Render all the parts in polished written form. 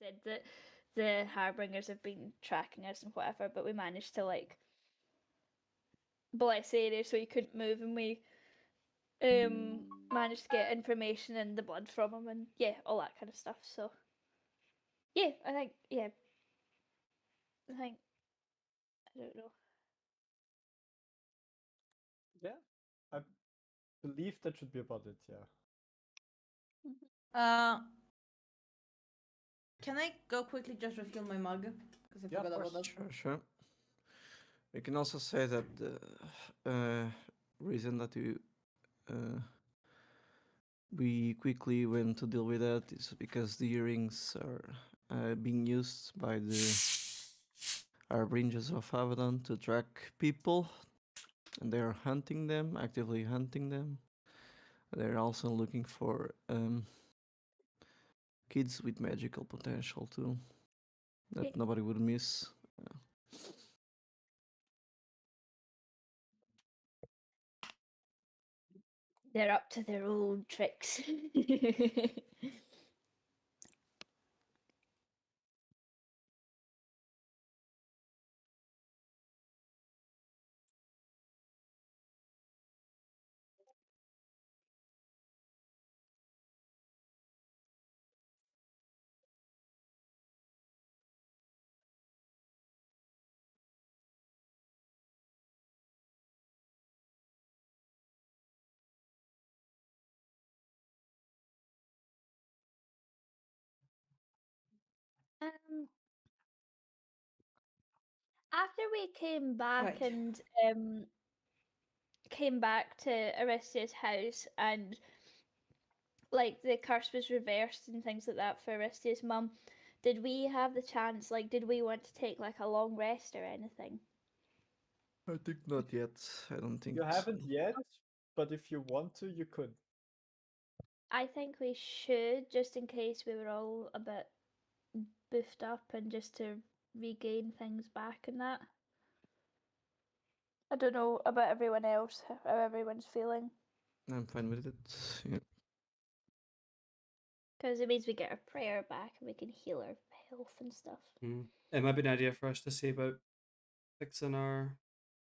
said that the Harbingers have been tracking us and whatever, but we managed to like bless the area so he couldn't move, and we managed to get information and the blood from him, and yeah, all that kind of stuff. So yeah, I think I don't know. Yeah, I believe that should be about it. Yeah. Can I go quickly just refill my mug? Because I Yeah, of forgot about course. that. Sure. We can also say that the reason that we quickly went to deal with that is because the earrings are being used by our Rangers of Abaddon to track people, and they are hunting them, actively hunting them. They're also looking for kids with magical potential too, that nobody would miss. They're up to their old tricks. Um, After we came back Right. and came back to Aristia's house, and like the curse was reversed and things like that for Aristia's mum, did we have the chance, like did we want to take like a long rest or anything? I think not yet. I don't think You so. haven't yet, but if you want to, you could. I think we should, just in case we were all a bit boofed up and just to regain things back and that. I don't know about everyone else, how everyone's feeling. I'm fine with it. Yeah. Because it means we get our prayer back and we can heal our health and stuff. It might be an idea for us to see about fixing our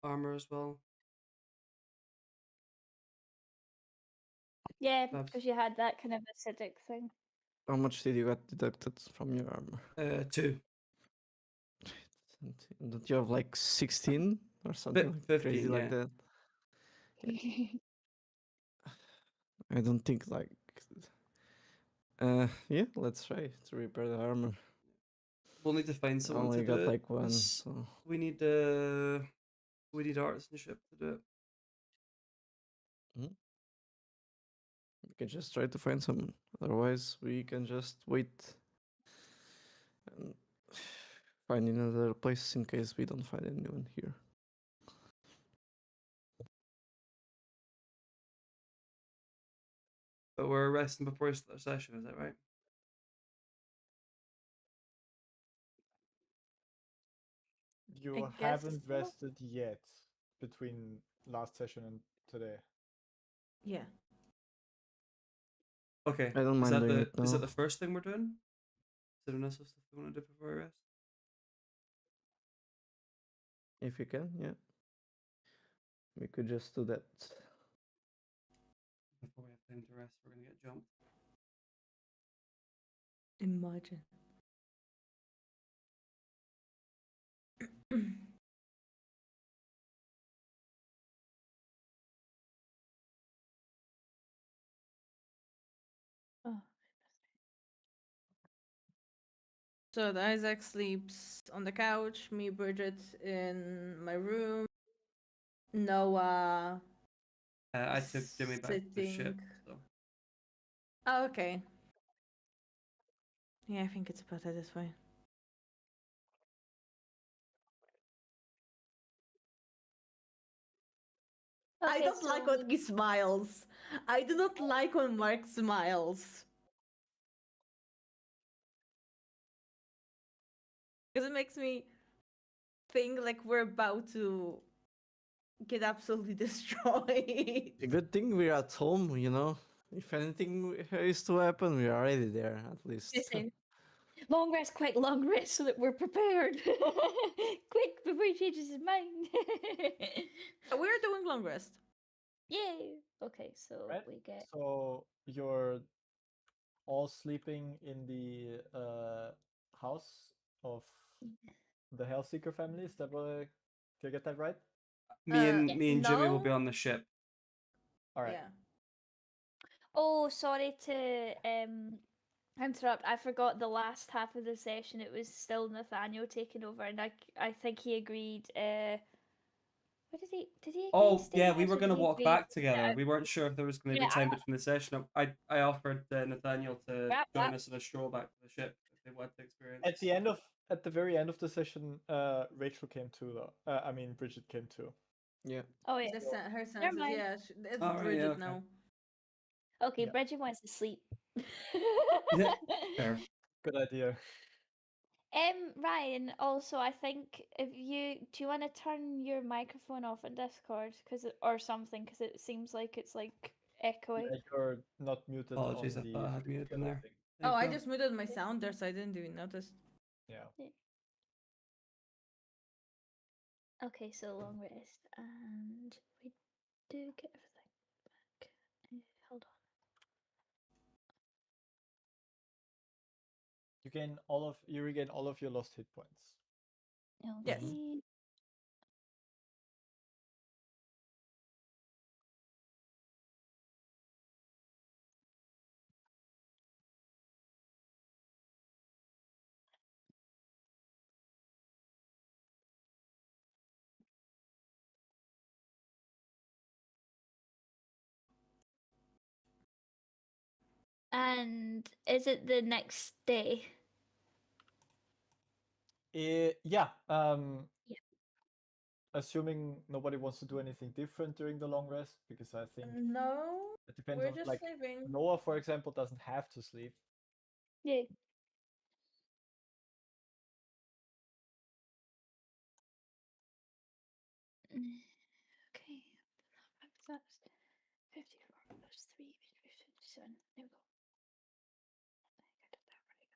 armor as well. Yeah, because you had that kind of acidic thing. How much did you get deducted from your armor? 2. Don't you have like 16 or something like 15, crazy like that? Yeah. I don't think like. Yeah, let's try to repair the armor. We'll need to find I someone only to got do it. like one, so We need artisanship to do it. we can just try to find someone. Otherwise, we can just wait and find another place in case we don't find anyone here. But we're resting before we start the session, is that right? You haven't rested yet between last session and today. Yeah. Okay. I don't mind doing it now. Is that the first thing we're doing? Is there enough stuff we want to do before we rest? If you can, yeah. We could just do that. Before we have time to rest, we're gonna get jumped. Imagine. Oh. So the Isaac sleeps on the couch, me, Bridget in my room, Noah. I took Jimmy back to the ship, so. Oh, okay. Yeah, I think it's better this way. I don't like when he smiles. I do not like when Mark smiles. Because it makes me think like we're about to get absolutely destroyed. A good thing we're at home, you know. If anything is to happen, we're already there, at least. Long rest, quick, long rest, so that we're prepared. Quick, before he changes his mind. We're doing long rest. Yay! Okay, so Right? we get. So you're all sleeping in the house of the Hellseeker family. Is that what? Did I get that right? Me and Yes. me and Jimmy will be No. on the ship. All right. Yeah. Oh, sorry to interrupt. I forgot the last half of the session. It was still Nathaniel taking over, and I think he agreed. What did he agree Oh to stay yeah, in the we house, were or gonna did he walk agree back to sit together. out? We weren't sure if there was gonna be Yeah, time between the session. I offered Nathaniel to Yep, join yep. us on a stroll back to the ship if they wanted to experience. At the very end of the session, Rachel came too, though. I mean, Bridget came too. Yeah. Oh yeah. Her Never senses. mind. Yeah, it's Alright, yeah, Bridget okay. now. Okay, Yeah. Bridget wants to sleep. Yeah, fair. Good idea. Ryan. Also, I think if do you want to turn your microphone off in Discord, or something, because it seems like it's like echoey. Yeah, you're not muted Apologies, I on thought I had muted the them other there. thing. There Oh, you I go. just muted my sound there, so I didn't even notice. Yeah. Okay, so long rest, and we do get everything back. Hold You regain all of your lost hit points. on. Yes. Okay. And is it the next day? Yeah. Yeah. Assuming nobody wants to do anything different during the long rest, because I think No, it depends we're on, just like, sleeping. Noah, for example, doesn't have to sleep. Yeah. Okay. That's 54 plus 3, 57. There we go. I think I did that right.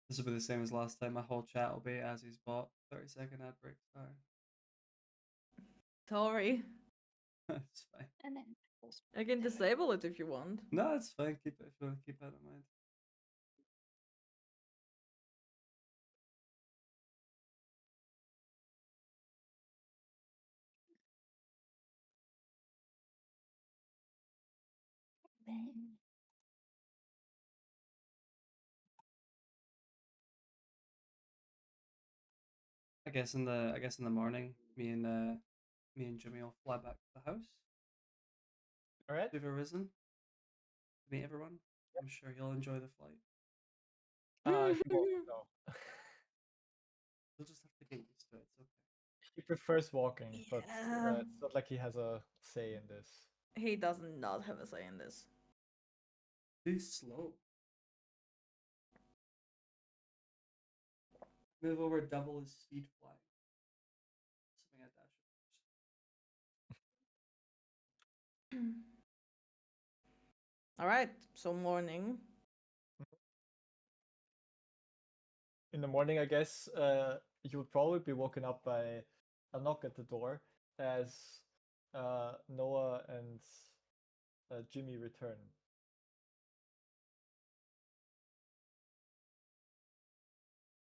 This will be the same as last time. My whole chat will be as he's bought. 30-second ad break. Sorry. Sorry. It's fine. And then I can disable it if you want. No, it's fine. Keep it if you want to keep that in mind. then I guess in the morning, me and Jimmy will fly back to the house. All right. We've arisen to meet everyone. I'm sure he'll enjoy the flight. He won't, no. He'll just have to get used to it. It's okay. He prefers walking, but Yeah. it's not like he has a say in this. He does not have a say in this. Too slow. Move over double his speed flying. Something I dash. All right, so morning. In the morning, I guess, you would probably be woken up by a knock at the door as Noah and Jimmy return.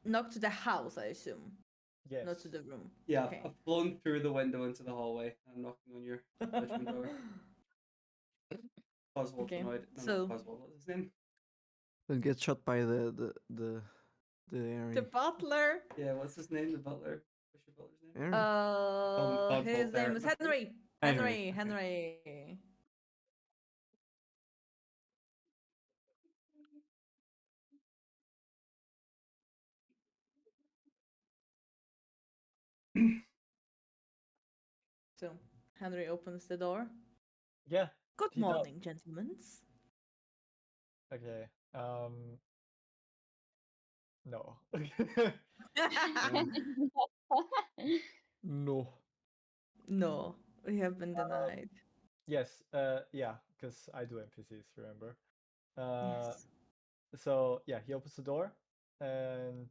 Knock to the house, I assume. Yes. Not to the room. Yeah, Okay. I've blown through the window into the hallway and I'm knocking on your bedroom door. Oswald's Okay, annoyed. No, so- not Oswald. What's his name? Don't get shot by the The area. butler. Yeah, what's his name? The butler. What's your butler's name? Area. His name is Henry. Henry, Henry. So Henry opens the door. Yeah. Good He does. morning, gentlemen. Okay. No. No. No, we have been denied. Yes. Yeah. Because I do NPCs. Remember. Yes. So yeah, he opens the door, and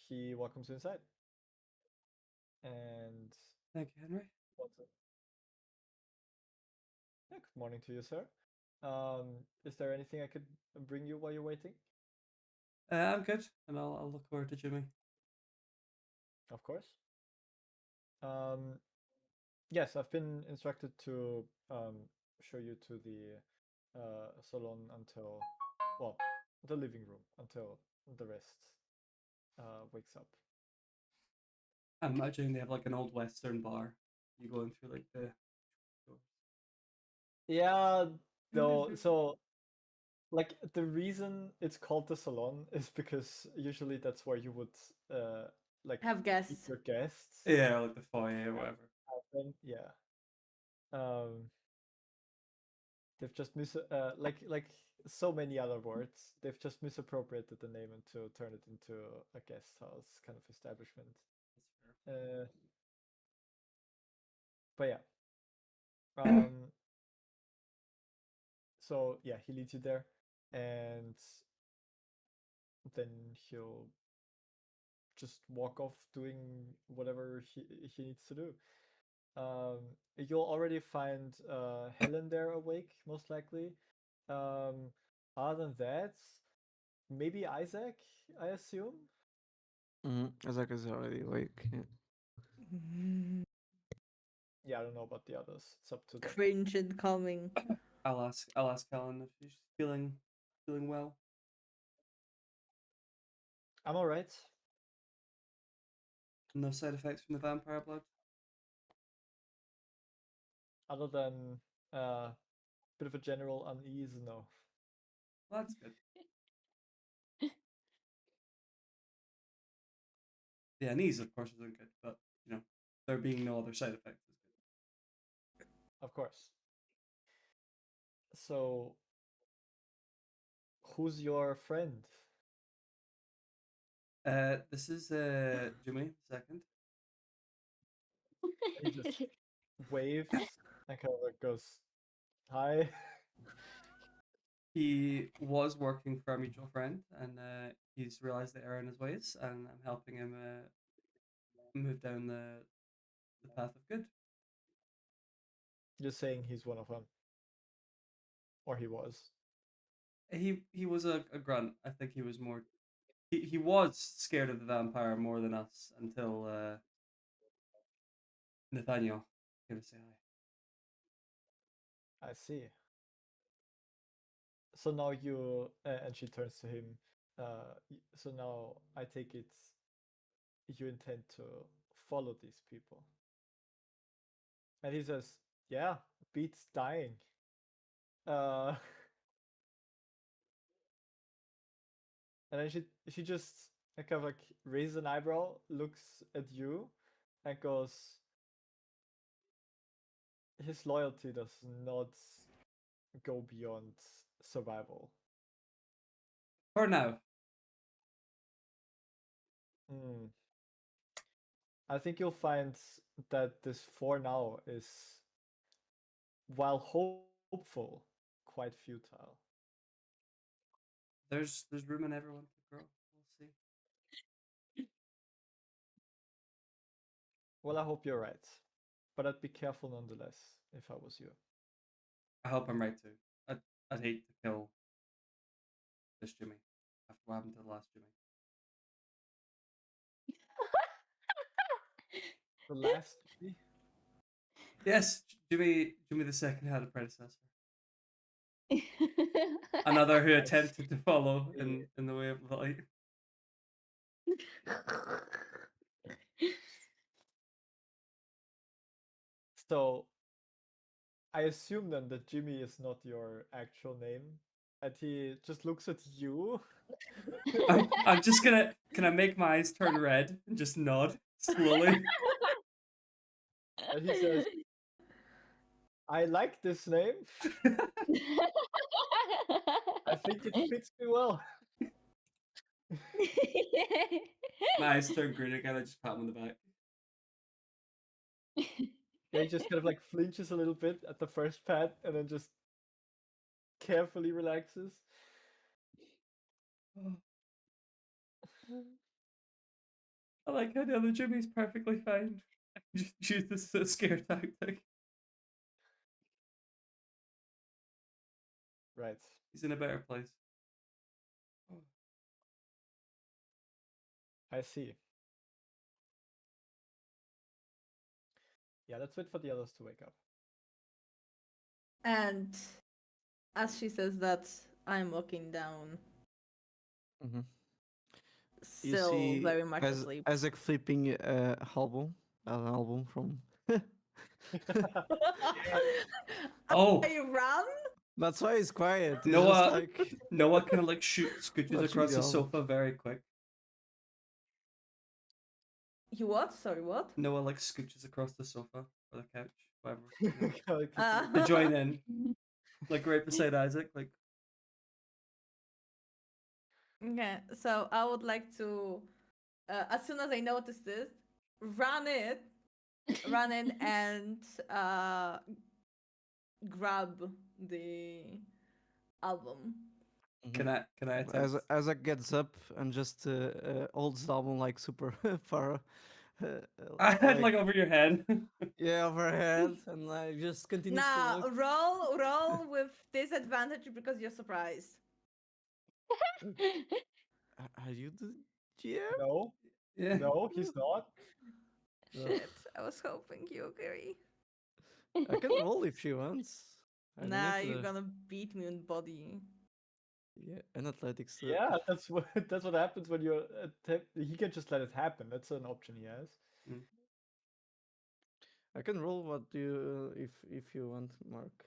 he welcomes you inside. And Thank you, Henry. what's it? Yeah, good morning to you, sir. Is there anything I could bring you while you're waiting? I'm good, and I'll look over to Jimmy. Of course. Um, yes, I've been instructed to show you to the salon until, well, the living room until the rest wakes up. I'm imagining they have like an old Western bar. You going through like the doors. Yeah, though. So, like, the reason it's called the salon is because usually that's where you would like Have meet guests. your guests. Yeah, like the foyer or whatever. Happen. Yeah. They've just like so many other words. They've just misappropriated the name and to turn it into a guest house kind of establishment. That's fair. But yeah. Um. So yeah, he leads you there, and then he'll just walk off doing whatever he needs to do. You'll already find Helen there awake, most likely. Um, Other than that, maybe Isaac, I assume. Isaac is already awake. Yeah. Yeah, I don't know about the others. It's up to them. Cringe incoming. I'll ask Helen if she's feeling well. I'm all right. No side effects from the vampire blood. Other than a bit of a general unease, no. Well, that's good. Yeah, knees of course isn't good, but you know, there being no other side effects is good. Of course. So, who's your friend? This is Jimmy second. He just waves and kind of like goes, "Hi." He was working for a mutual friend, and he's realized the error in his ways, and I'm helping him move down the path of good. Just saying he's one of them, or he was. He was a grunt. I think he was more. He was scared of the vampire more than us until Nathaniel came to say hi. I see. So now you and she turns to him. So now I take it you intend to follow these people. And he says, "Yeah, beats dying." Uh, and then she just kind of like raises an eyebrow, looks at you, and goes, "His loyalty does not go beyond survival." For now, Hmm. I think you'll find that this for now is, while hopeful, quite futile. there's room in everyone to grow. We'll see. Well, I hope you're right, but I'd be careful nonetheless if I was you. I hope I'm right too. I'd hate to kill this Jimmy after what happened to the last Jimmy. The last Jimmy? Yes, Jimmy the second had a predecessor. Another who attempted to follow in the way of the light. So I assume then that Jimmy is not your actual name, and he just looks at you. I'm just can I make my eyes turn red and just nod slowly? And he says, I like this name. I think it fits me well. My eyes turn green again. I just pat him on the back. Yeah, he just kind of like flinches a little bit at the first pat and then just carefully relaxes. I like how the other Jimmy's perfectly fine. Just use this as a scare tactic. Right. He's in a better place. I see. Yeah, let's wait for the others to wake up. And as she says that, I'm looking down, Mhm. You still see very much asleep. Isaac flipping an album from. Oh, I run. That's why he's quiet. He's Noah- just like Noah kind of like scooches Watching across the the album. sofa very quick. You what? Sorry, what? Noah like scooches across the sofa or the couch, whatever. we're sitting on, Kinda like to join in, like right beside Isaac. Like Okay, so I would like to, as soon as I notice this, run in and grab the album. can I As attempt? Isaac gets up and just holds the album like super far. I had like over your head. Yeah, overhead, and like just continues to Nah, look. roll with disadvantage because you're surprised. Are you the GM? No, Yeah. no, he's not. Shit, I was hoping you agree. I can roll if she wants. I don't Nah, need you're to- gonna beat me in body. Yeah, and athletics too. Yeah, that's what happens when you're he can just let it happen. That's an option he has. I can roll what you if you want, Mark.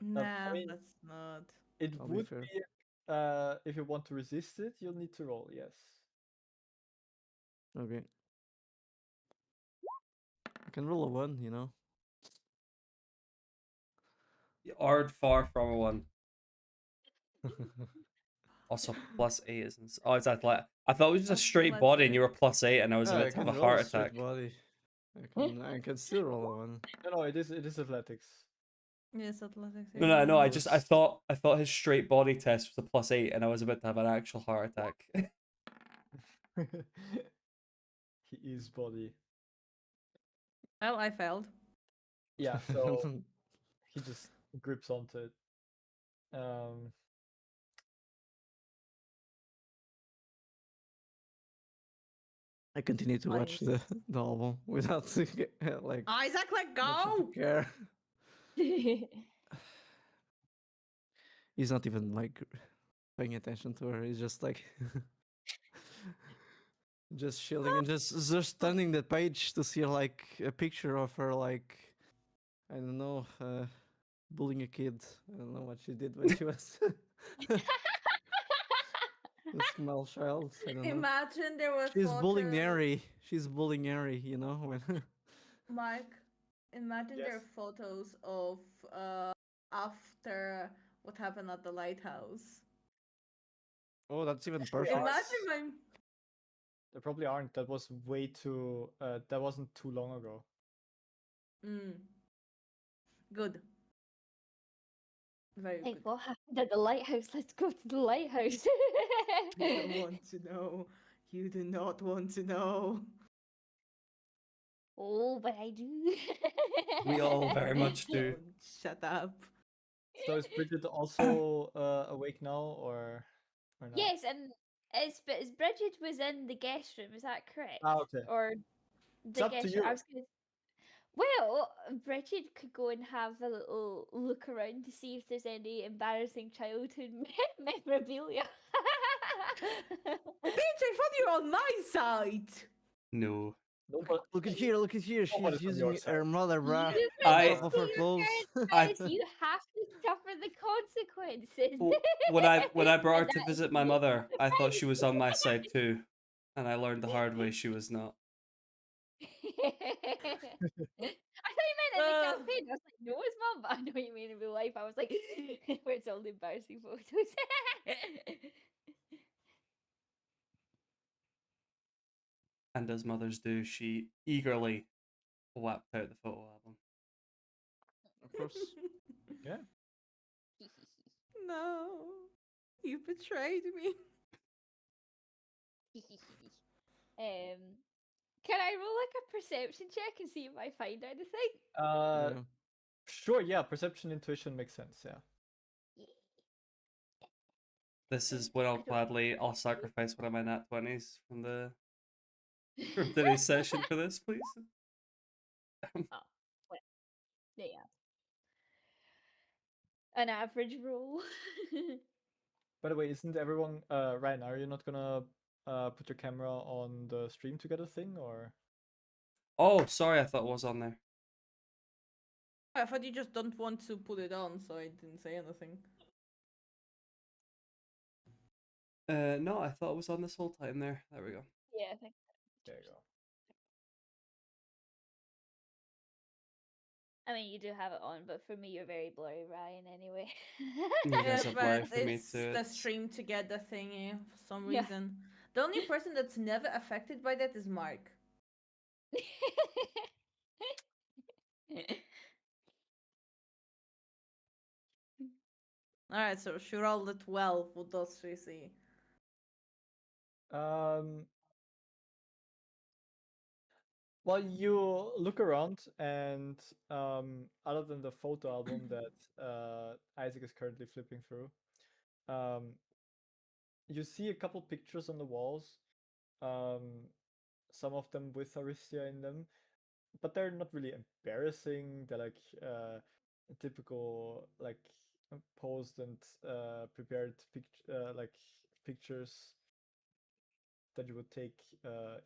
Nah, mean, that's not. It I'll be would fair. be if you want to resist it, you'll need to roll, yes. Okay. I can roll a 1, you know. You are far from a one. Also, +8 isn't. Oh, it's athletic. I thought it was just a straight body, and you were +8, and I was I about to can have a roll heart a straight attack. body. I can still roll a 1. No, it is athletics. Yes, athletics. No. I Yes. thought his straight body test was a +8, and I was about to have an actual heart attack. He is body. Well, I failed. Yeah, so he just grips onto it. I continue to watch the album without like Isaac, let much of a go! care. He's not even like paying attention to her. He's just like just chilling and just turning the page to see like a picture of her like I don't know bullying a kid. I don't know what she did when she was a small child. I don't know. Imagine there was She's bullying photos. Harry. She's bullying Harry. You know when. Mike, imagine there Yes. are photos of after what happened at the lighthouse. Oh, that's even perfect. Imagine my. There probably aren't. That was way too that wasn't too long ago. Good. Very Like, good. what happened at the lighthouse? Let's go to the lighthouse. You don't want to know. You do not want to know. Oh, but I do. We all very much do. Don't shut up. So is Bridget also awake now or not? Yes, and is Bridget was in the guest room. Is that correct? Ah, okay. Or It's the up to guest you. room? I was gonna. Well, Bridget could go and have a little look around to see if there's any embarrassing childhood memorabilia. Bitch, I thought you were on my side. No. Look at here! Look at here! Nobody's She's on your using her side. mother bra You I- on top of her clothes. guys, you have to suffer the consequences. When I brought her And to that visit is my no mother, I thought she was on my surprise. side too, and I learned the hard way she was not. thought you meant in the Uh. campaign. I was like, no, it's mum, but I know what you mean in real life. I was like, where it's all the embarrassing photos. And as mothers do, she eagerly whapped out the photo album. Of course. Yeah. No, you betrayed me. Can I roll like a perception check and see if I find anything? Uh, Yeah. sure. Yeah. Perception, intuition makes sense. Yeah. This is when I'll I don't- gladly I'll sacrifice one of my nat 20s from today's session for this, please. Oh, well, yeah. An average roll. By the way, isn't everyone Ryan? Are you not gonna put your camera on the stream together thing or? Oh, sorry, I thought it was on there. I thought you just don't want to put it on, so I didn't say anything. No, I thought it was on this whole time there. There we go. Yeah, I think. There you go. I mean, you do have it on, but for me, you're very blurry, Ryan. Anyway. You guys Yes, are but blurry for me it's too. the It's- stream together thingy for some Yeah. reason. The only person that's never affected by that is Mark. Alright, so she rolled a 12. What does she see? Well, you look around, and other than the photo album that Isaac is currently flipping through, um, you see a couple pictures on the walls. Some of them with Aristia in them, but they're not really embarrassing. They're like typical like posed and prepared like pictures that you would take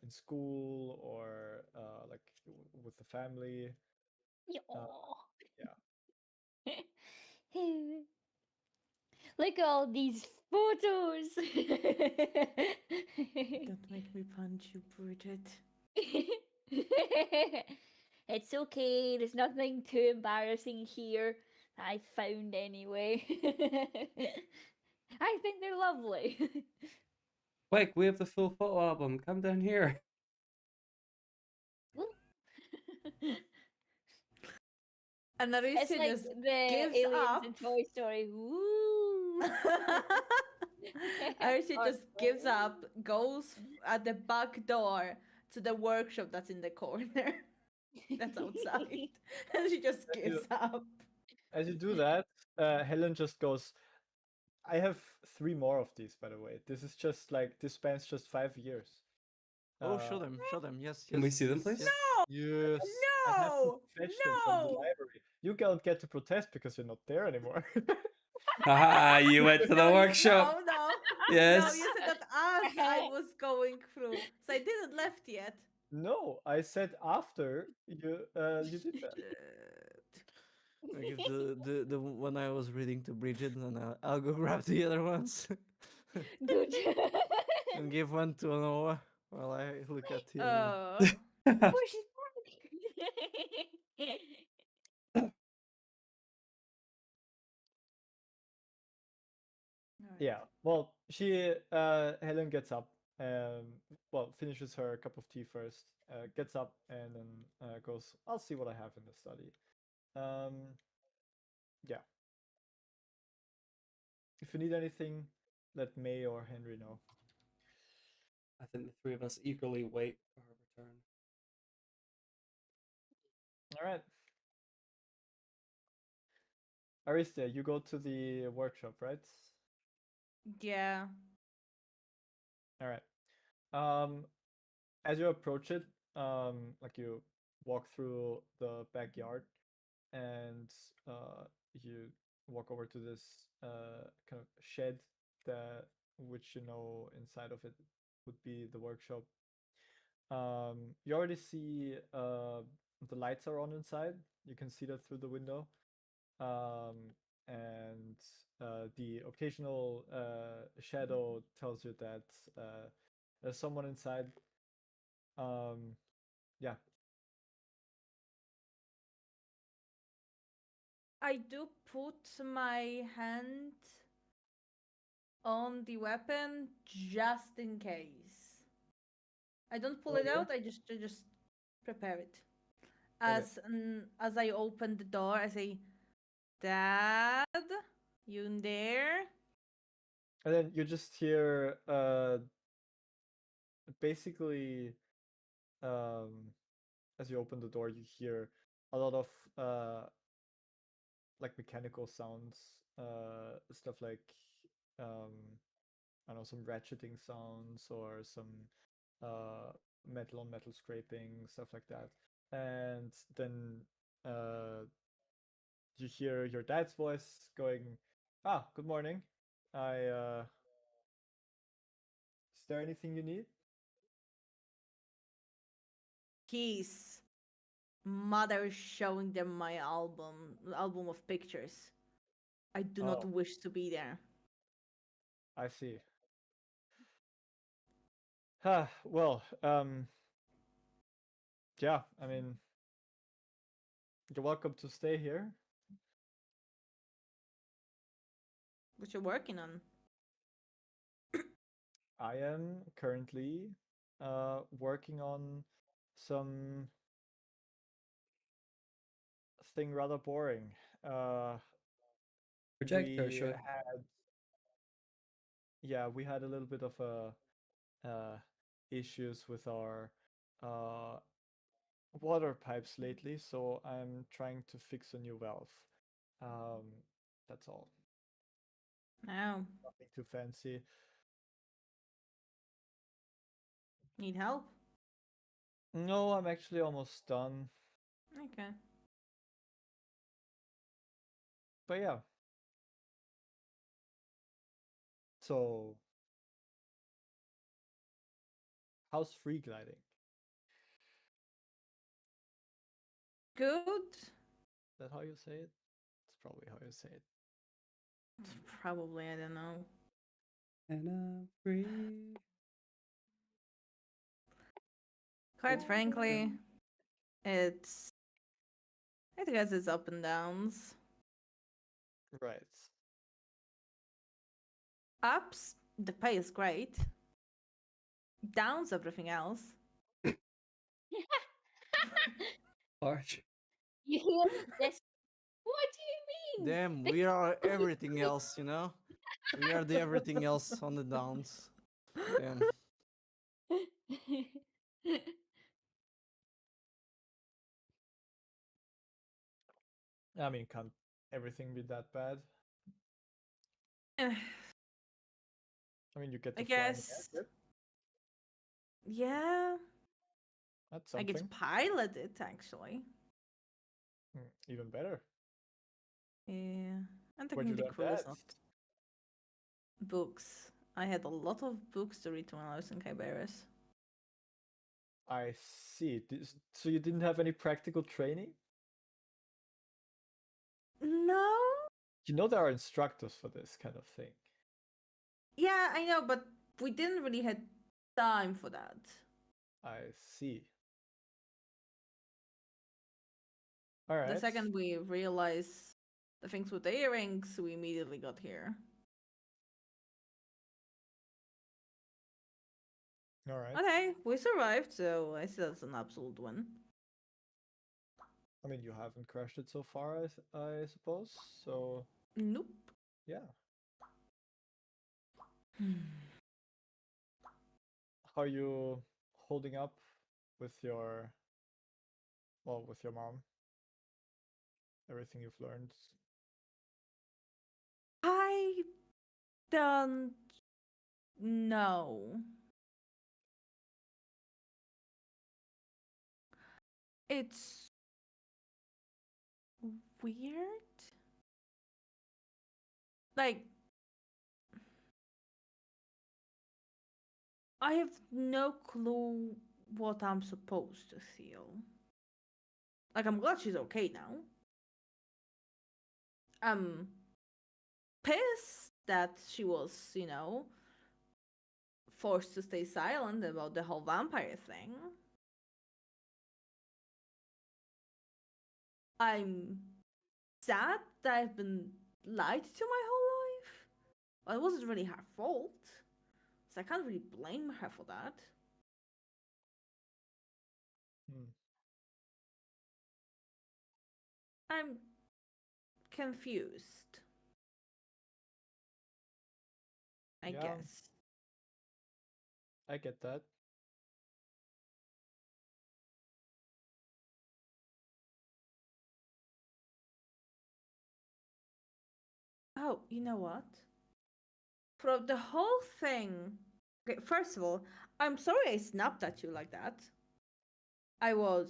in school or like with the family. Yeah. Look at all these photos. Don't make me punch you, Bridget. It's okay. There's nothing too embarrassing here. I found anyway. I think they're lovely. Quick, we have the full photo album. Come down here. And It's Aricia like just the gives aliens up. in Toy Story. Woo! Aricia Or- just gives up, goes at the back door to the workshop that's in the corner. That's outside. And she just Thank you. gives up. As you do that, Helen just goes, I have 3 more of these, by the way. This is just like, this spans just 5 years. Oh, show them, show them. Yes, Can we see them, yes, please? yes. Yes, I have to No! fetch them from the No! library. You don't get to protest because you're not there anymore. Haha, you went to the No, workship. No, no. Yes. No, you said that as I was going through. So I didn't left yet. No, I said after you did that. I give the one I was reading to Bridget, and I'll go grab the other ones Good. and give one to Noah while I look at the other one. Oh, she's back. Yeah. Well, she Helen gets up, well, finishes her cup of tea first, gets up and then goes, I'll see what I have in the study. Yeah. If you need anything, let May or Henry know. I think the three of us eagerly wait for her return. All right. Aristia, you go to the workshop, right? Yeah. All right. As you approach it, like you walk through the backyard, and you walk over to this kind of shed that, which you know inside of it would be the workshop. You already see the lights are on inside. You can see that through the window. And the occasional shadow tells you that there's someone inside. Yeah, I do put my hand on the weapon just in case. I don't pull it Okay. out. I just prepare it. Okay. As I open the door, I say, "Dad, you in there?" And then you just hear basically as you open the door you hear a lot of like mechanical sounds, stuff like um I don't know, some ratcheting sounds or some metal on metal scraping, stuff like that. And then you hear your dad's voice going, "Ah, good morning. Is there anything you need?" His mother showing them my album of pictures. I do not Oh, wish to be there. I see. Well, yeah, I mean, you're welcome to stay here. What you're working on? I am currently working on some thing rather boring. Uh, Projector, we sure. had, yeah, we had a little bit of issues with our uh, water pipes lately, so I'm trying to fix a new valve. Um, that's all. No. Nothing too fancy. Need help? No, I'm actually almost done. Okay. But yeah, so how's free gliding? Good? Is that how you say it? It's probably how you say it. Probably, I don't know. And I'm free. Quite frankly, it's it has its up and downs. Right. Ups, the pay is great. Downs, everything else. Harsh. You hear this? What do you mean? Damn, we are everything else, you know? We are the everything else on the downs. Damn. I mean, can't everything be that bad? Eh, I mean, you get I to fly in the guess. airship. Yeah, That's I get to something. pilot it actually. Even better. Yeah, and Where'd you technically the learn crew is that? not books. I had a lot of books to read when I was in Kyberis. I see. So you didn't have any practical training? No. You know there are instructors for this kind of thing. Yeah, I know, but we didn't really had time for that. I see. All The right. second we realized the things with the earrings, we immediately got here. All right. Okay, we survived, so I see that's an absolute win. I mean, you haven't crashed it so far, I suppose. So Nope. yeah. How are you holding up with your, well, with your mom? Everything you've learned. I don't know. It's weird. Like, I have no clue what I'm supposed to feel. Like, I'm glad she's okay now. I'm pissed that she was, forced to stay silent about the whole vampire thing. I'm sad that I've been lied to my whole life. Well, it wasn't really her fault, so I can't really blame her for that. Hmm. I'm confused, I Yeah, guess. I get that. Oh, you know what? For the whole thing. Okay, first of all, I'm sorry I snapped at you like that. I was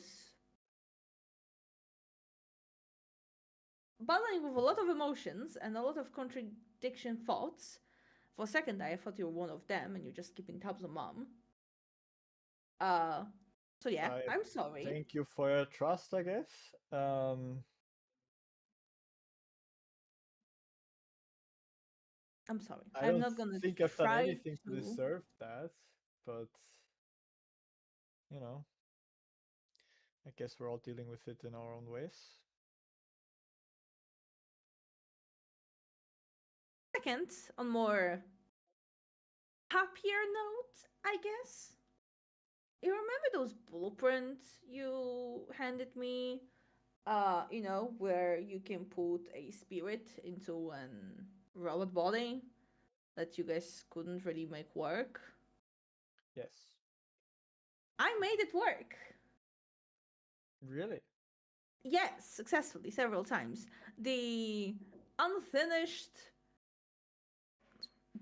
battling with a lot of emotions and a lot of contradiction thoughts. For a second, I thought you were one of them and you're just keeping tabs on mom. Uh, so yeah, I I'm sorry. thank you for your trust, I guess. I'm sorry. I I'm don't not gonna think I've done try anything to to. deserve that, but you know, I guess we're all dealing with it in our own ways. Second, on more happier note, I guess. You remember those blueprints you handed me? Where you can put a spirit into an robot body that you guys couldn't really make work. Yes. I made it work. Really? Yes, successfully several times. The unfinished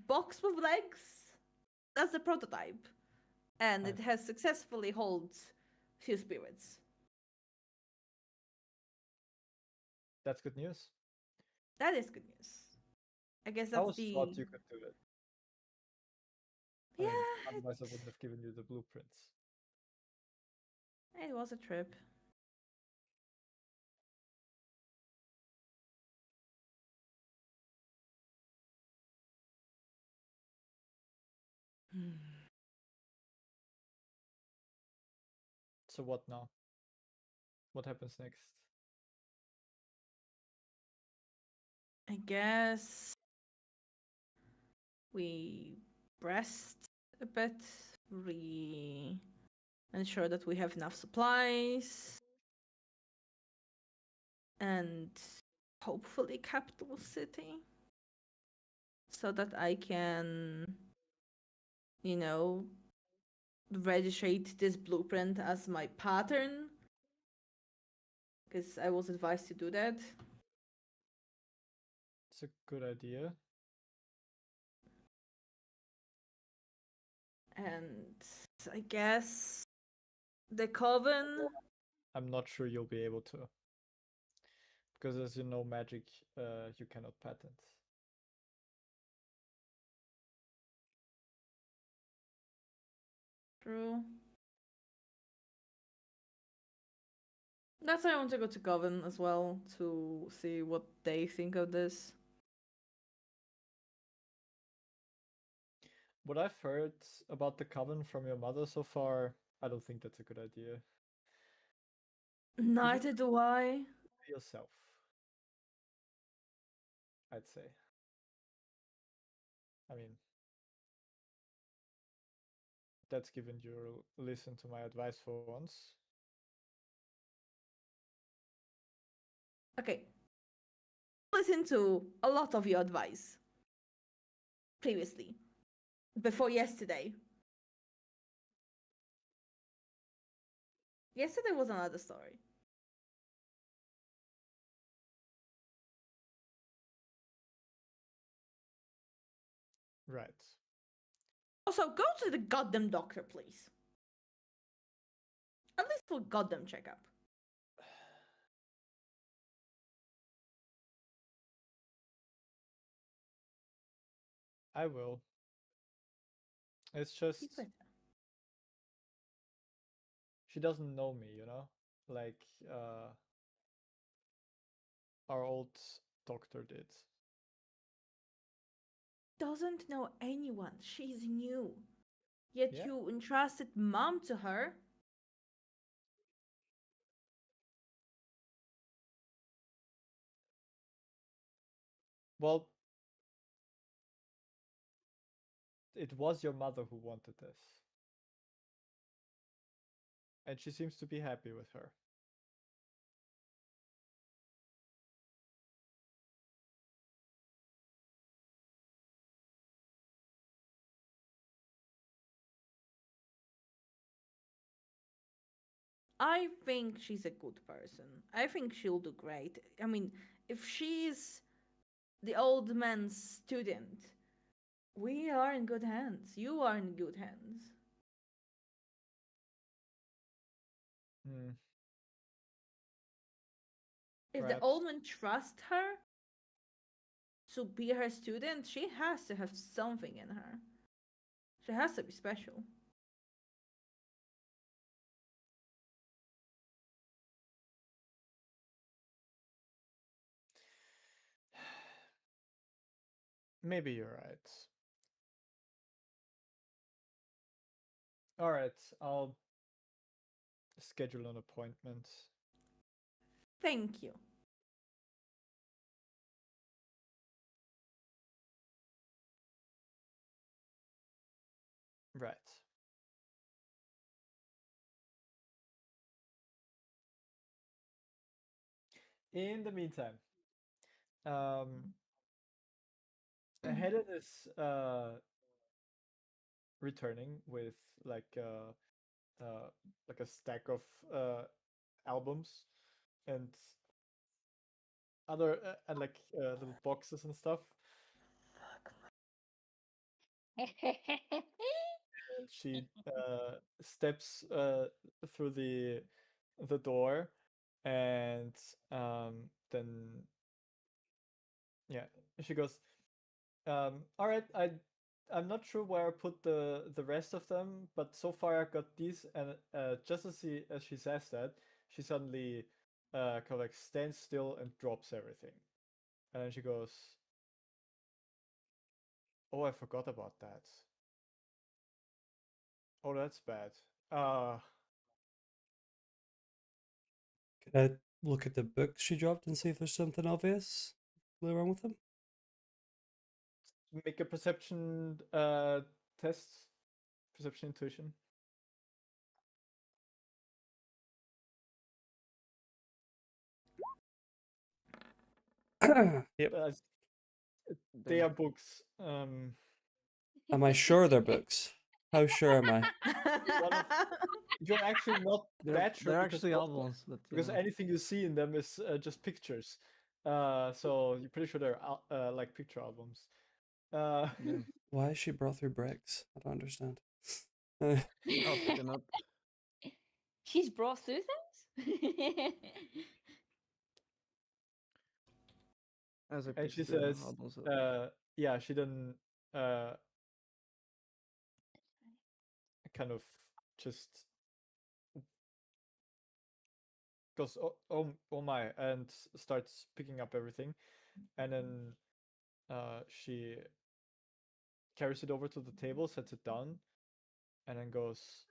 box with legs, that's the prototype. And it Nice. has successfully held few spirits. That's good news. That is good news. I guess I that's always thought the. you could do it. I mean, Yeah, otherwise I wouldn't have given you the blueprints. it was a trip. So what now? What happens next? I guess we rest a bit, we ensure that we have enough supplies, and hopefully capital city, so that I can, you know, registrate this blueprint as my pattern, because I was advised to do that. It's a good idea. And I guess the coven. I'm not sure you'll be able to. Because as you know, magic you cannot patent. True. That's why I want to go to Coven as well to see what they think of this. What I've heard about the coven from your mother so far, I don't think that's a good idea. Neither do I. Be yourself, I'd say. I mean, that's given you listen to my advice for once. Okay. Listen to a lot of your advice previously, before yesterday. Yesterday was another story. Right. Also, go to the goddamn doctor, please. At least for goddamn checkup. I will. It's You just better. she doesn't know me, you know? Like our old doctor did. Doesn't know anyone. She's new. Yet Yeah. you entrusted mom to her. Well, it was your mother who wanted this, and she seems to be happy with her. I think she's a good person. I think she'll do great. I mean, if she's the old man's student, we are in good hands. You are in good hands. Hmm, If the perhaps. old man trusts her to be her student, she has to have something in her. She has to be special. Maybe you're right. All right, I'll schedule an appointment. Thank you. Right. In the meantime, um, Helen is returning with like uh, like a stack of albums and other and like little boxes and stuff. And she steps through the door, and then yeah, she goes, all right, I'm not sure where I put the rest of them, but so far I got these, and just as she says that, she suddenly kind of like stands still and drops everything, and then she goes, "Oh, I forgot about that. Oh, that's bad. Uh, Could I look at the books she dropped and see if there's something obvious wrong with them? make a perception test, perception intuition." Yep. They Damn. are books. Am I sure they're books? How sure am I? One of you're actually not that sure They're because actually albums, but because yeah. anything you see in them is just pictures. So you're pretty sure they're like picture albums. Uh, Yeah. Why is she brought through bricks? I don't understand. I'll pick them up. She's brought through things. As I and pick she the says, albums up. yeah, she then uh, kind of just goes, oh my, and starts picking up everything, and then she carries it over to the table, sets it down, and then goes,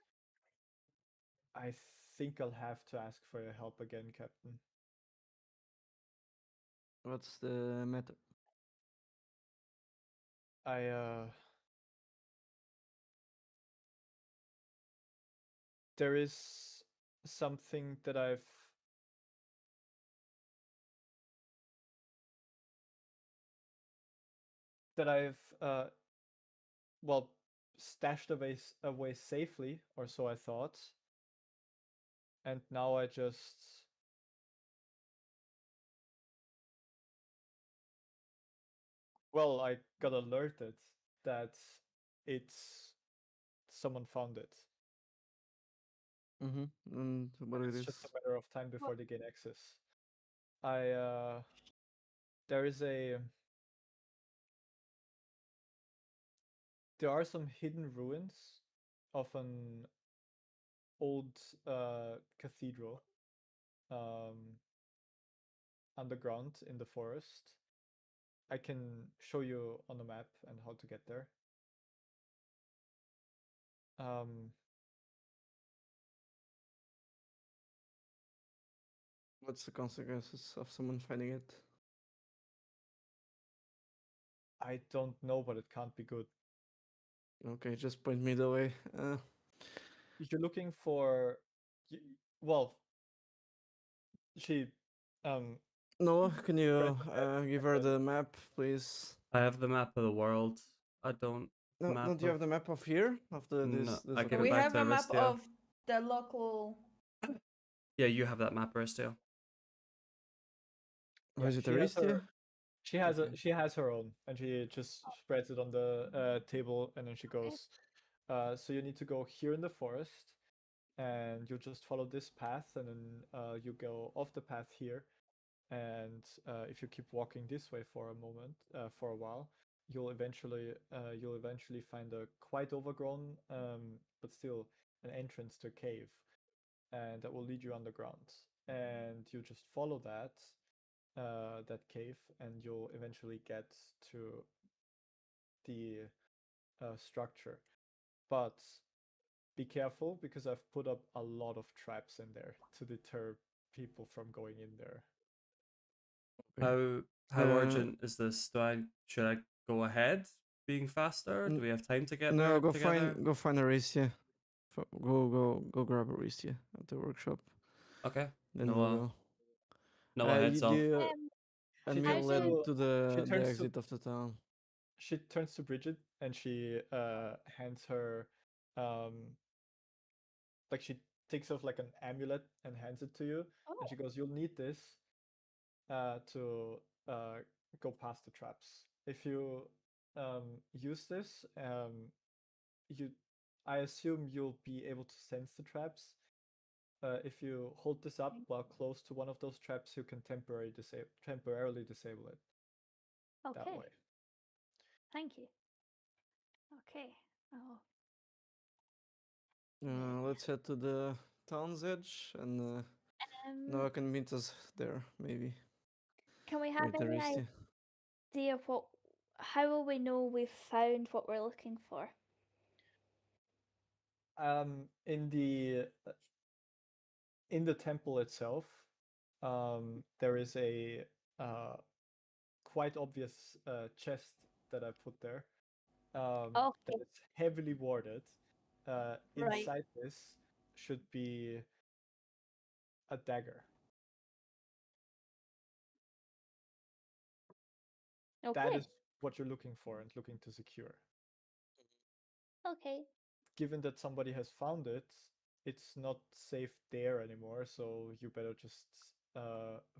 I think I'll have to ask for your help again, Captain. What's the matter? I there is something that I've well stashed away safely, or so I thought, and now I just well I got alerted that it's someone found it, Mm-hmm. And what and it it's just a is? matter of time before they gain access. I there is a there are some hidden ruins of an old cathedral um, underground in the forest. I can show you on the map and how to get there. Um, What's the consequences of someone finding it? I don't know, but it can't be good. Okay, just point me the way. If you're looking for, well, she Noah, can you spreads ahead give her the map, please? I have the map of the world. I don't No, map don't you have the map of here of the No, this I give it We back have to a map Aristia. of the local. Yeah, you have that map, Aristia. Or is it she has Aristia? her Okay. she has her own, and she just spreads it on the table, and then she goes, so you need to go here in the forest, and you just follow this path, and then you go off the path here, and if you keep walking this way for a moment, for a while, you'll eventually find a quite overgrown, but still an entrance to a cave, and that will lead you underground. And you just follow that cave, and you'll eventually get to the structure. But be careful, because I've put up a lot of traps in there to deter people from going in there. How urgent is this? Should I go ahead being faster? Do we have time to get No, there go together? find Aristia. Go grab Aristia at the workshop. Okay. Then we'll Noah go. Noah heads Do off. you, and She we'll turns How's lead it? to to she the turns to exit of the town. she turns to Bridget, and she hands her um like she takes off like an amulet and hands it to you, and Oh, she goes, "You'll need this to go past the traps. If you use this, you I assume you'll be able to sense the traps. If you hold this up while close to one of those traps, you can temporarily disable it that okay. way." Thank you. Okay. Oh, yeah. Let's head to the town's edge, and Noah can meet us there, maybe. Can we have With any Aristia. idea what? How will we know we've found what we're looking for? In the temple itself, there is a quite obvious chest that I put there, that Okay. is heavily warded. Right. Inside this should be a dagger. That Okay. is what you're looking for and looking to secure. Okay. Given that somebody has found it, it's not safe there anymore, so you better just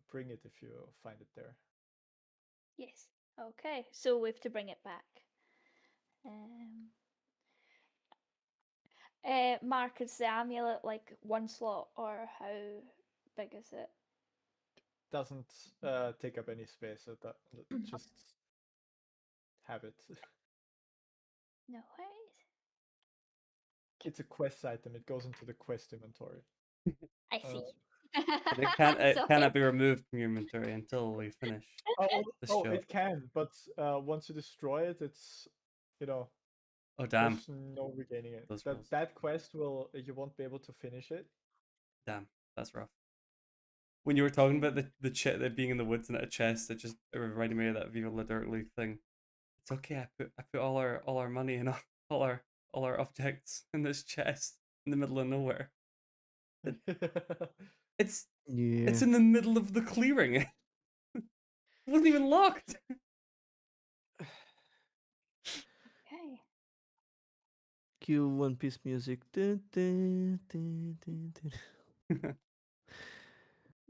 bring it if you find it there. Yes. Okay. So we have to bring it back. Um. Mark, is the amulet like one slot, or how big is it? Doesn't take up any space, so that just have it. No worries. It's a quest item. It goes into the quest inventory. I see. But it So cannot be removed from your inventory until we finish this show. It can, but once you destroy it, it's you know Oh damn. there's no regaining it. Those That rules. that quest will you won't be able to finish it. Damn, that's rough. When you were talking about the being in the woods and at a chest, it reminded me of that Viva La Dirtly thing. It's okay. I put all our money and all our objects in this chest in the middle of nowhere. It's Yeah. in the middle of the clearing. It wasn't even locked. okay. Cue One Piece music. Dun, dun, dun, dun, dun.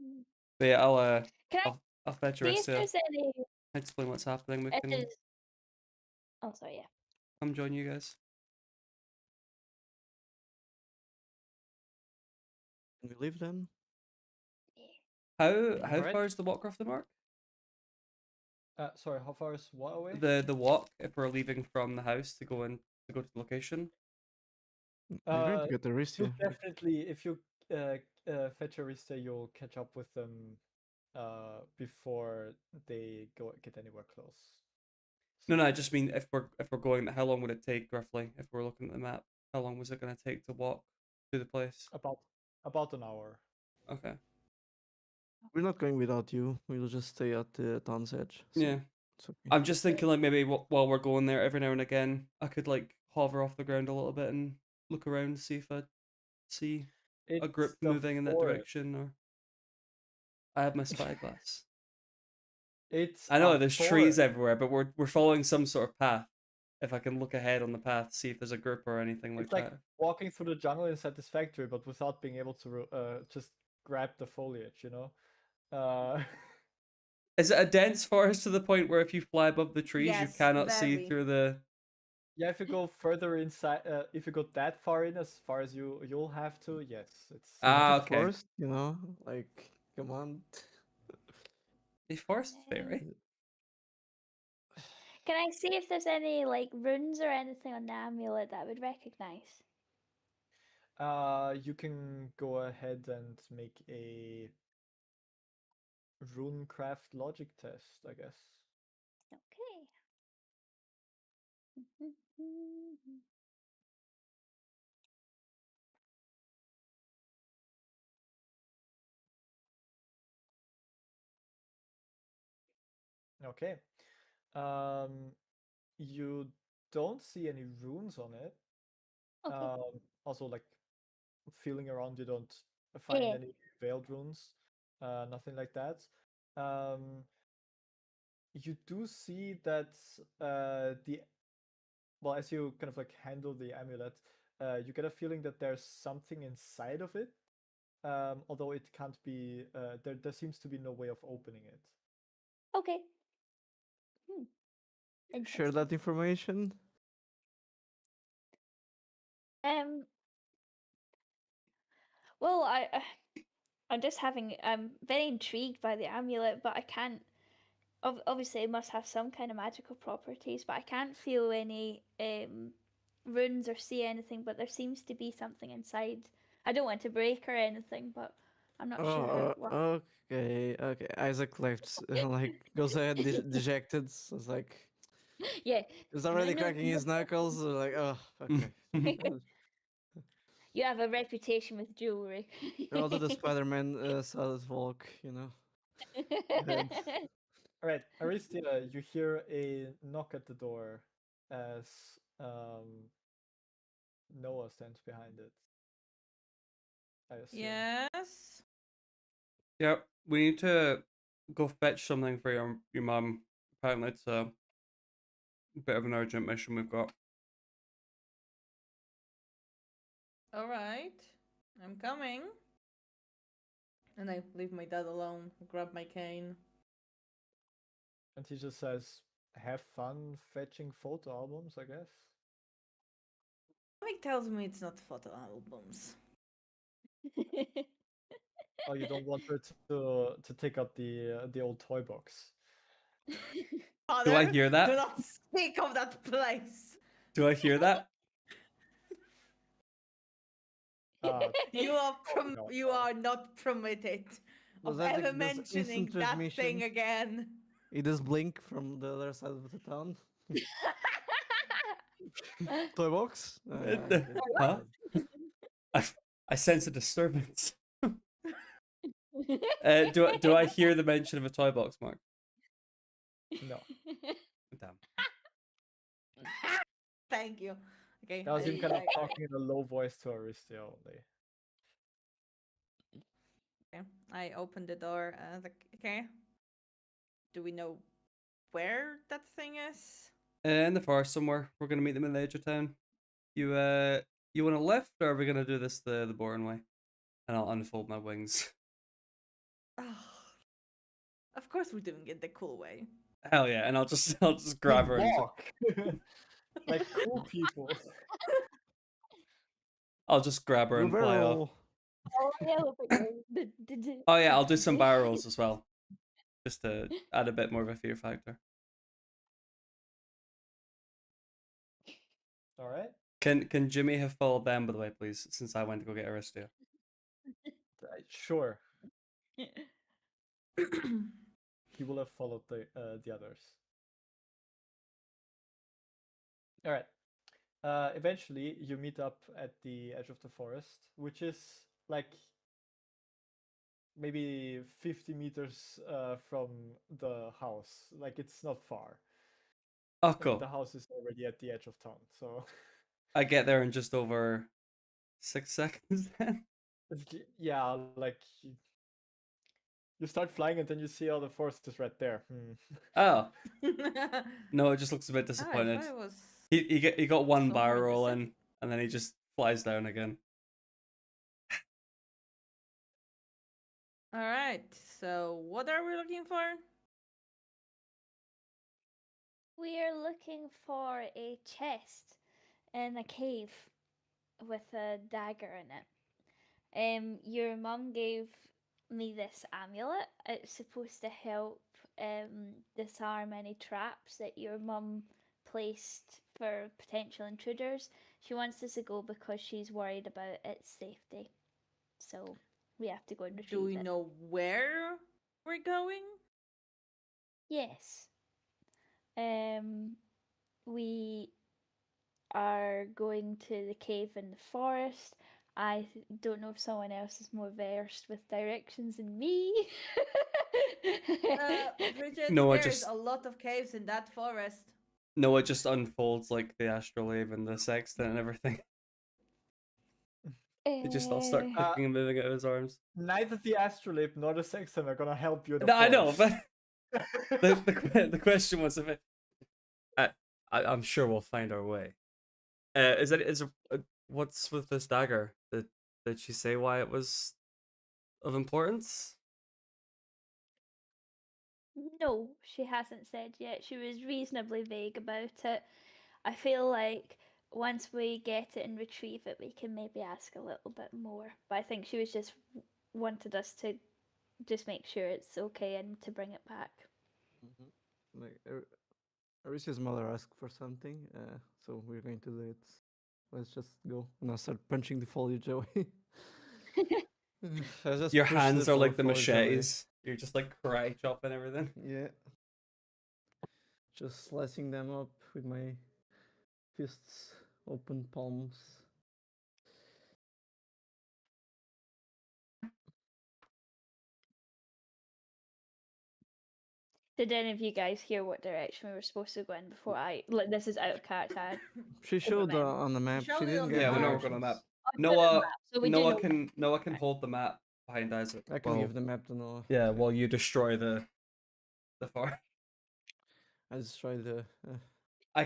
Mm. But yeah, Can I I'll fetch see if Aristia. there's any? Explain what's happening. We It can is. Oh, sorry. Yeah. come join you guys. Can we leave then? Yeah. How Alright. far is the walk off the mark? Sorry, how far is what away? The walk if we're leaving from the house to go to the location. We're going to get You'll Aristia. definitely, if you fetch Arista, you'll catch up with them before they get anywhere close. No, I just mean if we're going, how long would it take roughly? If we're looking at the map, how long was it going to take to walk to the place? About an hour. Okay. We're not going without you. We'll just stay at the town's edge. So. Yeah. It's okay. I'm just thinking like maybe while we're going there, every now and again, I could like hover off the ground a little bit and look around to see if I see a It's group the moving in that forest. direction, or I have my spyglass. It's I know a there's trees forest. everywhere, but we're following some sort of path. If I can look ahead on the path, see if there's a group or anything like It's like that. walking through the jungle in Satisfactory, but without being able to just grab the foliage, you know? Is it a dense forest to the point where if you fly above the trees, you Yes, cannot see very. through the? Yeah, if you go further inside, if you go that far in, as far as you'll have to, yes, it's It's not a Okay. forest, you know? Like, come on. The forest is fairy. Can I see if there's any like runes or anything on the amulet that I would recognize? You can go ahead and make a runecraft logic test, I guess. Okay. Okay. Um, you don't see any runes on it. Okay. Also, like feeling around, you don't find Yeah. any veiled runes, nothing like that. You do see that the well, as you kind of like handle the amulet, you get a feeling that there's something inside of it. Although it can't be, there seems to be no way of opening it. Okay. Hmm. Share Interesting. that information. Um. Well, I'm just having. I'm very intrigued by the amulet, but I can't. Obviously, it must have some kind of magical properties, but I can't feel any runes or see anything. But there seems to be something inside. I don't want to break or anything, but I'm not sure how Oh, it works. okay, okay. Isaac left, like, goes ahead dejected. So it's like, Yeah. he's already cracking his knuckles. So like, oh, okay. You have a reputation with jewelry. I'll do the Spider-Man solid walk, you know. And All right, Aristia, you hear a knock at the door as Noah stands behind it. I assume. Yes. Yep, we need to go fetch something for your mum. Apparently, it's a bit of an urgent mission we've got. All right. I'm coming. And I leave my dad alone. Grab my cane. And he just says, "Have fun fetching photo albums, I guess." Mike tells me it's not photo albums. Oh, you don't want her to take out the old toy box. Father, Do I hear that? do not speak of that place. Do I hear that? You are no, you no. are not permitted does of that ever does mentioning instant that transmission? thing again. It does blink from the other side of the town. Toy box? Oh, yeah, Uh, okay. huh? I sense a disturbance. Do I hear the mention of a toy box, Mark? No. Damn. Thank you. Okay. That was him kind of talking in a low voice to Aristia only. Okay. I open the door. Okay. Do we know where that thing is? In the forest somewhere. We're gonna meet them in the edge of town. You want to lift, or are we gonna do this the boring way? And I'll unfold my wings. Oh, of course we're doing it the cool way. Hell yeah! And I'll just grab her and Walk! Like cool people. I'll just grab her Do and fly off. barrel. Oh, elevator. Oh yeah, I'll do some barrels as well, just to add a bit more of a fear factor. All right. Can Jimmy have followed them, by the way, please, since I went to go get Aristia? Sure. He will have followed the others. All right. Eventually, you meet up at the edge of the forest, which is like maybe 50 meters from the house. Like it's not far. Oh, And cool. the house is already at the edge of town. So I get there in just over 6 seconds then. yeah, like you start flying and then you see all the forests right there. Oh, no, it just looks a bit I disappointed. thought it was He got one somewhere barrel in the roll city. in, and then he just flies down again. All right. So what are we looking for? We are looking for a chest in a cave with a dagger in it. Your mum gave me this amulet. It's supposed to help disarm any traps that your mum placed for potential intruders. She wants us to go because she's worried about its safety. So we have to go and Do we retrieve it. know where we're going? Yes. We are going to the cave in the forest. I don't know if someone else is more versed with directions than me. Bridget, Noah there is just a lot of caves in that forest. Noah just unfolds like the astrolabe and the sextant and everything. It just all start Uh, clicking and moving out of his arms. neither the astrolabe nor the sexton are gonna help you in the No, I know, forest. but the question was if it. I'm sure we'll find our way. What's with this dagger? Did she say why it was of importance? no, she hasn't said yet. She was reasonably vague about it. I feel like once we get it and retrieve it, we can maybe ask a little bit more. But I think she was just wanted us to just make sure it's okay and to bring it back. Like Arisha's mother asked for something, so we're going to do it. Let's just go. And I'll start punching the foliage away. I just Your push hands are like the foliage away. machetes. You're just like karate chopping everything. Yeah. Just slicing them up with my fists, open palms. Did any of you guys hear what direction we were supposed to go in before I like this is out of character? She showed remember. on the map. She showed it didn't on get the Yeah, we know map. we're going on that. Oh, it's on the Noah map, so we do know. Noah can hold the map behind Isaac. I can give the map to Noah. Yeah, while you destroy the far. I destroyed the. I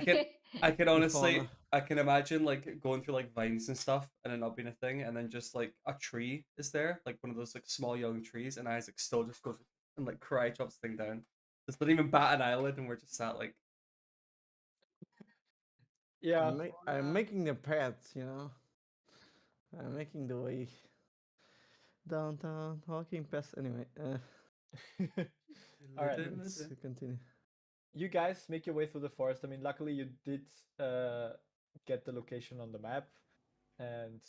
can honestly fauna. I can imagine like going through like vines and stuff and it not being a thing, and then just like a tree is there, like one of those like small young trees, and Isaac still just goes and like karate chops the thing down. Just not even bat an eyelid, and we're just sat like. Yeah. I'm making the path, you know. I'm making the way downtown, walking past. Anyway, All right. let's continue. You guys make your way through the forest. I mean, luckily you did get the location on the map, and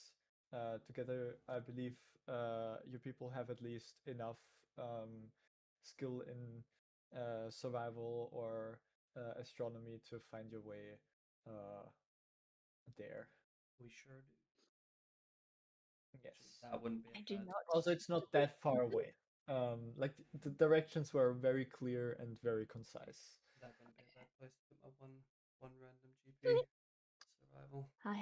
together I believe you people have at least enough skill in survival or astronomy to find your way there. We sure do. Yes. That wouldn't be I a do bad. not. Also, it's not that far away. Like the directions were very clear and very concise. That wouldn't be a bad place to put my one random GP survival. I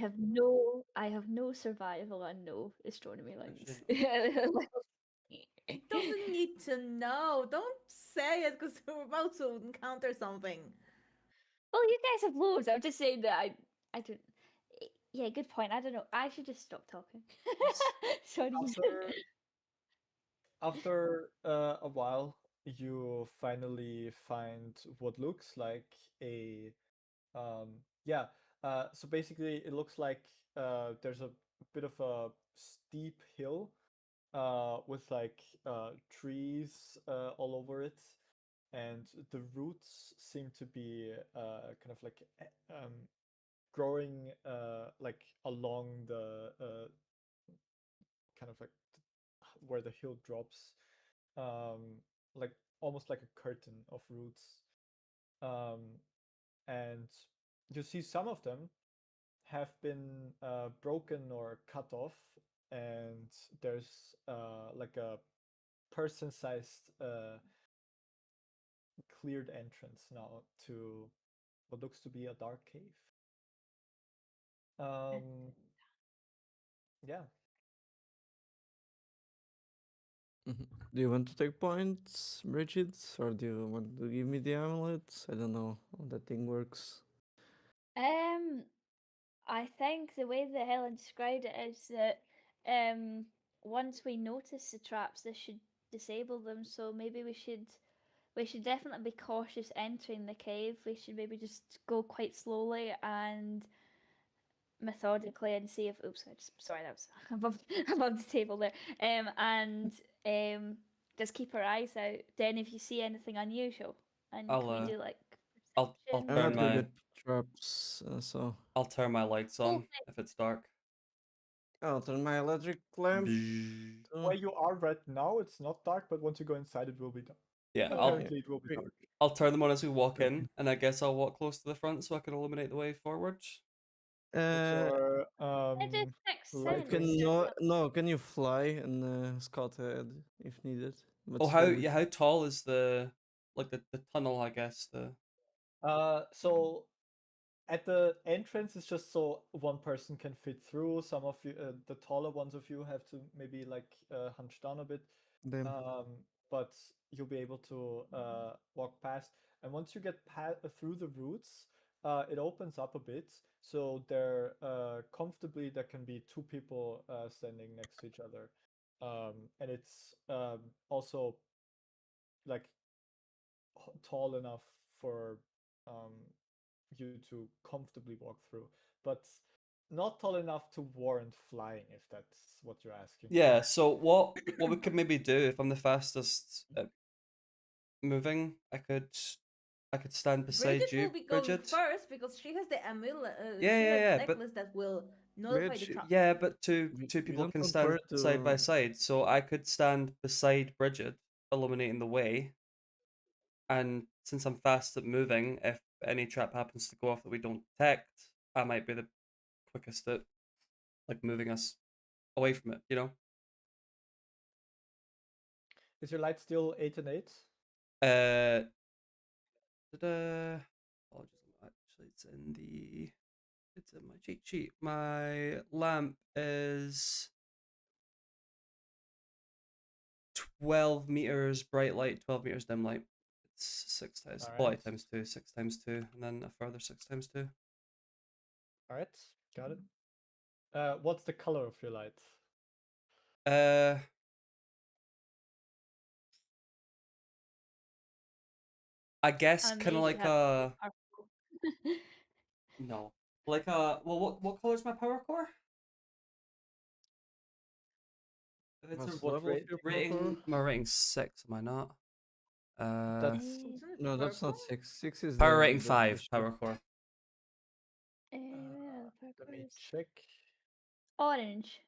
have no survival and no astronomy lines. It doesn't need to know. Don't say it because we're about to encounter something. Well, you guys have loads. I'm just saying that I don't. Yeah, good point. I don't know. I should just stop talking. Sorry. After a while, you finally find what looks like a yeah. So basically, it looks like there's a bit of a steep hill with like trees all over it, and the roots seem to be kind of like growing like along the kind of like where the hill drops, like almost like a curtain of roots. Um, and you see some of them have been broken or cut off, and there's like a person-sized cleared entrance now to what looks to be a dark cave. Yeah. Do you want to take points, Bridget, or do you want to give me the amulet? I don't know how that thing works. I think the way that Helen described it is that once we notice the traps, this should disable them. So maybe we should definitely be cautious entering the cave. We should maybe just go quite slowly and methodically and see if sorry, that was above the table there. And just keep our eyes out. Then if you see anything unusual, and can we do like I'll perception I'm turn not or- good my at traps, so I'll turn my lights Oh, on if it's dark. I'll turn my electric lamp. Where you are right now, it's not dark, but once you go inside, it will be dark. Yeah, Apparently, it will be dark. I'll turn them on as we walk in, and I guess I'll walk close to the front so I can illuminate the way forward. What's your it is sixth light sense. no, can you fly and scout ahead if needed? But Oh, how still how tall is the tunnel? I guess the So at the entrance, it's just so one person can fit through. Some of you, the taller ones of you, have to maybe like hunch down a bit. Then But you'll be able to walk past. And once you get through the roots, it opens up a bit. So there comfortably there can be two people standing next to each other, and it's also like tall enough for you to comfortably walk through, but not tall enough to warrant flying, if that's what you're asking. yeah. So what we could maybe do if I'm the fastest at moving, I could stand beside Bridget you, will be going Bridget. first because she has the amulet. Yeah, She yeah, has yeah, the but- necklace that will notify the Bridge, traps. Yeah, but two we people don't can want stand her side by to- side, so I could stand beside Bridget, illuminating the way. And since I'm fast at moving, if any trap happens to go off that we don't detect, I might be the quickest at like moving us away from it. You know. Is your light still 8 and 8? Apologies, actually, it's in my cheat sheet. My lamp is 12 meters bright light, 12 meters dim light. It's 6 times, Alright. times 2, 6 times 2, and then a further 6 times 2. All right, got it. What's the color of your light? I guess kind of like a Purple. no, like a well, what color is my power core? If it's What's a the level of your rating, power? my rating's 6. Am I not? That's Isn't it No, that's not purple? 6. 6 is Power the rating the 5. special. Power core. let me check. Orange.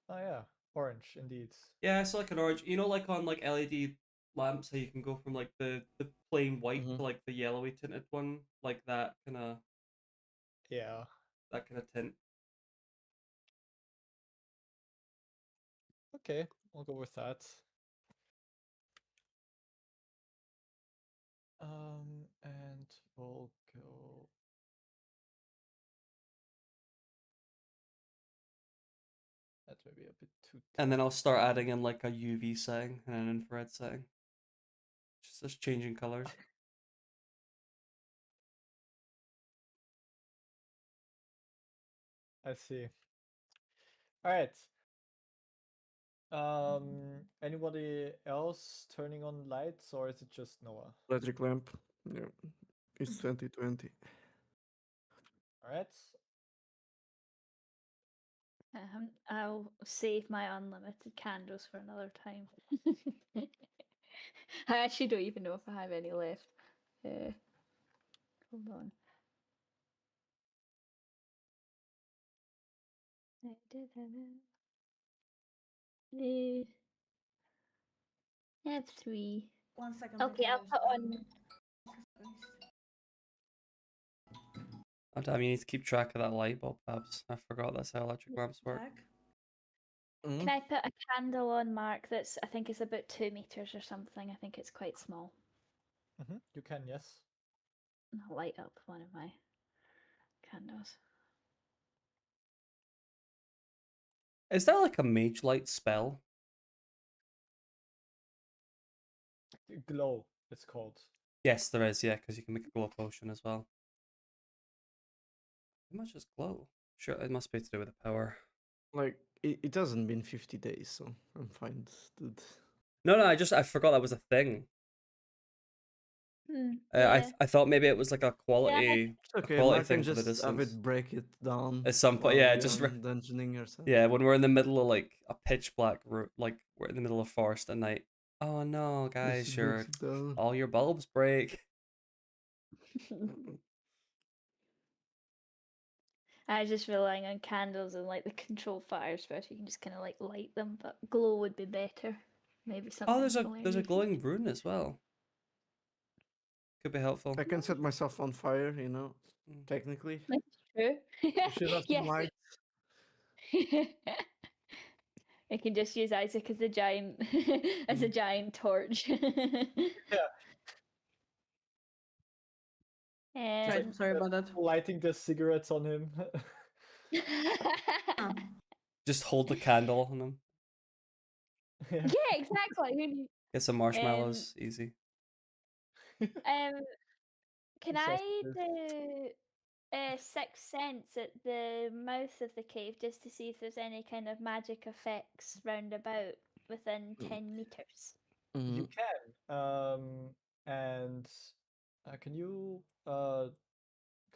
Oh yeah, orange indeed. Yeah, it's like an orange. You know, like on like LED lamps, how you can go from like the plain white Mhm. to like the yellowy tinted one, like that Yeah. kind of tint. Okay, I'll go with that. And we'll go. That may be a bit too. And then I'll start tall. adding in like a UV setting and an infrared setting. Just changing colors. I see. All right. Anybody else turning on lights, or is it just Noah? Electric lamp. Yeah. It's 2020. All right. I'll save my unlimited candles for another time. I actually don't even know if I have any left. Hold on. I have 3. 1 second. Okay, I'll put on. Oh damn, you need to keep track of that light bulb, Babs. I forgot that's how electric lamps work. Can I put a candle on Mark that's, I think it's about 2 meters or something? I think it's quite small. You can, yes. I'll light up one of my candles. Is there like a mage light spell? Glow, it's called. Yes, there is. Yeah, because you can make a glow potion as well. How much is glow? Sure, it must be to do with the power. Like it hasn't been 50 days, so I'm fine, dude. No, I forgot that was a thing. Yeah. I thought maybe it was like a quality It's okay. quality Mark can thing for the just have distance. it break it down At some point, while yeah, we just are dungeoning or something. yeah, when we're in the middle of like a pitch black room, like we're in the middle of forest at night. Oh no, guys, Just sure, breaks it down. all your bulbs break. I was just relying on candles and like the controlled fire spells. You can just kind of like light them, but glow would be better. Maybe something. Oh, there's a hilarious. glowing rune as well. Could be helpful. I can set myself on fire, you know, technically. That's true. I should have some Yes. light. I can just use Isaac as a giant as a giant torch. Right, sorry about that. Lighting the cigarettes on him. Oh. Just hold the candle on them. Yeah. Yeah, exactly. Get some marshmallows, easy. Can I do Sixth Sense at the mouth of the cave just to see if there's any kind of magic effects round about within 10 meters? You can. And can you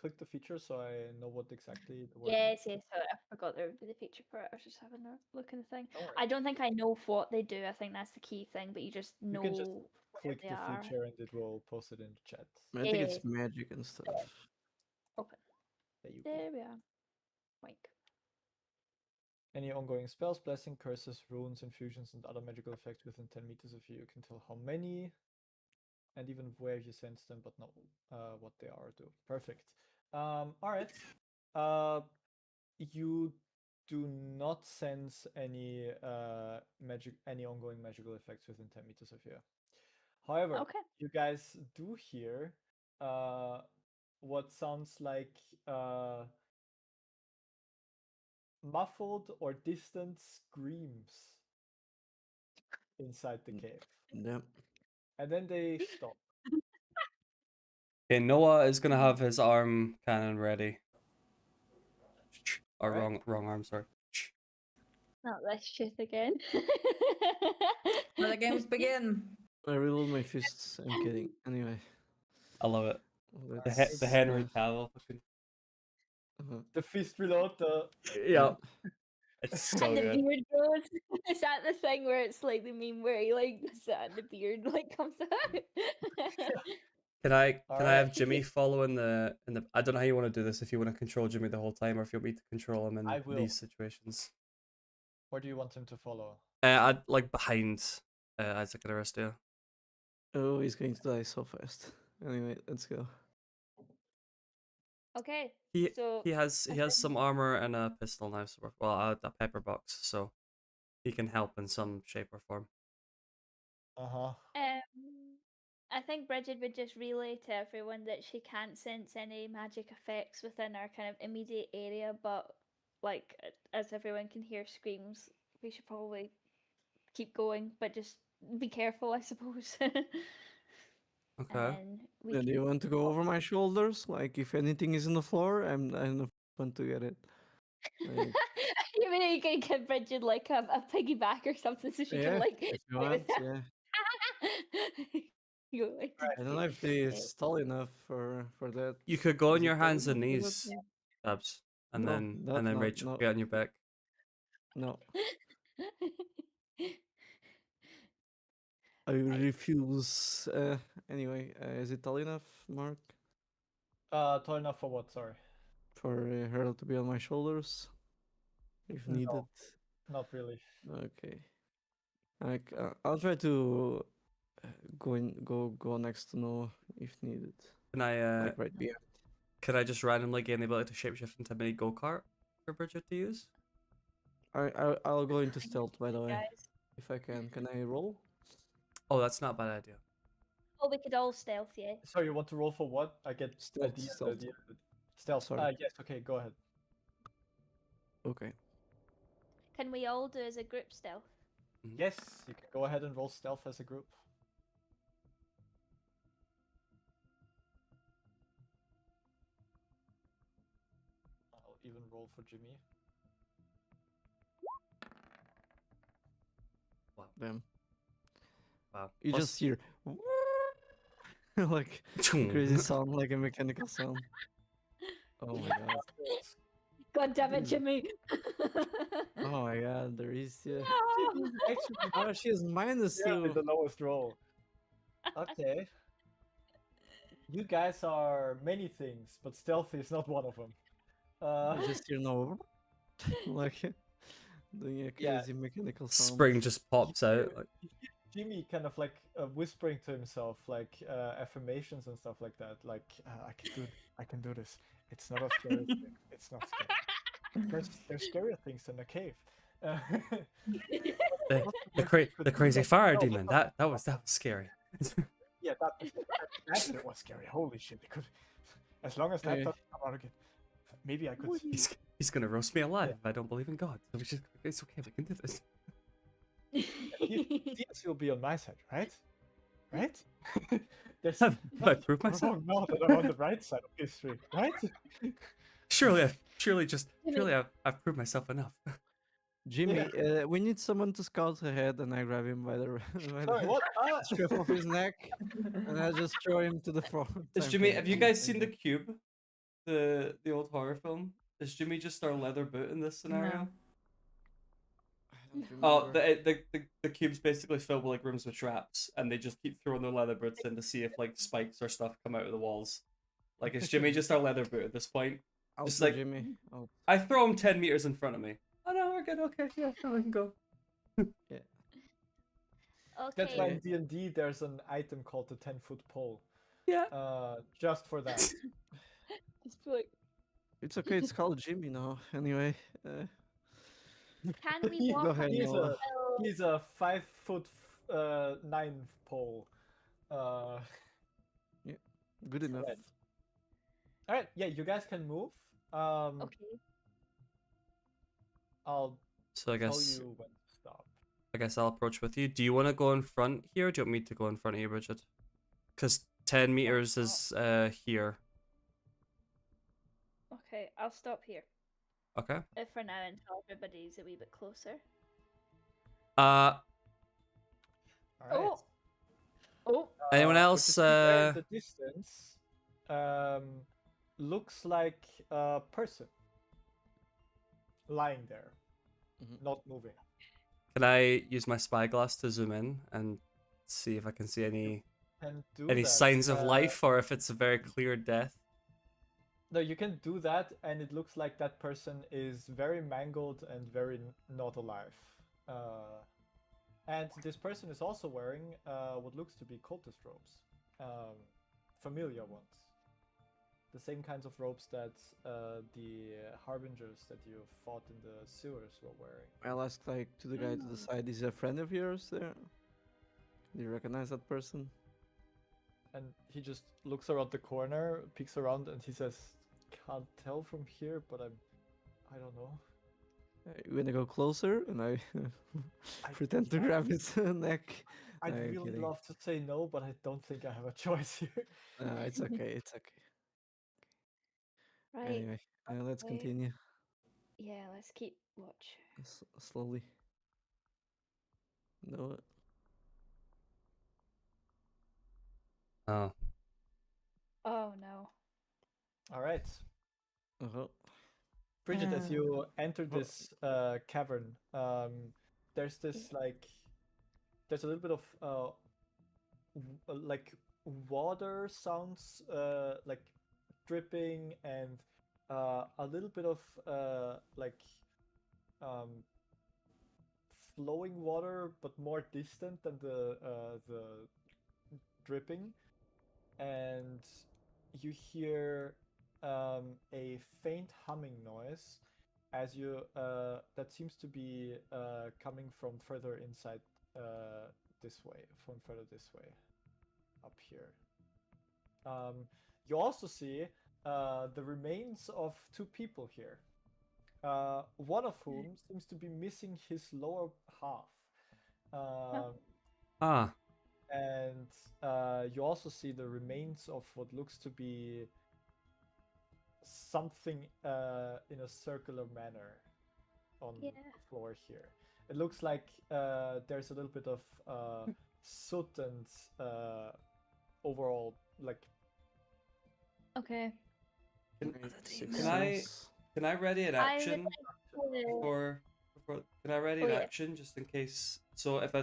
click the feature so I know what exactly the word Yes, yes. Sorry, I forgot there would be the feature for it. I was just having a look in the thing. Don't worry. I don't think I know what they do. I think that's the key thing, but you just know You can just where click they the are. feature and it will post it in the chat. I think it's Yeah. magic and stuff. Open. There you go. There we are. Wink. Any ongoing spells, blessing, curses, runes, infusions, and other magical effects within 10 meters of you. You can tell how many and even where you sense them, but not what they are. Do perfect. All right. You do not sense any any ongoing magical effects within 10 meters of you. However, Okay. you guys do hear what sounds like muffled or distant screams inside the cave. Yep. And then they stop. Okay, Noah is gonna have his arm cannon ready. Or Alright. wrong arm, sorry. Not this shit again. Let the games begin. I reload my fists. I'm kidding. Anyway, I love it. let's, The Henry Cavill. The fist reload, Yeah. It's so And the good. beard grows. Is that the thing where it's like the meme where he like does that and the beard like comes out? Can I Alright. have Jimmy follow in the I don't know how you want to do this, if you want to control Jimmy the whole time or if you want me to control him I in will. these situations. Or do you want him to follow? I'd like behind Isaac and Aristia. oh, he's going to die so fast. Anyway, let's go. Okay. He So he has some armor and a pistol now, so well a pepper box, so he can help in some shape or form. Uh-huh. I think Bridget would just relay to everyone that she can't sense any magic effects within our kind of immediate area, but like as everyone can hear screams, we should probably keep going, but just be careful, I suppose. And Okay. then we Do you want to go over my shoulders? Like, if anything is on the floor, I'm the one to get it. Like, you mean you can give Bridget like a piggyback or something so she yeah, can like if you play with want, that? yeah. You like to I don't know if it's tall enough for that. You could go on Is it your tall hands and enough for that? knees, Tabs, and No, then that's not. Rachel No, get on your back. no. I refuse. Anyway, is it tall enough, Mark, Tall enough for what? Sorry. for her to be on my shoulders, if No. needed? Not really. Okay. Like, I'll try to go next to Noah if needed. Can I Like right behind. just randomly gain the ability to shapeshift into a mini go-kart for Bridget to use? I'll go into stealth, by the way, Guys. if I can. Can I roll? Oh, that's not a bad idea. Oh, we could all stealth, yeah. So you want to roll for what? I get Stealth, idea. stealth. idea. Stealth. Sorry. Yes. Okay. Go ahead. Okay. Can we all do as a group stealth? Yes, you can go ahead and roll stealth as a group. I'll even roll for Jimmy. Damn. Wow. You Plus- just hear like a crazy sound, like a mechanical sound. Oh my god. God damn it, Jeez. Jimmy! Oh my god, there is Actually, oh, she is clearly the -2. lowest roll. Okay. You guys are many things, but stealthy is not one of them. I just hear no like doing a Yeah. crazy mechanical sound. Spring just pops out. hear- Like, Jimmy kind of like whispering to himself, like affirmations and stuff like that. Like, I can do this. It's not a scary thing. It's not scary. There's scarier things in a cave. the crazy fire demon. That was scary. Yeah, that was scary. Holy shit! It could, as long as that Okay. doesn't come out again, maybe I could. He's gonna roast me alive if I don't believe in God. So it's okay. We can do this. Yes, you'll be on my side, right? Right? There's Have I proved myself? wrong now that I'm on the right side of history, right? Surely I've proved myself enough. Jimmy, we need someone to scout ahead, and I grab him by the, by Sorry, the what? scruff of his neck, and I just throw him to the floor. Is Jimmy? Have you guys seen The Cube, the old horror film? Is Jimmy just our leather boot in this scenario? Oh, the cube's basically filled with like rooms with traps, and they just keep throwing their leather boots in to see if like spikes or stuff come out of the walls. Like, is Jimmy just our leather boot at this point? I'll just throw like- Jimmy. I'll... I throw him 10 meters in front of me. Oh no, we're good. Okay, yeah, now we can go. That's why Okay. in D&D there's an item called the 10-foot pole. Yeah. Just for that. Just like, It's okay. It's called Jimmy now. Anyway, can we walk Go ahead, up He's the Noah. a hill? he's a 5 foot 9 pole. good enough. Right. All right, yeah, you guys can move. Okay. I'll So I tell guess you when to stop. I'll approach with you. Do you want to go in front here, or do you want me to go in front of you, Bridget? Because 10 meters is here. Okay, I'll stop here. Okay. For now until everybody's a wee bit closer. Uh, All right. Oh! Oh! anyone What you else? see there in the distance looks like a person lying there, Mhm. not moving. Can I use my spyglass to zoom in and see if I can see any Can do any that. signs of life, or if it's a very clear death? No, you can do that, and it looks like that person is very mangled and very not alive. And this person is also wearing what looks to be cultist robes, familiar ones. The same kinds of robes that the harbingers that you fought in the sewers were wearing. I'll ask like to the guy to the side. Is he a friend of yours there? Do you recognize that person? And he just looks around the corner, peeks around, and he says, "Can't tell from here, but I don't know." You wanna go closer? And I I- pretend to grab his neck. I'd No, really kidding. love to say no, but I don't think I have a choice here. No, it's okay. It's okay. Right. Anyway, let's okay. continue Yeah, let's keep watch. slowly. No, Oh, Oh no. All right, uh-huh. Bridget, as Ah. you enter Oh. this cavern, there's this there's a little bit of like water sounds, like dripping, and a little bit of like flowing water, but more distant than the dripping, and you hear a faint humming noise, as you that seems to be coming from further inside this way, from further this way, up here. You also see the remains of two people here. One of whom seems to be missing his lower half. Ah, And you also see the remains of what looks to be something in a circular manner on Yeah. the floor here. It looks like there's a little bit of soot and overall like. Okay. can, Six can I sense. can I ready an I would action like to. before can I ready Oh, an yeah. action just in case? So if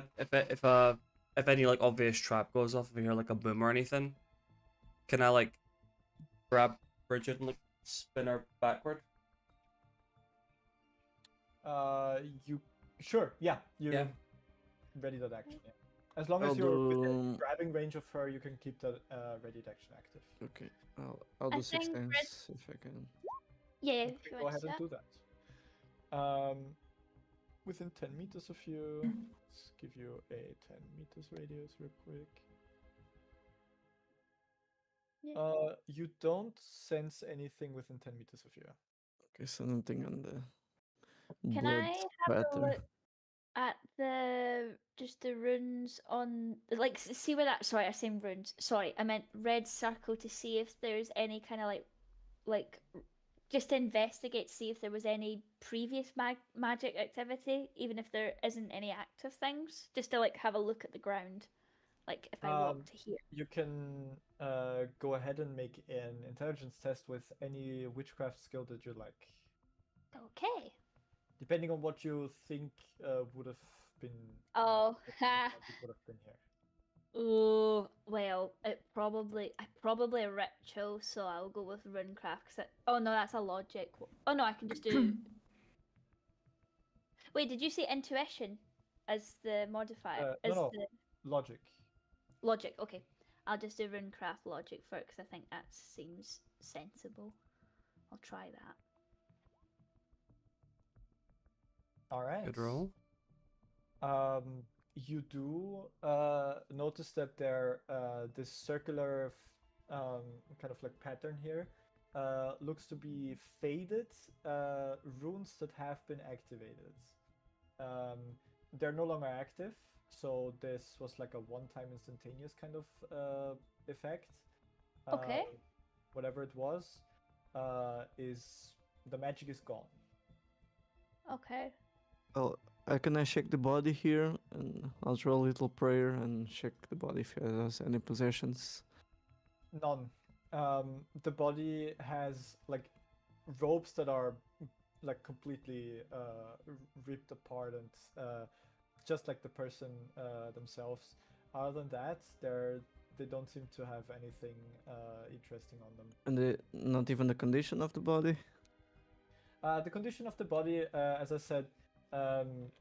any like obvious trap goes off, if I hear like a boom or anything, can I like grab Bridget and like spin her backward? You sure? Yeah, you Yeah. ready that action. Yeah. As long I'll as you're within do. grabbing range of her, you can keep that readied action active. Okay, I'll I do six think sense if I can. Yeah, Okay, if you go want ahead to and do do that. Within 10 meters of you, let's give you a 10 meters radius real quick. Yeah. You don't sense anything within 10 meters of you. Okay, so nothing on the Can blood I have a spatter. look at the runes on like see where that sorry I said runes sorry I meant red circle to see if there's any kind of like just to investigate see if there was any previous magic activity even if there isn't any active things just to like have a look at the ground like if I walk to here. You can go ahead and make an intelligence test with any witchcraft skill that you like. Okay. Depending on what you think would have been. Oh, What ha. magic would have been here. Oh, well, I probably a ritual, so I'll go with runecraft. Oh no, that's a logic. Oh no, I can just do. Wait, did you say intuition as the modifier? No, As no, the logic. logic? Okay, I'll just do runecraft logic for it because I think that seems sensible. I'll try that. All right. Good roll. You do notice that there this circular kind of like pattern here looks to be faded runes that have been activated. They're no longer active, so this was like a one-time instantaneous kind of effect. Okay. Whatever it was, is the magic is gone. Okay. Oh, can I check the body here? And I'll draw a little prayer and check the body if it has any possessions. None. The body has like ropes that are like completely ripped apart and just like the person themselves. Other than that, they don't seem to have anything interesting on them. And not even the condition of the body? The condition of the body, as I said,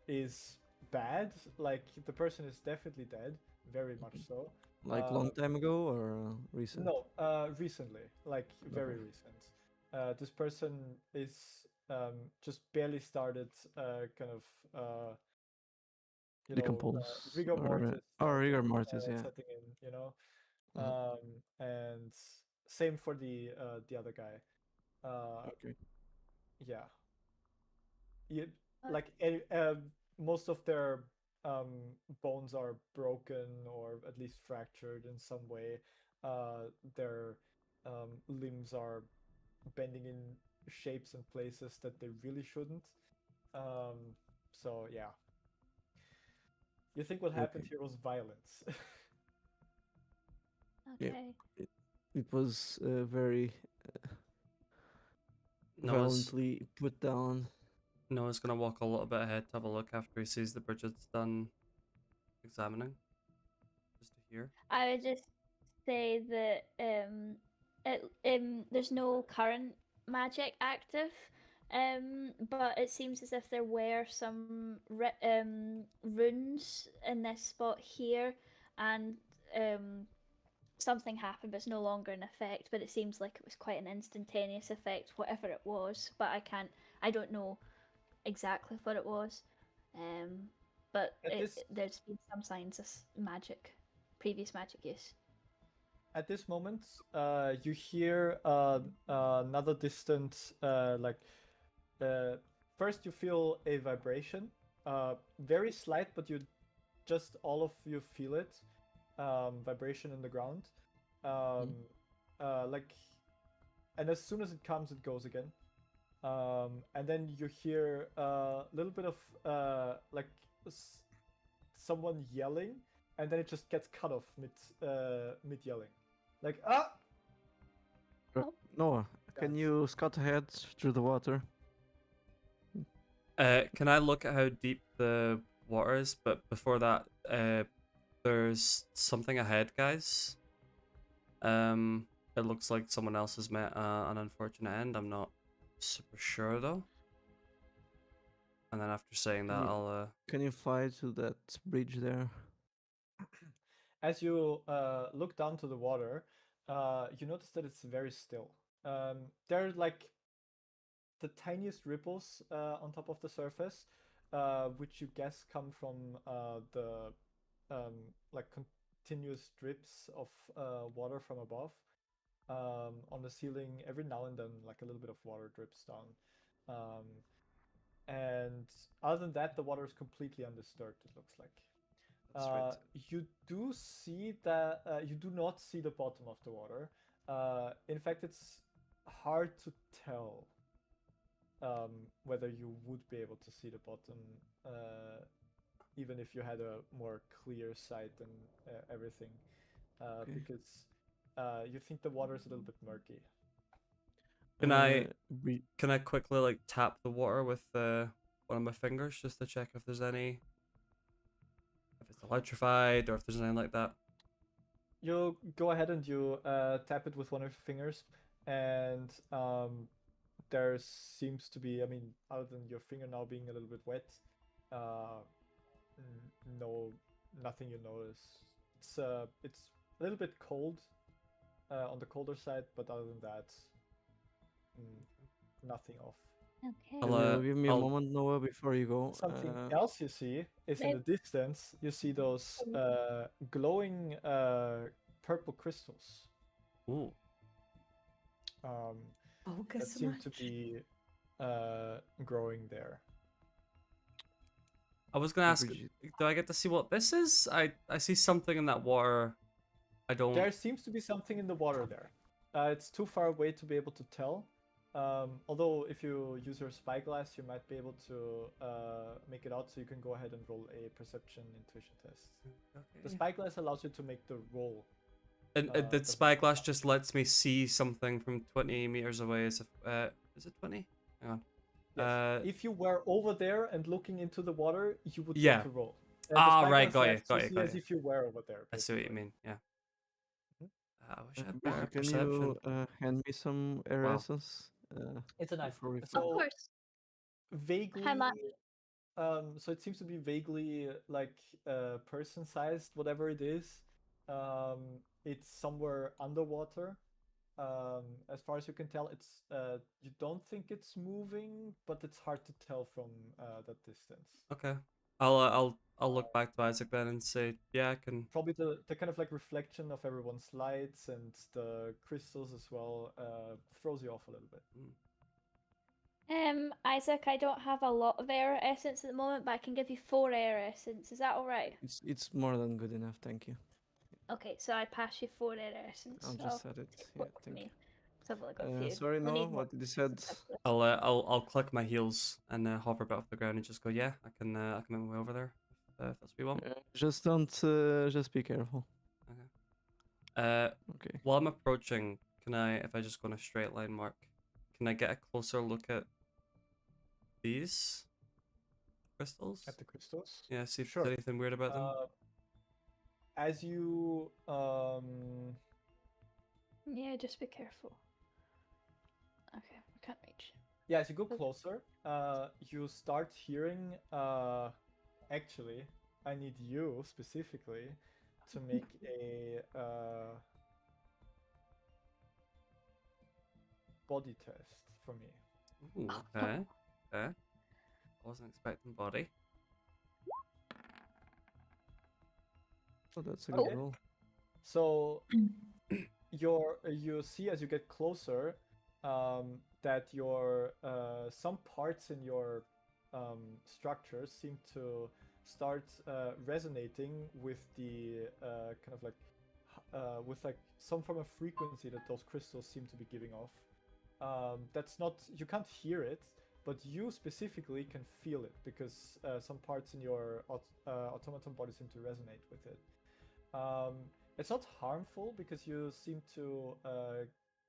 is bad. Like the person is definitely dead, very much so. Like long time ago or recent? No, recently, like very Okay. recent. This person is just barely started, kind of, Decompose. rigor mortis. Rigor mortis, yeah. Setting in, Mhm. and same for the other guy. Okay. Yeah, like most of their bones are broken or at least fractured in some way. Their limbs are bending in shapes and places that they really shouldn't. So yeah, you think what happened Okay. here was violence? Yeah. Okay. It was very Noah's violently put down. Noah's gonna walk a little bit ahead to have a look after he sees that Bridget's done examining. Just to hear. I would just say that there's no current magic active, but it seems as if there were some runes in this spot here, and something happened, but it's no longer in effect. But it seems like it was quite an instantaneous effect, whatever it was. But I don't know exactly what it was, but there's been some signs of magic, previous magic use. At this moment, you hear another distant, first you feel a vibration, very slight, but just all of you feel it, vibration in the ground, like, and as soon as it comes, it goes again, and then you hear a little bit of like someone yelling, and then it just gets cut off mid yelling. Like, ah! Noah, can Yes. you scout ahead through the water? Can I look at how deep the water is? But before that, there's something ahead, guys. It looks like someone else has met an unfortunate end. I'm not super sure though. And then after saying that, I'll Can you fly to that bridge there? As you look down to the water, you notice that it's very still. There are like the tiniest ripples on top of the surface, which you guess come from the like continuous drips of water from above. On the ceiling, every now and then, like a little bit of water drips down. And other than that, the water is completely undisturbed, it looks like. You do see that you do not see the bottom of the water. In fact, it's hard to tell whether you would be able to see the bottom, even if you had a more clear sight and everything, because you think the water is a little bit murky. Can I quickly like tap the water with one of my fingers just to check if there's any, if it's electrified or if there's anything like that? You go ahead and you tap it with one of your fingers, and there seems to be, I mean, other than your finger now being a little bit wet, nothing you notice. It's a little bit cold, on the colder side, but other than that, nothing off. Okay. Can you give me a moment, Noah, before you go? Something else you see is in the distance, you see those glowing purple crystals. Ooh. That seem to be growing there. I was gonna ask, do I get to see what this is? I see something in that water. I don't. There seems to be something in the water there. It's too far away to be able to tell. Although if you use your spyglass, you might be able to make it out. So you can go ahead and roll a perception intuition test. Okay. The spyglass allows you to make the roll. And the spyglass just lets me see something from 20 meters away. Is it 20? Hang on. Yes. If you were over there and looking into the water, you would yeah. get to roll. Right, got you. As if you were over there. Basically. I see what you mean. Yeah. I wish I had can better perception. You hand me some air essence? It's a knife. So, of course. Vaguely. How much? So it seems to be vaguely like person-sized, whatever it is. It's somewhere underwater. As far as you can tell, it's you don't think it's moving, but it's hard to tell from that distance. Okay, I'll look back to Isaac then and say, yeah, I can. Probably the kind of like reflection of everyone's lights and the crystals as well throws you off a little bit. Isaac, I don't have a lot of air essence at the moment, but I can give you 4 air essence. Is that all right? It's more than good enough, thank you. Okay, so I pass you 4 air essence. I'll just set it. Yeah, thank you. I've only got a few. Sorry, no. What did you said? I'll click my heels and hover back off the ground and just go. Yeah, I can make my way over there. If that's what you want. Just don't. Just be careful. Okay. Okay. While I'm approaching, can I, if I just go on a straight line mark, can I get a closer look at these crystals? At the crystals? Yeah. See if there's anything weird about them. As you Yeah, just be careful. Okay, I can't reach. Yeah, as you go closer, you start hearing. Actually, I need you specifically to make a body test for me. Ooh, okay. Okay. I wasn't expecting body. Oh, that's a good Okay. roll. So you see as you get closer that your some parts in your structures seem to start resonating with the kind of like with like some form of frequency that those crystals seem to be giving off. That's not, you can't hear it, but you specifically can feel it because some parts in your automaton body seem to resonate with it. It's not harmful because you seem to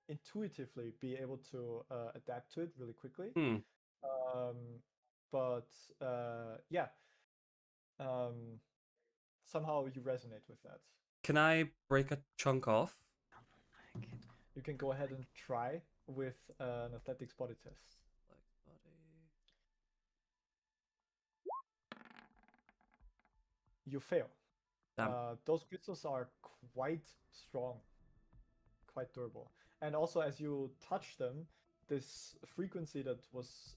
intuitively be able to adapt to it really quickly. Hmm. But yeah, somehow you resonate with that. Can I break a chunk off? You can go ahead and try with an athletics body test. Like body. You fail. Damn. Those crystals are quite strong, quite durable. And also, as you touch them, this frequency that was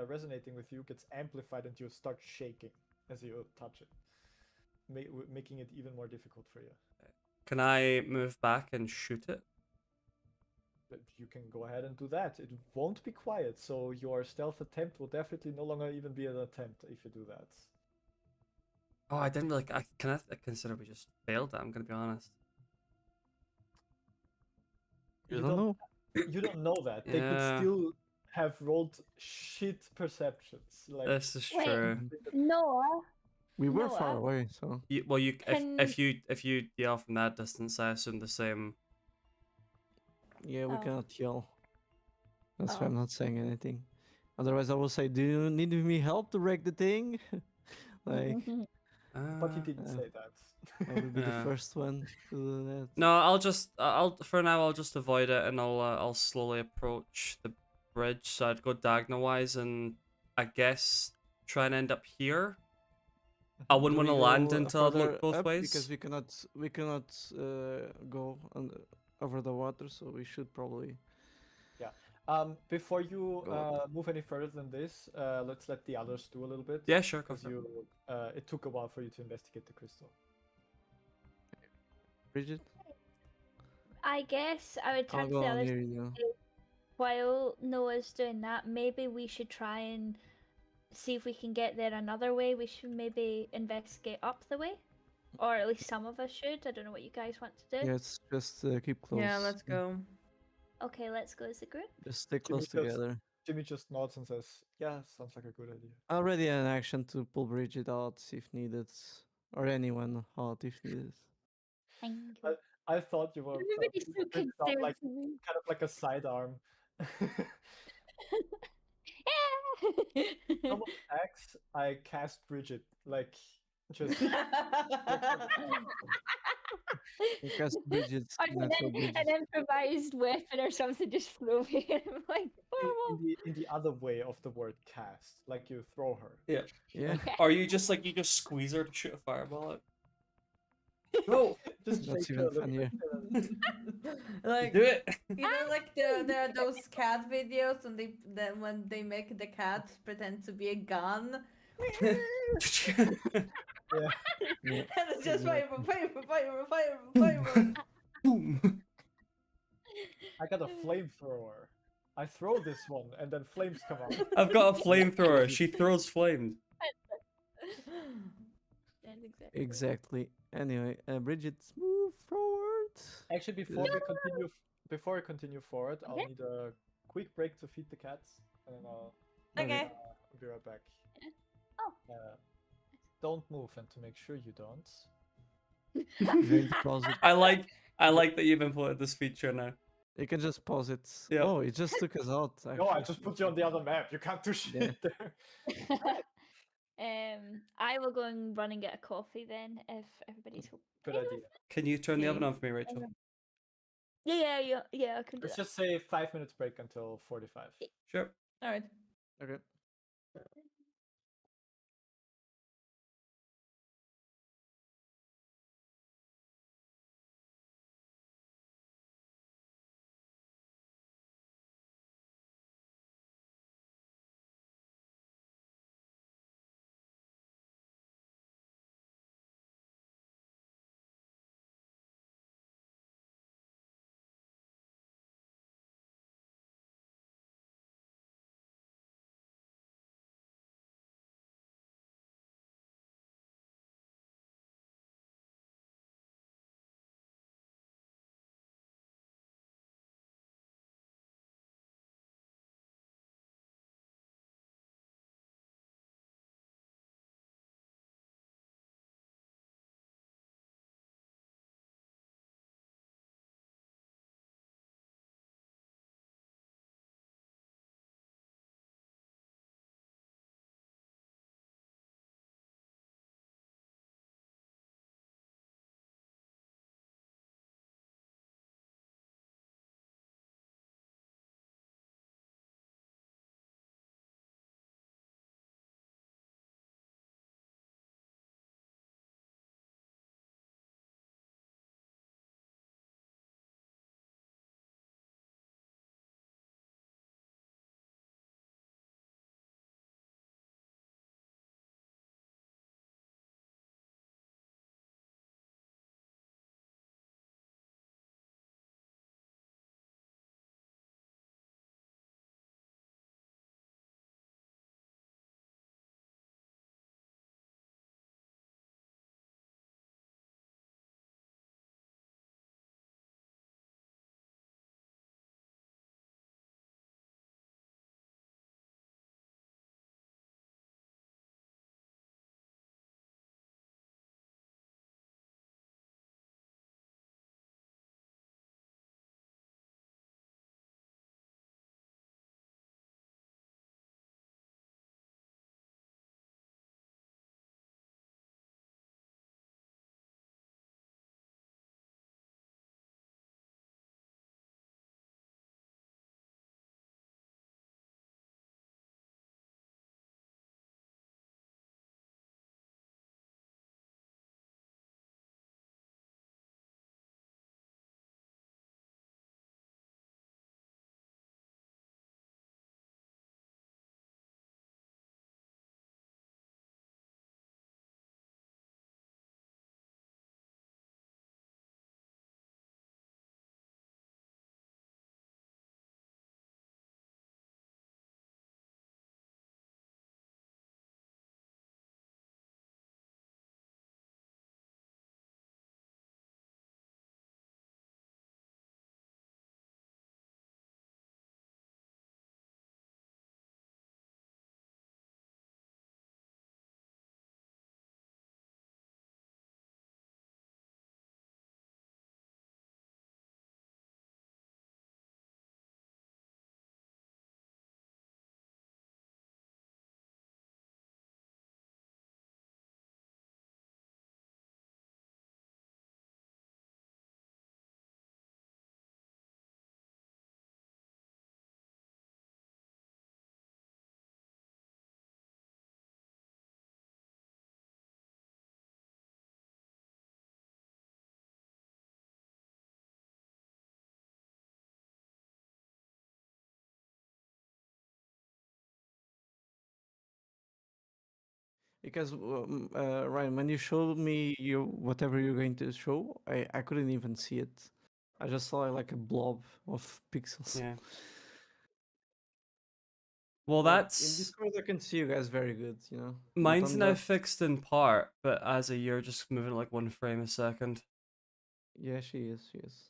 resonating with you gets amplified and you start shaking as you touch it, making it even more difficult for you. Can I move back and shoot it? But you can go ahead and do that. It won't be quiet, so your stealth attempt will definitely no longer even be an attempt if you do that. Oh, I didn't really. I consider we just failed that. I'm gonna be honest. You don't know. You don't know that. They could Yeah. still have rolled shit perceptions. Like This is Wait. true. Noah, We were far Noah, away, so Well, you Can- if you yell from that distance, I assume the same. yeah, we Oh. cannot yell. That's why Oh. I'm not saying anything. Otherwise, I will say, "Do you need me help to wreck the thing?" Like, but he didn't Uh, say that. I will be the Yeah. first one to do that. No, I'll for now I'll just avoid it and I'll slowly approach the bridge. So I'd go diagonal wise and I guess try and end up here. I wouldn't Do want we to land go until I've further looked both up? ways. Because we cannot go over the water, so we should probably. Before you Go up. move any further than this, let's let the others do a little bit. Yeah, sure, go Because for it. it took a while for you to investigate the crystal. Bridget, I guess I would I'll turn to go the on others. near you. While Noah's doing that, maybe we should try and see if we can get there another way. We should maybe investigate up the way, or at least some of us should. I don't know what you guys want to do. Yeah, it's just keep close. Yeah, let's go. Okay, let's go as a group. Just stay Jimmy close just- together. Jimmy just nods and says, "Yeah, sounds like a good idea." Already an action to pull Bridget out if needed, or anyone out if needed. Thank you. I thought you were Everybody's so putting it up like conservative. kind of like a sidearm. Normal attacks, I cast Bridget, like just You cast Bridget's Or natural an Bridget. improvised weapon or something just throw me. I'm like, in the other way of the word cast, like you throw her. Yeah. Yeah, Or you just squeeze her to shoot a fireball out? No, Just That's shake her a even little bit. Like, do it. you know, like there are those cat videos, and when they make the cat pretend to be a gun, Yeah. yeah. and it's just fire, Exactly. fire. Boom. I got a flamethrower. I throw this one, and then flames come out. I've got a flamethrower. She throws flames. That's exactly. Exactly. Anyway, Bridget, move forward. Actually, before we continue forward, I'll Okay. need a quick break to feed the cats, and then I'll Okay. be right back. Oh. Don't move, and to make sure you don't. Going to pause it. I like that you've implemented this feature now. You can just pause it. Yeah. Oh, it just took us out. No, I actually. just put you on the other map. You can't do shit there. I will go and run and get a coffee then if everybody's Good okay with idea. Can you turn the oven Okay. on for me, Rachel? Yeah, I can do Let's that. just say 5 minutes break until 45. Sure. All right. Okay. Because Ryan, when you showed me whatever you're going to show, I couldn't even see it. I just saw like a blob of pixels. Yeah. Well, Like, in that's Discord I can see you guys very good, you know. But mine's on now that, fixed in part, but as a you're just moving at like 1 frame a second. yeah, she is. She is.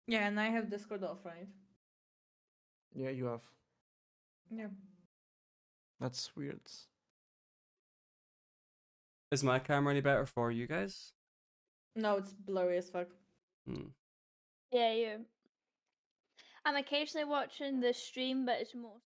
Yeah, and I have Discord off, right? Yeah, you have. Yeah. That's weird. Is my camera any better for you guys? No, it's blurry as fuck. Hmm. Yeah, you. I'm occasionally watching the stream, but it's most.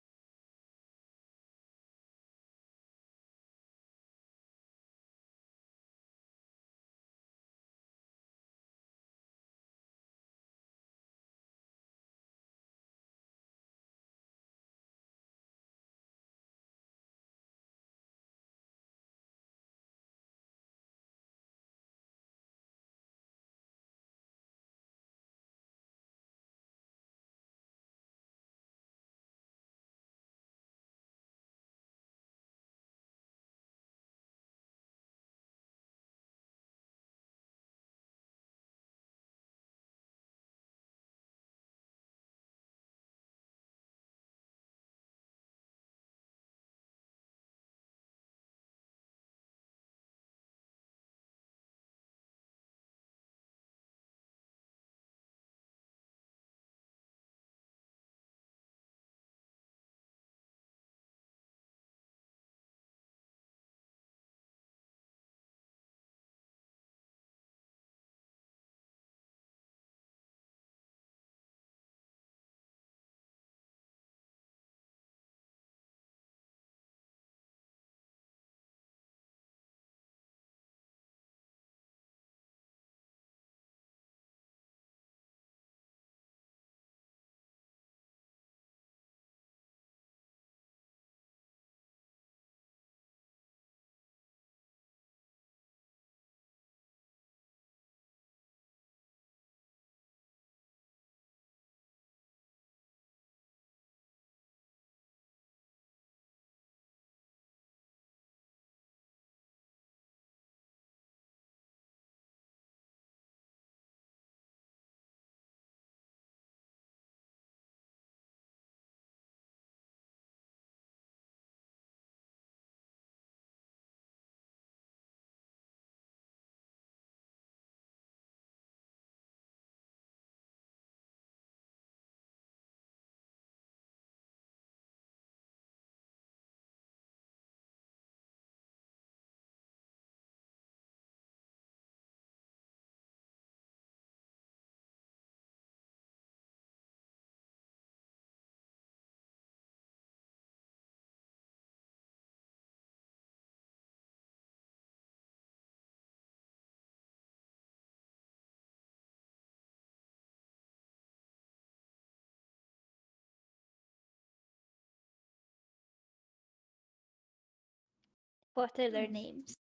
What are their Nice. names?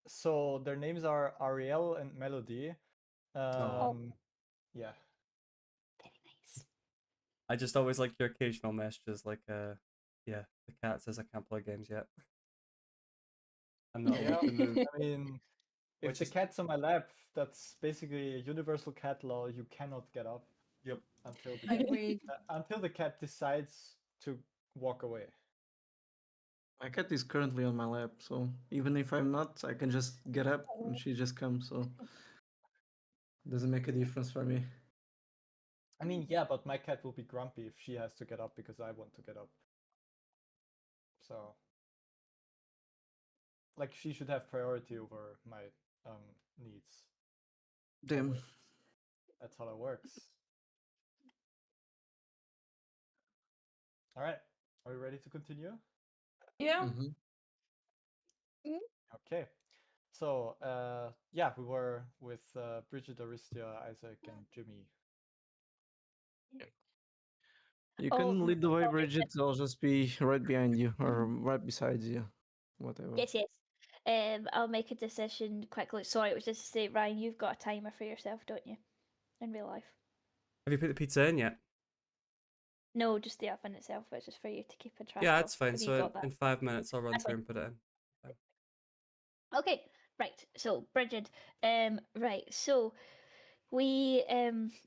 So their names are Ariel and Melody. Oh. Yeah. Very nice. I just always like your occasional messages, like, yeah, the cat says I can't play games yet. I'm not Yeah. allowed to move. I mean, if Which the is cat's on my lap, that's basically a universal cat law. You cannot get up yep. until the cat, Agreed. until the cat decides to walk away. My cat is currently on my lap, so even if I'm not, I can just get up and she just comes. So doesn't make a difference for me. I mean, yeah, but my cat will be grumpy if she has to get up because I want to get up. So, like, she should have priority over my needs. Damn. Always. That's how that works. All right, are we ready to continue? Yeah. Mhm. Okay. So, yeah, we were with Bridget, Aristia, Isaac, and Jimmy. You Oh, can lead the way, sorry. Bridget. I'll just be right behind you or right beside you, whatever. Yes, yes. I'll make a decision quickly. Sorry, it was just to say, Ryan, you've got a timer for yourself, don't you? In real life. Have you put the pizza in yet? No, just the oven itself, which is for you to keep a track Yeah, of. it's fine. Have you So got that? in 5 minutes, I'll run That's through fine. and put it in. Fine. Okay, right. So Bridget, right. So we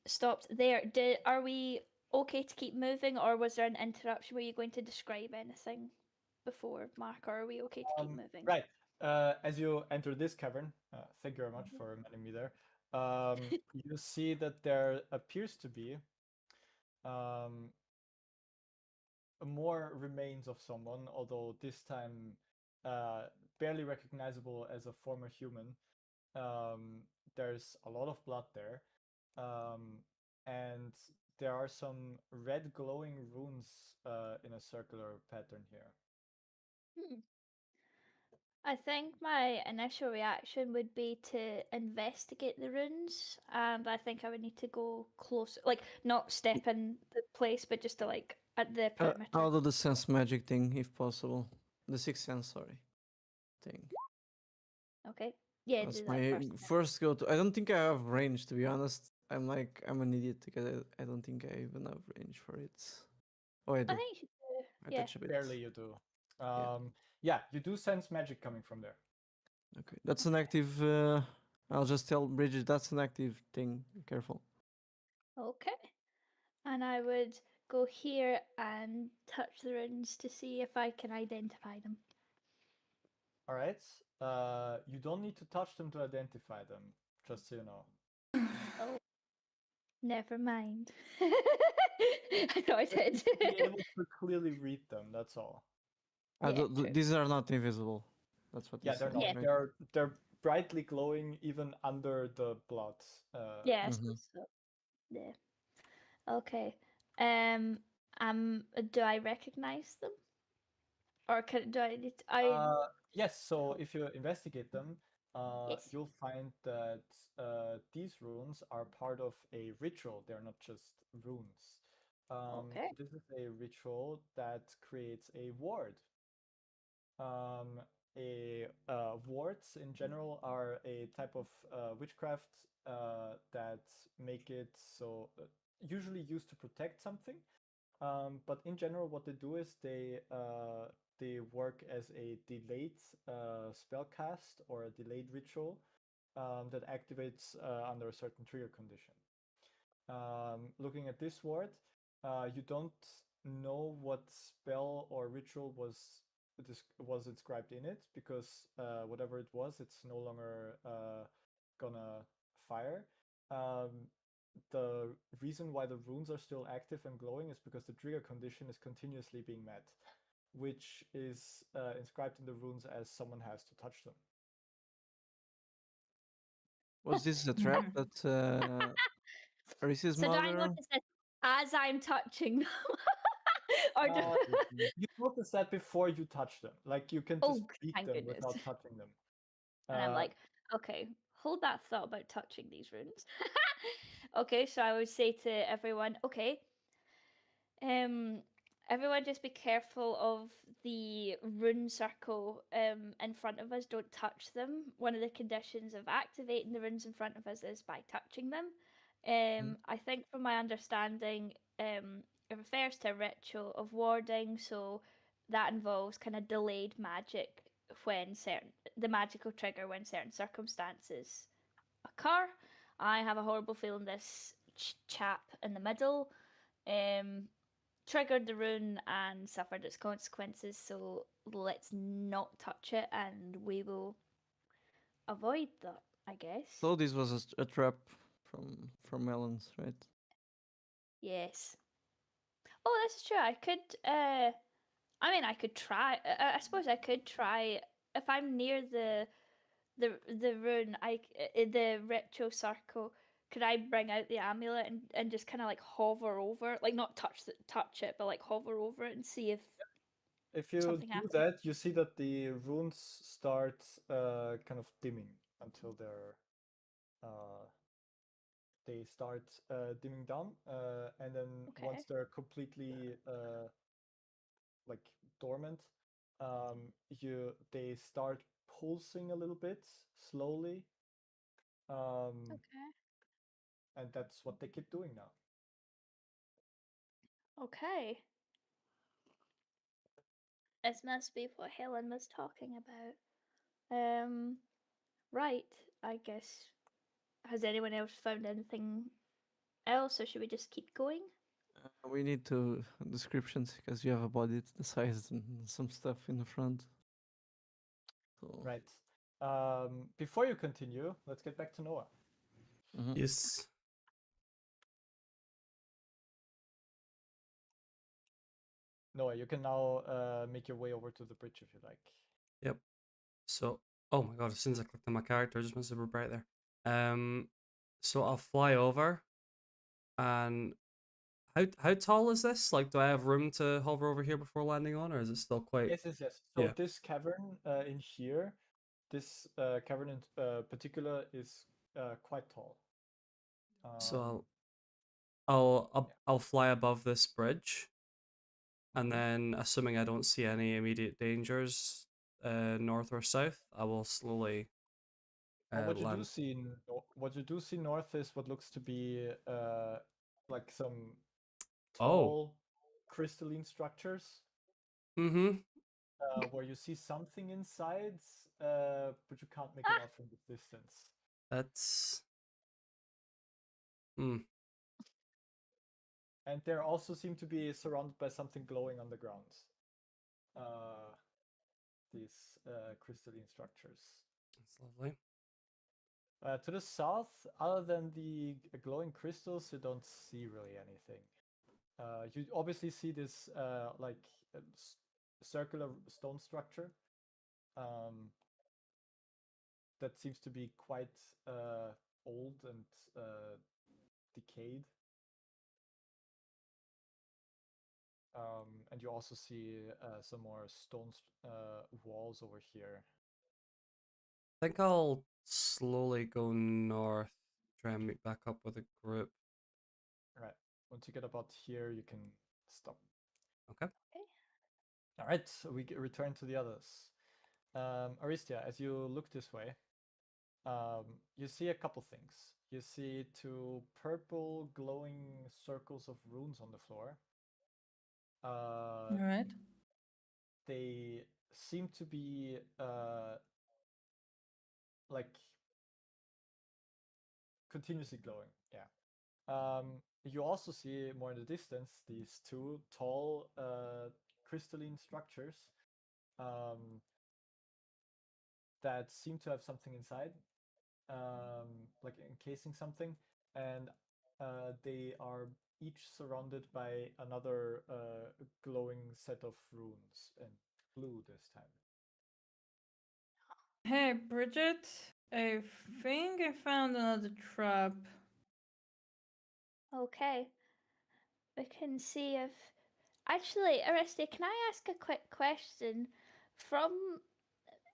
stopped there. Are we okay to keep moving, or was there an interruption? Were you going to describe anything before, Mark, or are we okay to keep moving? Right. As you enter this cavern, thank you very much for reminding me there. You see that there appears to be um, more remains of someone, although this time barely recognizable as a former human. There's a lot of blood there, and there are some red glowing runes in a circular pattern here. Hmm. I think my initial reaction would be to investigate the runes, and I think I would need to go close, like not step in the place, but just to like at the perimeter. I'll do the sense magic thing if possible. The sixth sense, sorry, thing. Okay. Yeah, That's do that my first. then. first go to. I don't think I have range, to be honest. I'm an idiot because I don't think I even have range for it. Oh, I I do. think you should do. I Yeah. touch a bit. Barely you do. Yeah. Yeah, you do sense magic coming from there. Okay, that's an active. I'll just tell Bridget that's an active thing. Careful. Okay. And I would go here and touch the runes to see if I can identify them. All right. You don't need to touch them to identify them, just so you know. Oh, never mind. I thought I did. Be able to clearly read them. That's all. Yeah, true. These are not invisible. That's what Yeah, he's they're saying, not. Yeah. right? They're brightly glowing even under the blood. Yeah, I Mhm. suppose so. Yeah. Okay. Um, do I recognize them? Or do I need Yes. So if you investigate them, yes. you'll find that these runes are part of a ritual. They're not just runes. Okay. This is a ritual that creates a ward. Um, wards in general are a type of witchcraft that make it so usually used to protect something. But in general, what they do is they work as a delayed spell cast or a delayed ritual that activates under a certain trigger condition. Looking at this ward, you don't know what spell or ritual was inscribed in it because whatever it was, it's no longer gonna fire. Um, the reason why the runes are still active and glowing is because the trigger condition is continuously being met, which is inscribed in the runes as someone has to touch them. Was this a trap that Arise's So do I mother? notice this as I'm touching them? Or do You notice that before you touch them, like you can Oh, just beat thank them goodness. without touching them. And I'm Uh, like, okay, hold that thought about touching these runes. Okay, so I would say to everyone, okay, um, everyone just be careful of the rune circle in front of us. Don't touch them. One of the conditions of activating the runes in front of us is by touching them. I think from my understanding, it refers to a ritual of warding, so that involves kind of delayed magic when the magical trigger when certain circumstances occur. I have a horrible feeling this chap in the middle um triggered the rune and suffered its consequences, so let's not touch it and we will avoid that, I guess. So this was a trap from Melons, right? Yes. Oh, this is true. I could I mean I could try I suppose I could try if I'm near the rune the ritual circle. Could I bring out the amulet and just kind of like hover over, like not touch it, but like hover over it and see if you something do happens? that, you see that the runes start kind of dimming until uh, they start dimming down, and then Okay. once they're completely like dormant, they start pulsing a little bit slowly, um, Okay. and that's what they keep doing now. Okay. This must be what Helen was talking about. Right, I guess. Has anyone else found anything else, or should we just keep going? We need to descriptions because you have a body the size and some stuff in the front. So, Right. Before you continue, let's get back to Noah. mhm. Yes. Noah, you can now make your way over to the bridge if you like. Yep. So, oh my god! As soon as I clicked on my character, it just went super bright there. So I'll fly over, and how tall is this? Like, do I have room to hover over here before landing on, or is it still quite? Yes. So Yeah. this cavern in here, this cavern in particular is quite tall. So Yeah. I'll fly above this bridge, and Mhm. then assuming I don't see any immediate dangers, north or south, I will slowly What you do land. see, what you do see north is what looks to be like some Oh. tall crystalline structures Mm-hmm. where you see something inside, but you can't make it Ah, out from the distance. That's. Hmm. And there also seem to be surrounded by something glowing on the ground. Uh, these crystalline structures. That's lovely. To the south, other than the glowing crystals, you don't see really anything. You obviously see this like circular stone structure that seems to be quite old and decayed. And you also see some more stone walls over here. I think I'll slowly go north, try and meet back up with a group. Right. Once you get about here, you can stop. Okay. okay. All right, so we return to the others. Aristia, as you look this way, you see a couple things. You see two purple glowing circles of runes on the floor. All right. They seem to be like continuously glowing. Yeah. You also see more in the distance these two tall crystalline structures um, that seem to have something inside, like encasing something, and they are each surrounded by another glowing set of runes and blue this time. Hey, Bridget. I think I found another trap. Okay. We can see if. Actually, Arrestia, can I ask a quick question? From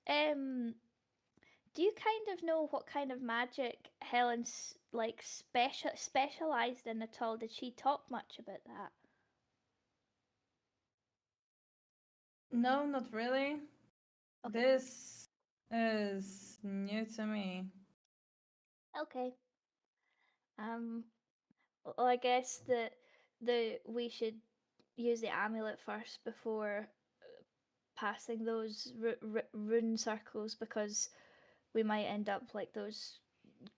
do you kind of know what kind of magic Helen's like specialized in at all? Did she talk much about that? No, not really. Okay. This is new to me. Okay. Um. Well, I guess that we should use the amulet first before passing those rune circles because we might end up like those.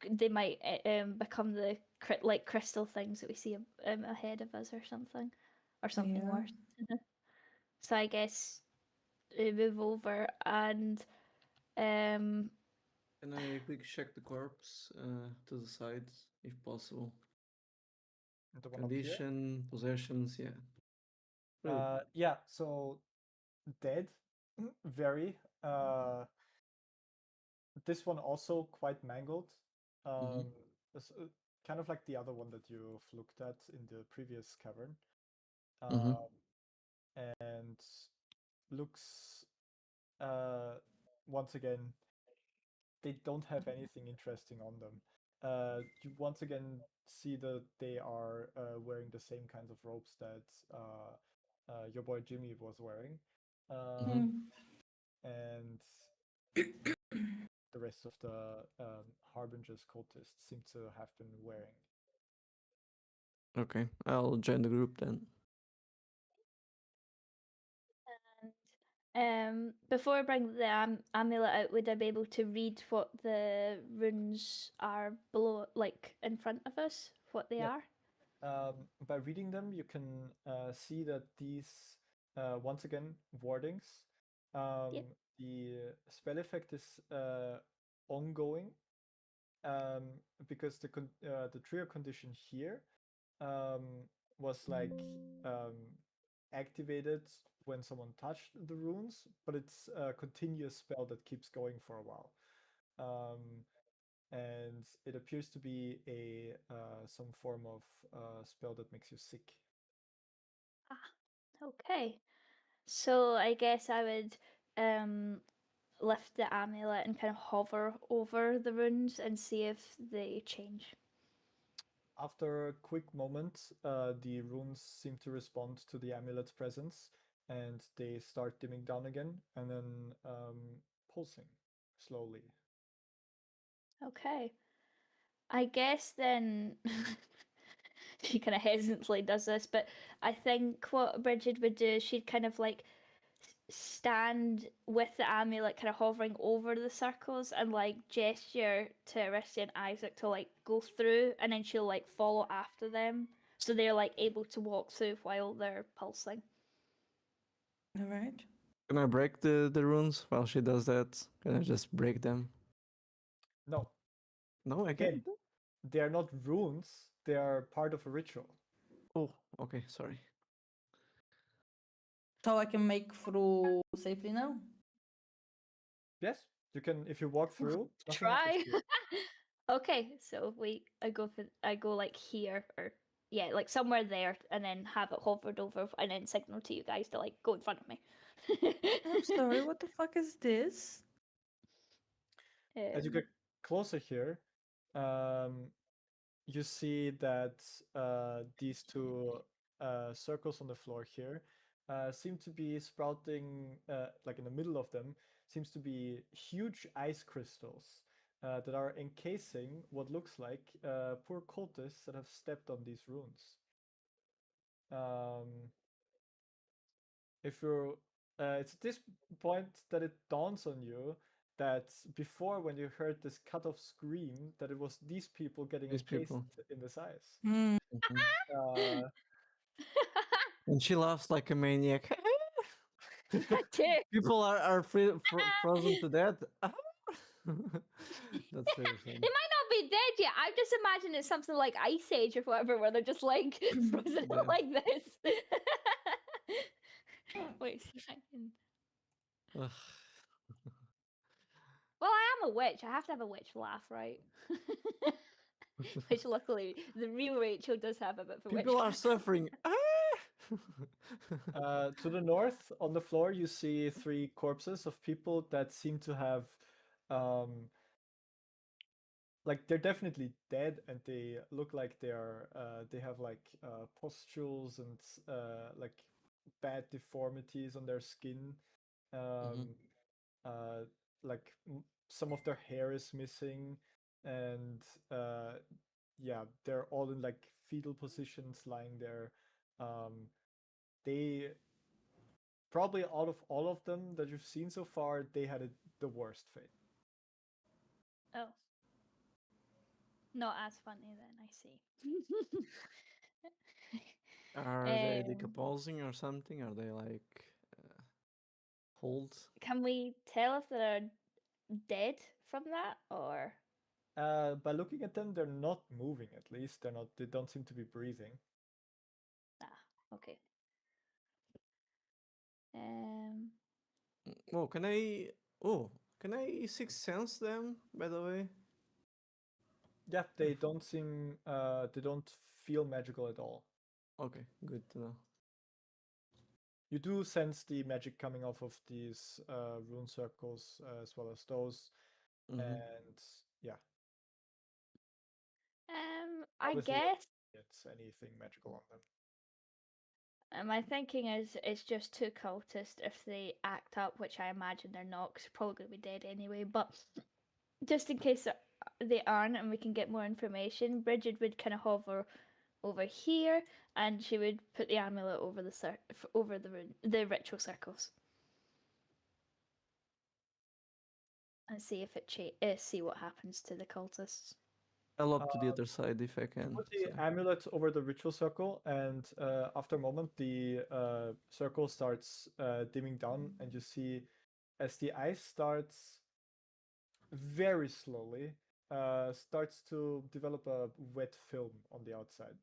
They might become the like crystal things that we see ahead of us or something Yeah. worse. So I guess we move over and um Can I quick check the corpse to the side, if possible? The one up here? Condition, possessions, yeah. Really? Yeah, so dead, very. This one also quite mangled. Mhm. It's, kind of like the other one that you've looked at in the previous cavern. Mhm. And looks once again, they don't have anything interesting on them. You once again see that they are wearing the same kinds of robes that your boy Jimmy was wearing, Mhm. and the rest of the Harbinger's cultists seem to have been wearing. Okay, I'll join the group then. Before I bring the amulet out, would I be able to read what the runes are below, like in front of us? What they Yeah. are? By reading them, you can see that these, once again, wardings. Yep. The spell effect is ongoing, um, because the trigger condition here um, was like um, activated when someone touched the runes, but it's a continuous spell that keeps going for a while. Um, and it appears to be a some form of spell that makes you sick. Okay. So I guess I would lift the amulet and kind of hover over the runes and see if they change. After a quick moment, the runes seem to respond to the amulet's presence, and they start dimming down again, and then pulsing slowly. Okay. I guess then she kind of hesitantly does this, but I think what Bridget would do is she'd kind of like stand with the amulet kind of hovering over the circles and like gesture to Aristia and Isaac to like go through, and then she'll like follow after them so they're like able to walk through while they're pulsing. All right. Can I break the runes while she does that? Can I just break them? No, No, I again, can't. they are not runes, they are part of a ritual. Oh, okay, sorry. So I can make through safely now. Yes, you can, if you walk through, nothing happens Try. to you. Okay, so I go like here, or yeah, like somewhere there, and then have it hovered over and then signal to you guys to like go in front of me. I'm sorry, what the fuck is this? As you Um, get closer here, you see that these two circles on the floor here seem to be sprouting, like in the middle of them, seems to be huge ice crystals that are encasing what looks like poor cultists that have stepped on these runes. Um, if you're, it's at this point that it dawns on you that before, when you heard this cut-off scream, that it was these people getting These encased people. in this ice. Hmm. Mhm. Uh, And she laughs like a maniac. Too. People are frozen to death. That's very They funny. might not be dead yet. I just imagine it's something like Ice Age or whatever, where they're just like frozen Dead. like this. Wait, see if I can. Ugh. Well, I am a witch. I have to have a witch laugh, right? Which luckily the real Rachel does have a bit of a witch People are laugh. suffering. To the north, on the floor, you see three corpses of people that seem to have, um, like they're definitely dead, and they look like they have like pustules and like bad deformities on their skin. Mhm. Um, like some of their hair is missing, and yeah, they're all in like fetal positions, lying there. They probably out of all of them that you've seen so far, they had the worst fate. Oh, not as funny then, I see. Are they decomposing or something? Are they like hold? Can we tell if they're dead from that, or By looking at them, they're not moving. At least they're not. They don't seem to be breathing. okay? Um, Oh, can I? Oh, can I sixth sense them? By the way. Yeah, they don't seem. They don't feel magical at all. Okay, good to know. You do sense the magic coming off of these rune circles as well as those, Mhm. and yeah, I obviously guess it's anything magical on them. my thinking is it's just two cultists if they act up, which I imagine they're not, because they're probably going to be dead anyway. But just in case they aren't, and we can get more information, Bridget would kind of hover over here, and she would put the amulet over the over the ritual circles. and see if it see what happens to the cultists. I'll up to the other side if I can. Put the so. amulet over the ritual circle, and after a moment, the circle starts dimming down, and you see as the ice starts very slowly starts to develop a wet film on the outside.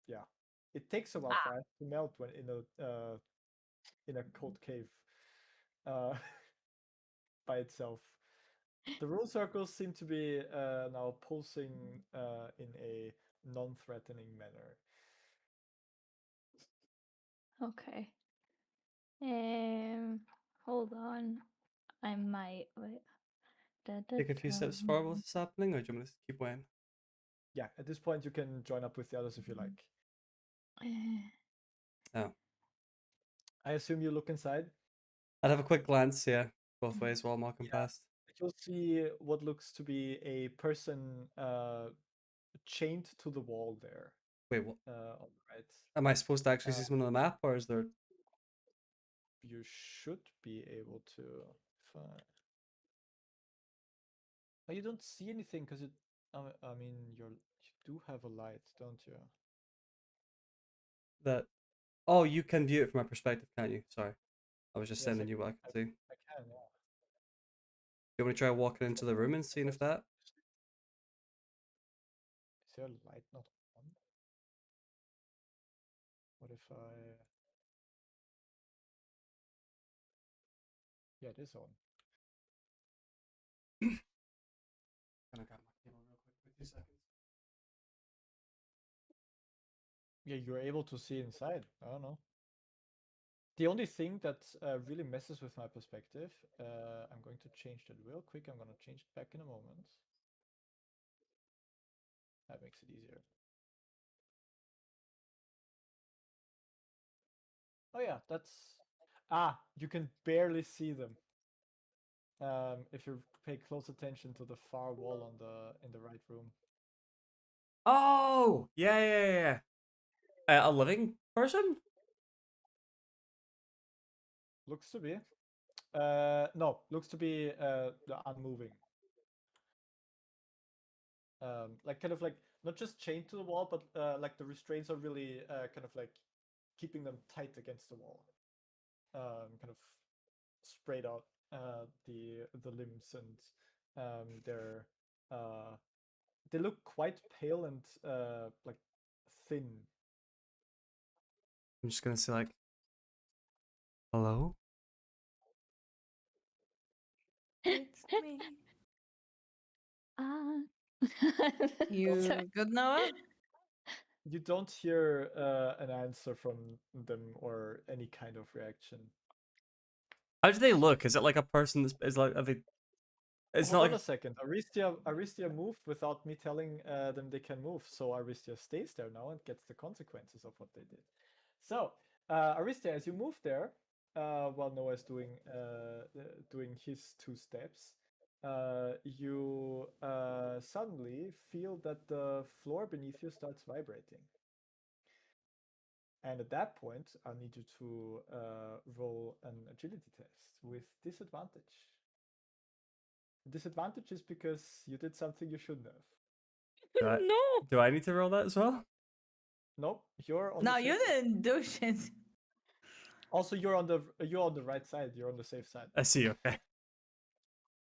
Yeah, it takes a while for ice to melt when in a cold cave by itself. The rune circles seem to be now pulsing in a non-threatening manner. Okay. Hold on. I might wait. Take a few steps forward while this is happening, or do you want me to keep waiting? Yeah, at this point you can join up with the others if you like. Oh. I assume you look inside. I'd have a quick glance, yeah, both ways while I'm walking Yeah. past. You'll see what looks to be a person chained to the wall there. Wait, what? On the right. Am I supposed to actually see someone on the map, or is there? You should be able to. Oh, you don't see anything because it. I mean, you do have a light, don't you? That. Oh, you can view it from my perspective, can't you? Sorry, I was just Yes, sending you what I can see. I can, yeah. You want me to try walking into the room and seeing if that? Is your light not on? What if I? Yeah, it is on. Gonna grab my cable real quick for 2 seconds. Yeah, you're able to see inside. I don't know. The only thing that really messes with my perspective, I'm going to change that real quick. I'm going to change it back in a moment. That makes it easier. Oh yeah, that's... Ah, you can barely see them. If you pay close attention to the far wall on in the right room. Oh, yeah. A living person? Looks to be. No, looks to be unmoving. Like kind of like not just chained to the wall, but like the restraints are really kind of like keeping them tight against the wall. Kind of sprayed out the limbs, and they look quite pale and like thin. I'm just gonna say like, hello. It's me. Sorry. You good, Noah? You don't hear an answer from them or any kind of reaction. How do they look? Is it like a person that's is like? Are they? It's Hold not on like. a second. Aristia moved without me telling them they can move. So Aristia stays there now and gets the consequences of what they did. So Aristia, as you move there, while Noah is doing his 2 steps, you suddenly feel that the floor beneath you starts vibrating. And at that point, I'll need you to roll an agility test with disadvantage. Disadvantage is because you did something you shouldn't have. No. Do I need to roll that as well? Nope, you're on No, the you safe side. didn't do shit. Also, you're on the right side. You're on the safe side. I see. Okay.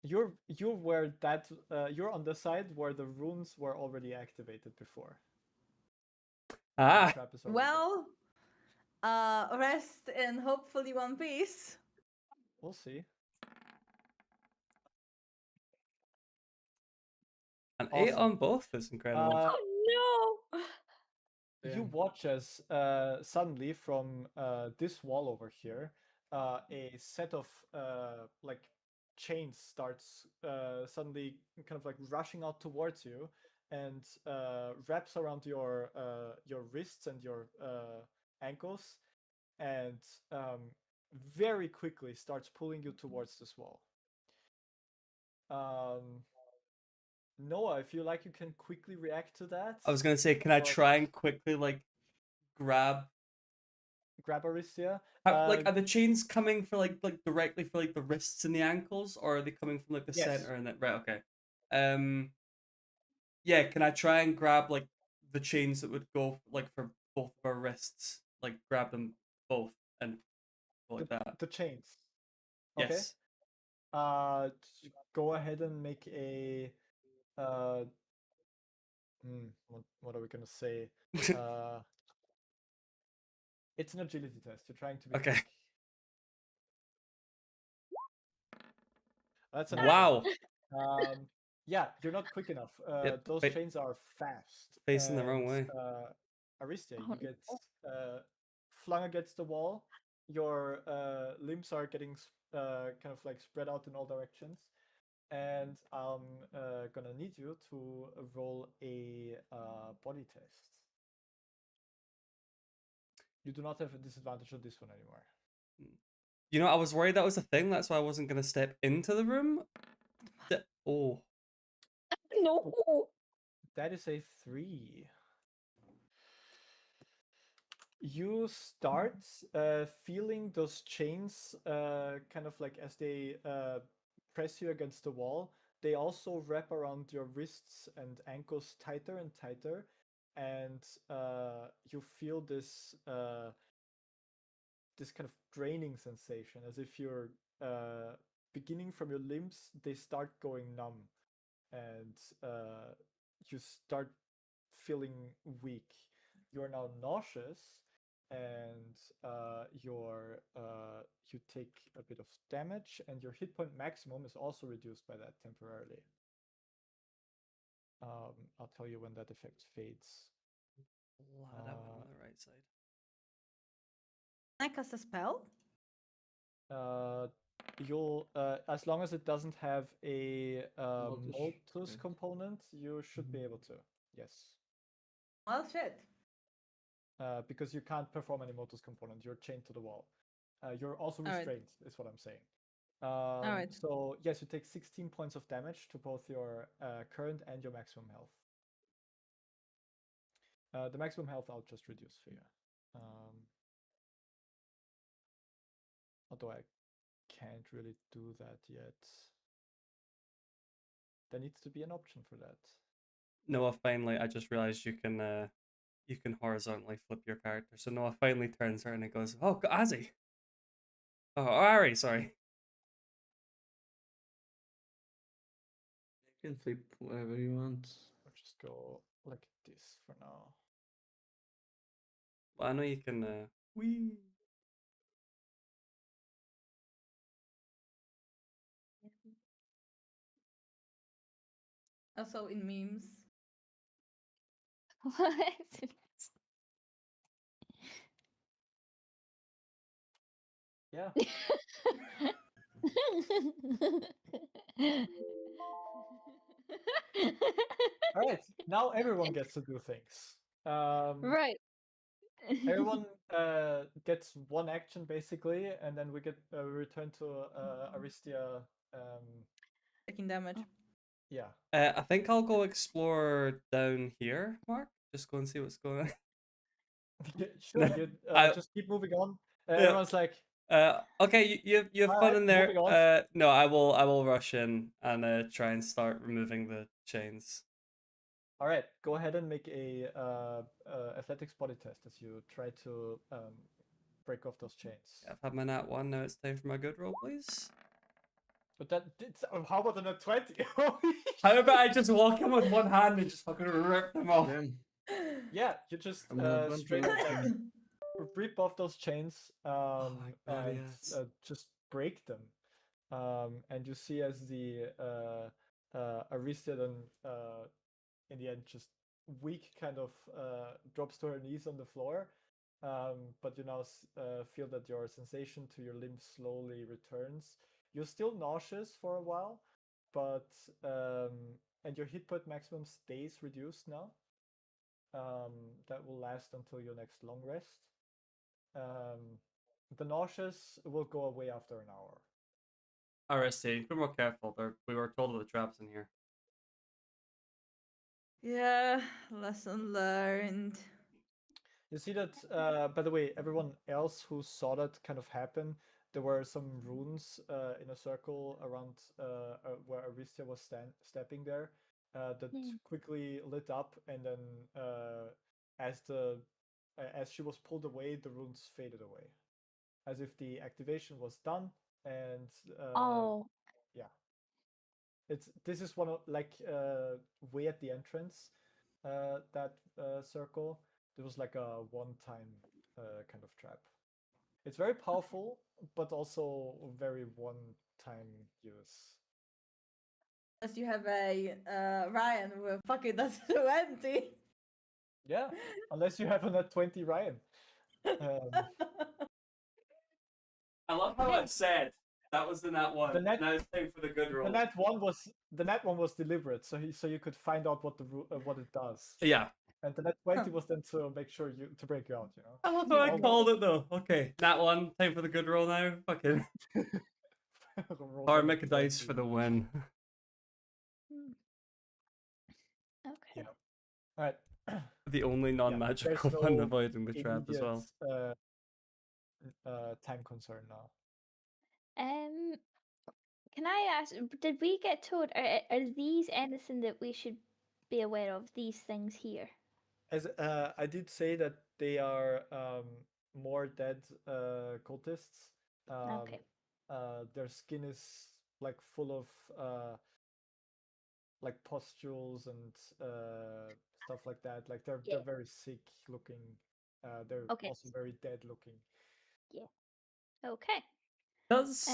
You're you're on the side where the runes were already activated before. Ah. Trap is already Well, rest in hopefully one piece. We'll see. An 8 Awesome. on both is incredible. Oh no. You watch as suddenly from this wall over here, a set of like chains starts suddenly kind of like rushing out towards you and wraps around your wrists and your ankles, and very quickly starts pulling you towards this wall. Noah, if you like, you can quickly react to that. I was gonna say, can I try and quickly like grab grab Aristia. Like, are the chains coming for like directly for like the wrists and the ankles, or are they coming from like the Yes. center and then right? Okay. Yeah. Can I try and grab like the chains that would go like for both of our wrists? Like grab them both and go like that. The chains. Okay. Yes. Go ahead and make a. What are we gonna say? It's an agility test. You're trying to be Okay. quick. That's an Wow. Yeah, you're not quick enough. Yep, Those chains are fast. facing the wrong way. Aristia, Oh, you get flung against the wall. Your limbs are getting kind of like spread out in all directions. And I'm gonna need you to roll a body test. You do not have a disadvantage on this one anymore. You know, I was worried that was a thing. That's why I wasn't gonna step into the room. Oh. No. That is a 3. You start feeling those chains kind of like as they press you against the wall. They also wrap around your wrists and ankles tighter and tighter. And you feel this this kind of draining sensation, as if you're beginning from your limbs, they start going numb, and you start feeling weak. You are now nauseous, and you take a bit of damage, and your hit point maximum is also reduced by that temporarily. I'll tell you when that effect fades. That one on the right side. Can I cast a spell? You'll as long as it doesn't have a Motus right. component, you should be able to. Yes. Well, shit. Because you can't perform any Motus component, you're chained to the wall. You're also All right. restrained, is what I'm saying. right. So yes, you take 16 points of damage to both your current and your maximum health. The maximum health I'll just reduce for you. Although I can't really do that yet. There needs to be an option for that. Noah finally, I just realized you can horizontally flip your character. So Noah finally turns around and goes, "Oh, Ozzy. Oh, Ari, sorry." You can flip whatever you want. I'll just go like this for now. Well, I know you can. Wee. Also in memes. Yeah. All right. Now everyone gets to do things. Right. Everyone gets one action basically, and then we get return to Aristia. Taking damage. Yeah. I think I'll go explore down here, Mark. Just go and see what's going on. Sure. You just keep moving on. Everyone's like, okay, you have fun Alright, in there. moving on. No, I will rush in and try and start removing the chains. all right, go ahead and make a athletics body test as you try to break off those chains. I've had my nat 1. Now it's time for my good roll, please. But how about the nat 20? How about I just walk in with one hand and just fucking rip them off? Damn. Yeah, you just I'm not one straight to up like action. rip off those chains my God, and yes. just break them. And you see as the Aristia then in the end just weak kind of drops to her knees on the floor. But you now feel that your sensation to your limbs slowly returns. You're still nauseous for a while, but and your hit point maximum stays reduced now. That will last until your next long rest. The nauseous will go away after an hour. RST, be more careful. We were told of the traps in here. Yeah, lesson learned. You see that, by the way, everyone else who saw that kind of happen, there were some runes in a circle around where Aristia was stepping there that quickly lit up, and then as the as she was pulled away, the runes faded away, as if the activation was done. And Oh, yeah, this is one of like way at the entrance that circle. There was like a one-time kind of trap. It's very powerful, but also very one-time use. Unless you have a Ryan who fucking does so empty. Yeah, unless you have a net 20 Ryan. I love how it said that was the nat one. The net, now it's time for the good roll. the net one was deliberate, so you could find out what what it does. Yeah. And the net 20 was then to make sure to break you out, you know. I love how I called it though. Okay, nat one. Time for the good roll now. Fucking. Or make a dice for the win. okay. Yeah. All right. The only non-magical there's one no avoiding the trap as well. Time concern now. Can I ask? Did we get told? Are these anything that we should be aware of? These things here. As I did say that they are more dead cultists. Okay. Their skin is like full of like pustules and stuff like that. Like they're very sick looking. They're Okay. also very dead looking. Yeah. Okay. Does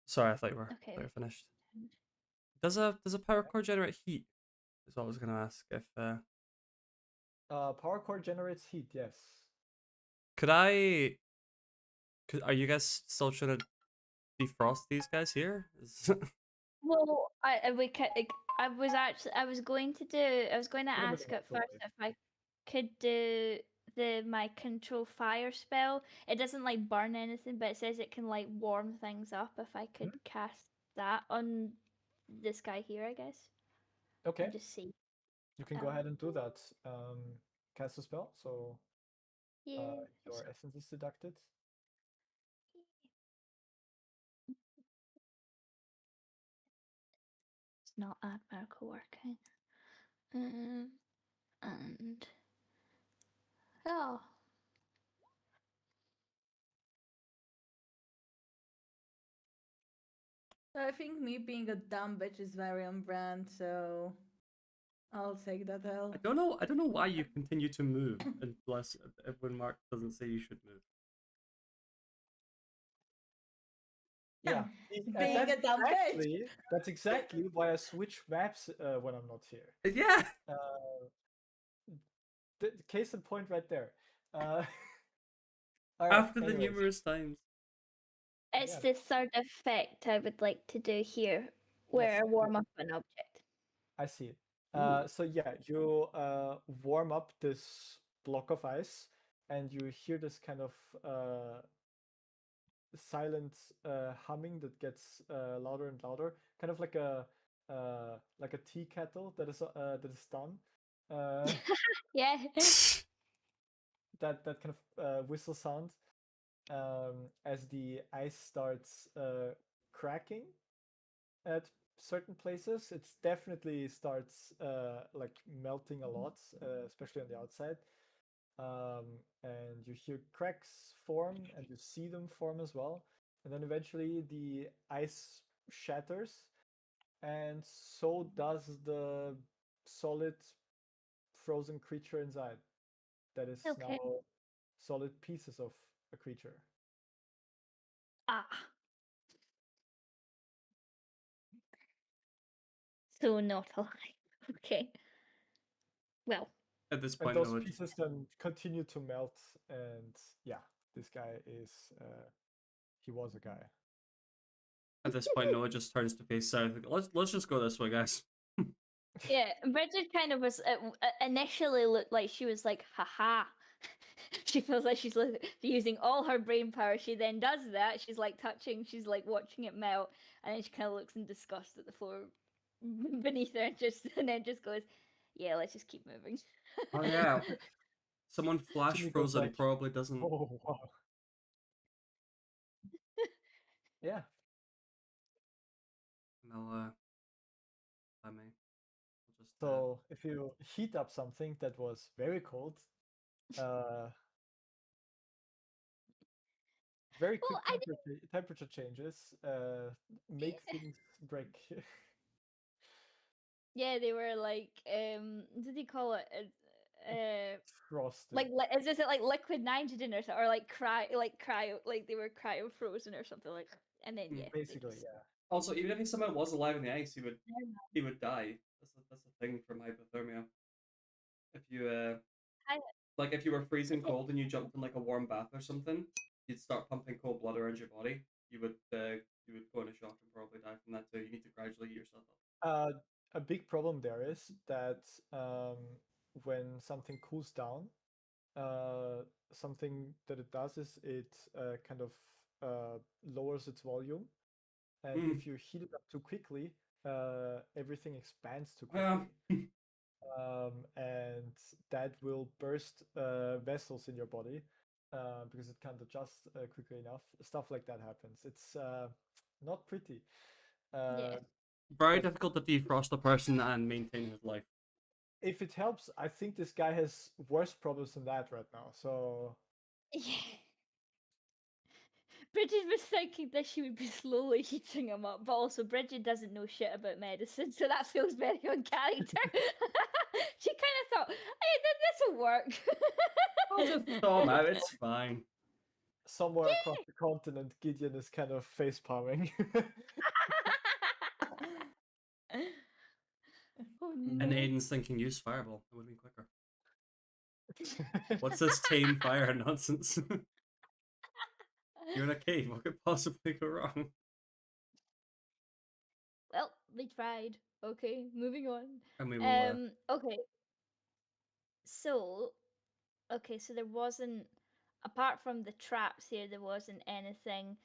sorry, I thought you were finished. Does a power core generate heat? Is what I was gonna ask. If power core generates heat, yes. are you guys still trying to defrost these guys here? Well, I was going to ask at first if I could do my control fire spell. It doesn't like burn anything, but it says it can like warm things up. If I could cast that on this guy here, I guess. Okay. And just see. You can go ahead and do that. Cast a spell. So Yeah. your essence is deducted. It's not add miracle working. And oh. I think me being a dumb bitch is very on brand, so I'll take that L. I don't know why you continue to move unless when Mark doesn't say you should move. Yeah, being a dumb bitch. That's exactly why I switch maps when I'm not here. Yeah. The case in point, right there. After the numerous times. It's the third effect I would like to do here, where I warm up an object. I see. So yeah, you warm up this block of ice, and you hear this kind of silent humming that gets louder and louder, kind of like a tea kettle that is done. Yeah. that kind of whistle sound as the ice starts cracking at certain places. It definitely starts like melting a lot, especially on the outside. And you hear cracks form, and you see them form as well. And then eventually the ice shatters, and so does the solid frozen creature inside. That is now solid pieces of a creature. Ah. So not alive. Okay. Well. At this point, and those pieces then continue to melt, and yeah, this guy is he was a guy. At this point, Noah just turns to face south. Let's just go this way, guys. Yeah, Bridget kind of was initially looked like she was like, haha. She feels like she's using all her brain power. She then does that. She's like she's like watching it melt, and then she kind of looks in disgust at the floor beneath her, and then just goes, "Yeah, let's just keep moving." Oh yeah. Someone flash Jimmy froze goes that he like, probably doesn't. "Oh wow, yeah." They'll let me. I'll just So if you heat up something that was very cold, uh, very Well, quick temperature changes make things break. yeah, they were like, what did they call it? Frosted. Like, is it like liquid nitrogen or something, or like cryo, like they were cryo frozen or something like that. And then yeah, they Basically, just- yeah. Also, even if someone was alive in the ice, Never mind. he would die. That's a thing from hypothermia. If you I- like if you were freezing okay. cold and you jumped in like a warm bath or something, you'd start pumping cold blood around your body. You would go into shock and probably die from that too. You need to gradually heat yourself up. A big problem there is that when something cools down, something that it does is it kind of lowers its volume, and Mm. if you heat it up too quickly, everything expands too Yeah. quickly, and that will burst vessels in your body because it can't adjust quickly enough. Stuff like that happens. It's not pretty. Yeah. Very But difficult to defrost a person and maintain his life. if it helps, I think this guy has worse problems than that right now. So Yeah. Bridget was thinking that she would be slowly heating him up, but also Bridget doesn't know shit about medicine, so that feels very on character. She kind of thought, "Hey, this will work." I'll just thaw him out. It's fine. somewhere across the continent, Gideon is kind of face palming. Oh And no! Aiden's thinking, use fireball. It would have been quicker. What's this tame fire nonsense? You're in a cave. What could possibly go wrong? Well, we tried. Okay, moving on. And we will. Okay. So, okay, so there wasn't, apart from the traps here, there wasn't anything.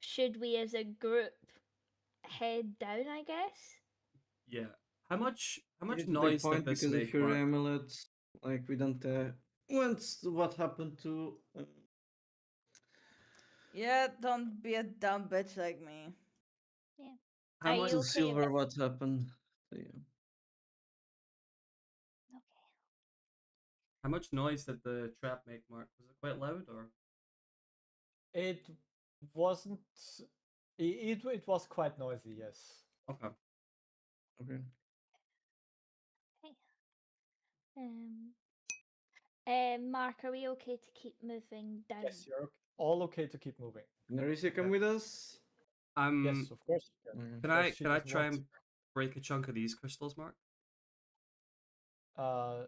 Should we, as a group, head down? I guess. Yeah. How much You need to take noise did point this because if make, your Mark? amulet, like we don't. Once what happened to? Yeah, don't be a dumb bitch like me. Yeah. How Are much? you To okay silver, with? what happened? So, yeah. Okay. How much noise did the trap make, Mark? Was it quite loud or? It wasn't. It was quite noisy, yes. Okay. Okay. Okay. Um. Mark, are we okay to keep moving down? Yes, you're all okay to keep moving. Narisia, come with us. Yes, of course you can. Okay. Because she Can I doesn't try want and break a chunk of these crystals, Mark? uh,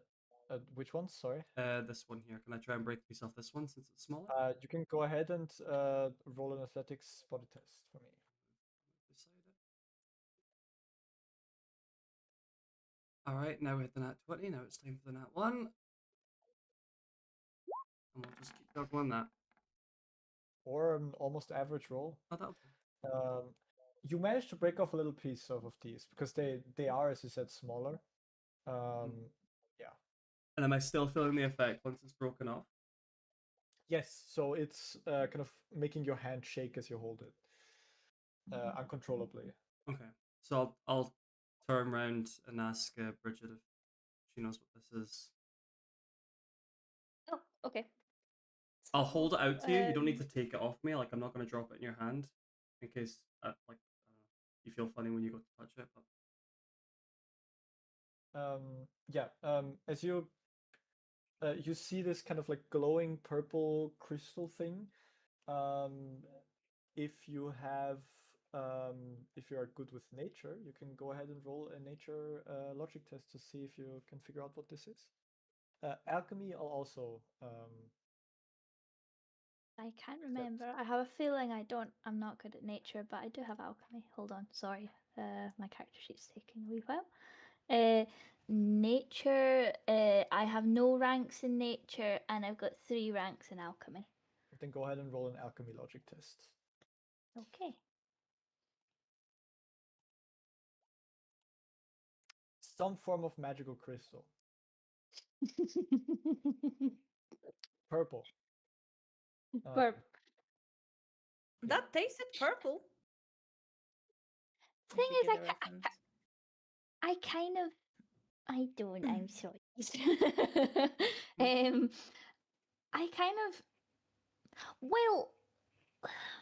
which ones? Sorry. This one here. Can I try and break a piece off this one since it's smaller? You can go ahead and roll an athletics body test for me. Decide it. All right, now we hit the nat 20. Now it's time for the nat 1. And we'll just keep going on that. Or an almost average roll. Oh, that'll do. You managed to break off a little piece of these because they are, as you said, smaller. Yeah. And am I still feeling the effect once it's broken off? Yes. So it's kind of making your hand shake as you hold it uncontrollably. Okay. So I'll turn around and ask Bridget if she knows what this is. Oh, okay. I'll hold it out to you. You don't need to Um, take it off me. Like I'm not going to drop it in your hand, in case you feel funny when you go to touch it. But Yeah. As you you see this kind of like glowing purple crystal thing. If you have if you are good with nature, you can go ahead and roll a nature logic test to see if you can figure out what this is. Alchemy, I'll also I can't accept. remember. I have a feeling I'm not good at nature, but I do have alchemy. Hold on, sorry. My character sheet's taking a wee while. Nature. I have no ranks in nature, and I've got 3 ranks in alchemy. Then go ahead and roll an alchemy logic test. Okay. Some form of magical crystal. Purple. Burp. That tasted purple. Thing If you is, get the reference. I kind of, I don't. I'm sorry. I kind of. Well,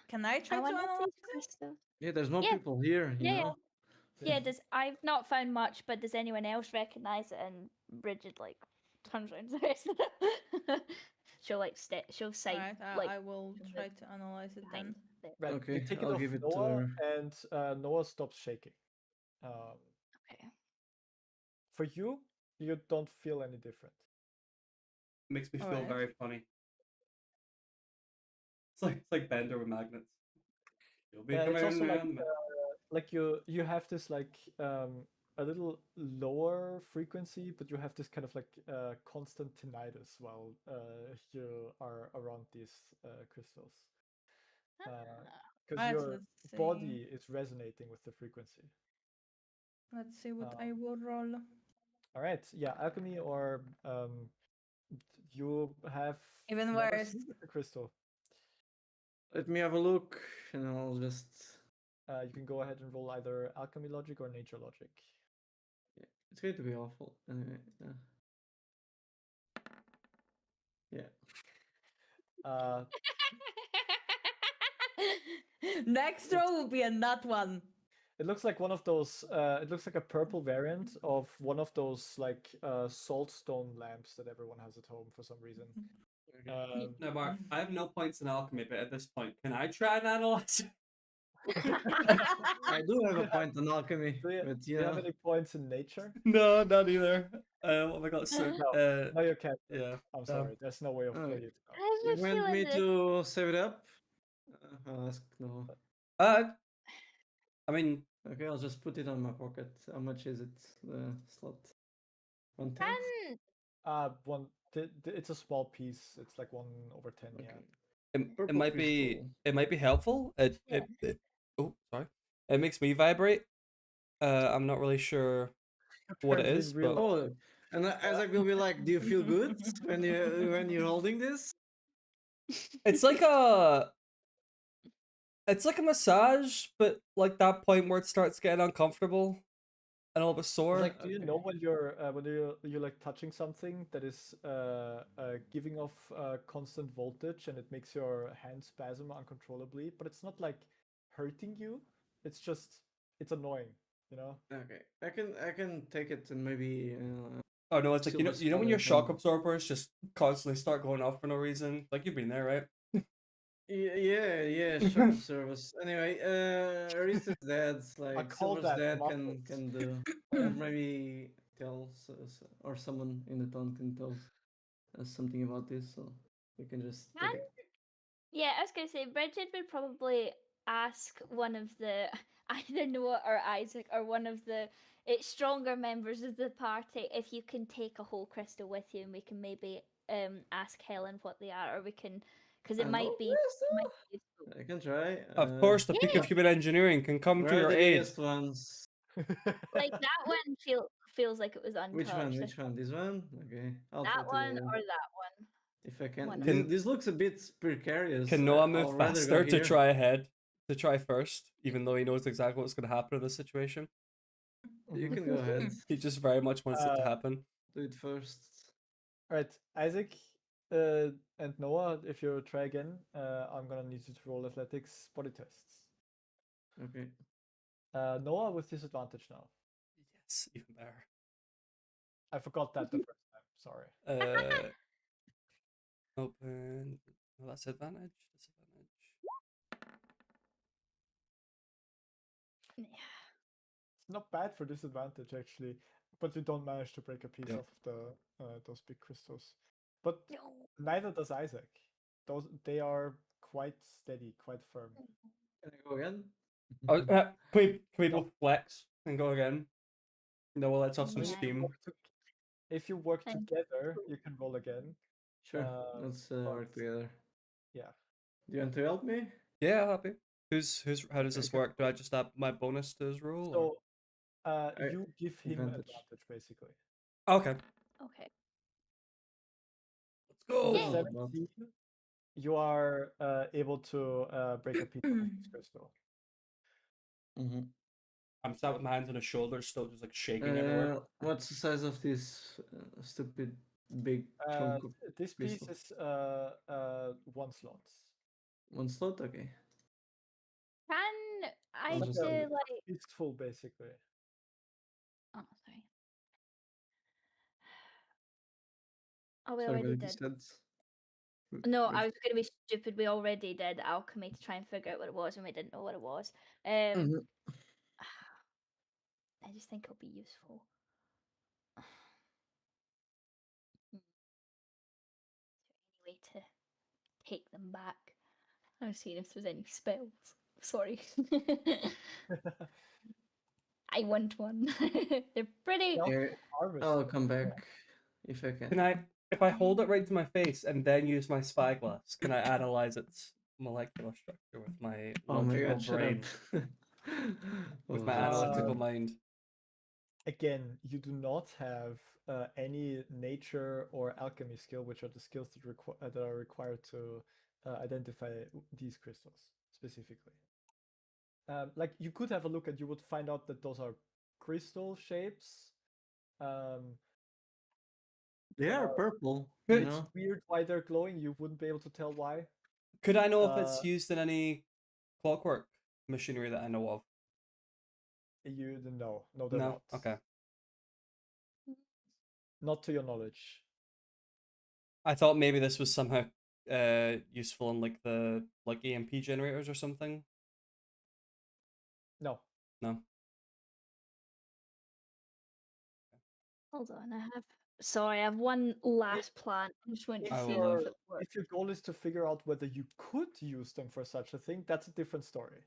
Can I try I to want to analyze taste it? crystal. Yeah, there's no Yeah, people here, you yeah, know. yeah. Does I've not found much, but does anyone else recognize it? And Bridget like turns around to the rest of them. She'll like she'll sight Alright, like I will in the- try to analyze it then. behind the. Right. Okay, You take it I'll off give it to Noah, her. and Noah stops shaking. Um, Okay. for you, you don't feel any different. Makes me feel Alright. very funny. It's like Bender with magnets. You'll be Yeah, it's coming also around. like you have this like a little lower frequency, but you have this kind of like constant tinnitus while you are around these crystals. Because Alright, your let's see. body is resonating with the frequency. Let's see what I will roll. All right, yeah, alchemy or you have Even never worse. seen the crystal. Let me have a look, and I'll just. You can go ahead and roll either alchemy logic or nature logic. Yeah, it's going to be awful. Anyway, yeah. Uh, Next row will be a nut one. It looks like one of those. It looks like a purple variant of one of those like salt stone lamps that everyone has at home for some reason. No, Mark, I have no points in alchemy, but at this point, can I try and analyze it? I do have a point on alchemy, Do but you have any points in nature? No, not either. What have I got? So, No, you can't. yeah. I'm sorry. There's no way of for Alright. you to know. I You have a want feeling me that to save it up? I'll ask no. I mean, Okay, I'll just put it on my pocket. How much is it? The slot. 1/10? One. It's a small piece. It's like 1/10. Yeah. Okay. it Purple might be crystal. helpful. Oh, sorry. It makes me vibrate. I'm not really sure what it Apparently is, real- but Oh, and Isaac will be like, "Do you feel good when you're holding this?" it's like a massage, but like that point where it starts getting uncomfortable and a little bit It's sore. like, do you know when you're like touching something that is giving off constant voltage and it makes your hand spasm uncontrollably, but it's not like hurting you. It's just it's annoying, you know. Okay, I can take it and maybe. Oh no, it's like Silver you know when spell your it shock and- absorbers just constantly start going off for no reason. Like you've been there, right? Yeah, shock service. Anyway, Arista's dad, like call Silver's that dad muffins. can do, or maybe tell or someone in the town can tell us something about this, so we can just take it. yeah, I was gonna say Bridget would probably ask one of the either Noah or Isaac or one of the stronger members of the party if you can take a whole crystal with you, and we can maybe ask Helen what they are, or we can because it might be useful. I can try. Of course, the peak of human engineering can come to Where are your the aid. biggest ones? Like that one feels like it was untouched. Which one? Which one? This one? Okay, I'll That try one to. or that one. If I can. One of This looks a bit precarious. Can Noah I'll move rather go faster to here. try ahead? To try first, even though he knows exactly what's going to happen in this situation. You can go ahead. He just very much wants it to happen. Do it first. All right, Isaac and Noah, if you try again, I'm gonna need you to roll athletics body tests. Okay. Noah with disadvantage now. Yes, even better. I forgot that the first time. Sorry. Open. Oh, that's advantage. Yeah. It's not bad for disadvantage actually, but you don't manage to break a piece of the those big crystals. But neither does Isaac. They are quite steady, quite firm. Can I go again? Oh, can we both flex and go again? No, well, let's off some Yeah. steam. If you work Thank together, you can roll again. Sure. Let's work together. Yeah. Do you want to help me? Yeah, happy. How does this work? Do I just add my bonus to his roll? So, you give him advantage. advantage basically. Okay. Okay. Let's With Yay. 17, you are able to break a piece of this crystal. Mm-hmm. I'm sat with my hands on his shoulders, still just like shaking everywhere. What's the size of this stupid big chunk of This piece crystal? is 1 slot. 1 slot? Okay. Can I I'll Like just a do leave it. like? fistful, basically. Oh, sorry. Oh, we Sorry, what already did you did. said? No, Wait. I was going to be stupid. We already did alchemy to try and figure out what it was, and we didn't know what it was. Mhm. I just think it'll be useful. Is there any way to take them back? I was seeing if there's any spells. Sorry. I want one. They're pretty. Yeah. Yeah, Harvest. I'll come back if I Can can. I, if I hold it right to my face and then use my spyglass, can I analyze its molecular structure with my Oh my logical god, shut brain, up. with Oh, my that's analytical Um, mind? Again, you do not have any nature or alchemy skill, which are the skills that are required to identify these crystals specifically. Like you could have a look and you would find out that those are crystal shapes. Um, they that are are, purple, Good. you it's know. weird why they're glowing. You wouldn't be able to tell why. Could I know if Uh, it's used in any clockwork machinery that I know of? no, they're No? not. Okay. Not to your knowledge. I thought maybe this was somehow useful in like the like EMP generators or something. No. No. Hold on, I have. Sorry, I have one last plan. I just want to If I see will, if your it works. if your goal is to figure out whether you could use them for such a thing, that's a different story.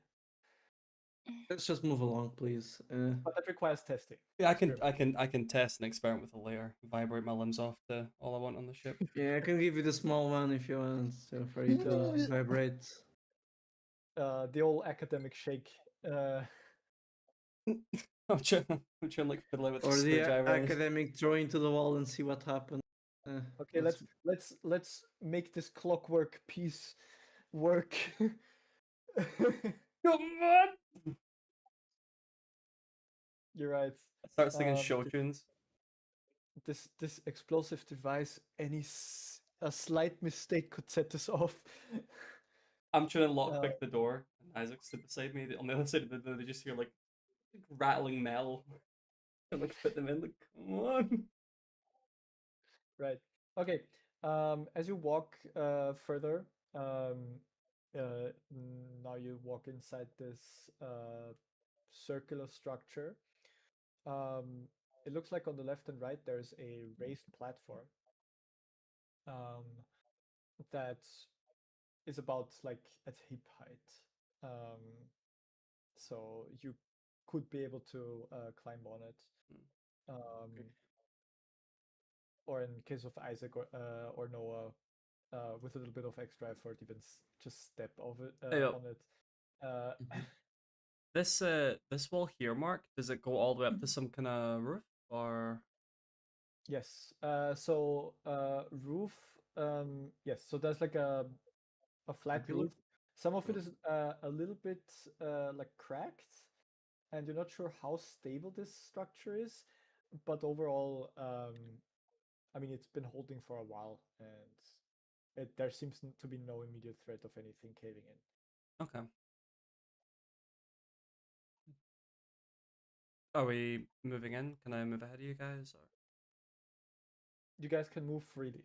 Let's just move along, please. But that requires testing. Yeah, Experiment. I can test and experiment with it later. Vibrate my limbs off to all I want on the ship. Yeah, I can give you the small one if you want, so for you to vibrate. The old academic shake. I'm trying like fiddling with the Or the screwdrivers. academic throw into the wall and see what happens. Okay, let's make this clockwork piece work. Come on! You're right. I start singing Um, show tunes. this explosive device, a slight mistake could set this off. I'm trying to Uh, lockpick the door, and Isaac's stood beside me. On the other side of the door, they just hear like rattling metal. And like put them in. Like, come on. Right. Okay. As you walk further, now you walk inside this circular structure. It looks like on the left and right there's a raised platform um, that is about like at hip height. Um, so you could be able to climb on it. Okay. Or in case of Isaac or Noah, with a little bit of extra effort, even just step over Hey, on it. this wall here, Mark, does it go all the way up to some kind of roof or? Yes. Roof. Yes. So there's like a flat If you look- roof. Some of it is a little bit like cracked, and you're not sure how stable this structure is. But overall, I mean, it's been holding for a while, and there seems to be no immediate threat of anything caving in. Okay. Are we moving in? Can I move ahead of you guys? Or? You guys can move freely.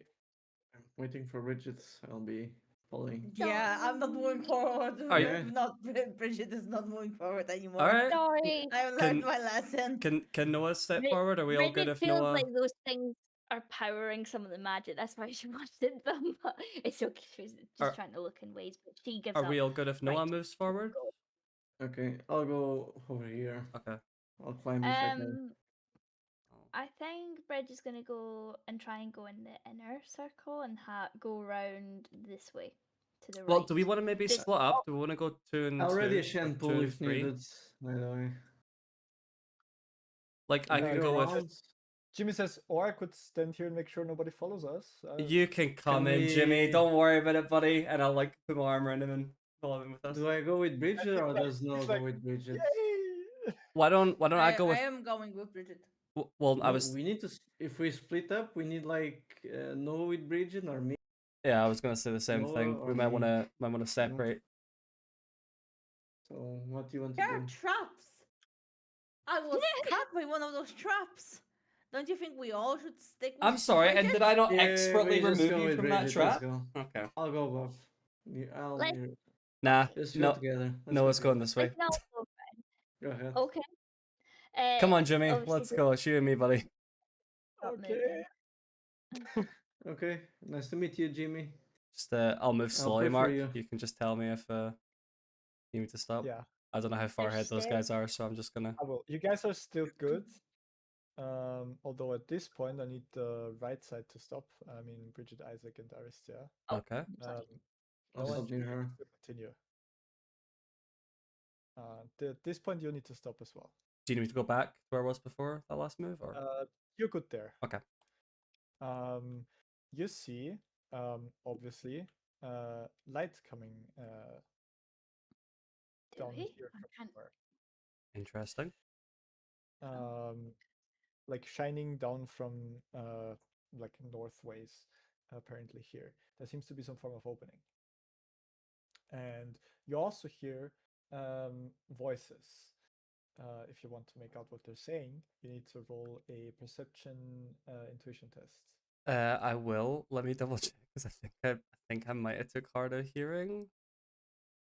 I'm waiting for Bridget. I'll be following. Yeah, I'm not moving forward. Are you- Not Bridget is not moving forward anymore. All right. Sorry. I learned Can- my lesson. Can Noah step Brid- forward? Are we all good Bridget if feels Noah? like those things are powering some of the magic. That's why she wanted them. But it's okay. She's just Are- trying to look in ways, but she gives Are up. we all good if Noah Right. moves forward? Okay, I'll go over here. Okay. I'll climb if I can. I think Bridge is gonna go and try and go in the inner circle and go around this way to the right. Well, do we want to maybe Did- split up? Do we want to go 2 and 2? Already a or shan 2 pool and if 3? needed, by the way. Like I Can can we go with around? Jimmy says, or I could stand here and make sure nobody follows us. You can come in, Jimmy. we- Don't worry about it, buddy. And I'll like put my arm around him and follow him with us. Do I go with Bridget or like- does Noah he's go like, with Bridget? Yay! Why don't I go with? I am going with Bridget. Well, I No, was We need to. If we split up, we need like Noah with Bridget or me. yeah, I was gonna say the same Noah thing. We or might me. wanna separate. So what do you want to There are do? traps. I was caught by one of those traps. Don't you think we all should stick with I'm sorry, and Bridget? did I not Yeah, expertly we just remove go you with from that Bridget, trap? let's go. Okay. I'll go both. I'll Let's- be- Nah. Let's go No. together. No, it's going together. this way. Like, no, no, Go ahead. okay. Come on, Jimmy. obviously Let's the- go. It's you and me, buddy. Stop Okay. moving. Okay. Nice to meet you, Jimmy. Just I'll move slowly, pray for Mark. you. You can just tell me if you need me to stop. Yeah, I don't know how far There's ahead those stairs. guys are, so I'm just gonna. I will. You guys are still good. Although at this point I need the right side to stop. I mean Bridget, Isaac, and Aristia. Okay. Sorry. I'll No one stop near her. needs to continue. At this point you need to stop as well. Do you need me to go back to where I was before that last move, or? You're good there. Okay. You see, obviously, light coming Do down we? here I from can't- somewhere. Interesting. Like shining down from like northways, apparently here. There seems to be some form of opening. And you also hear voices. If you want to make out what they're saying, you need to roll a perception intuition test. I will. Let me double check because I think I might have took hard of hearing.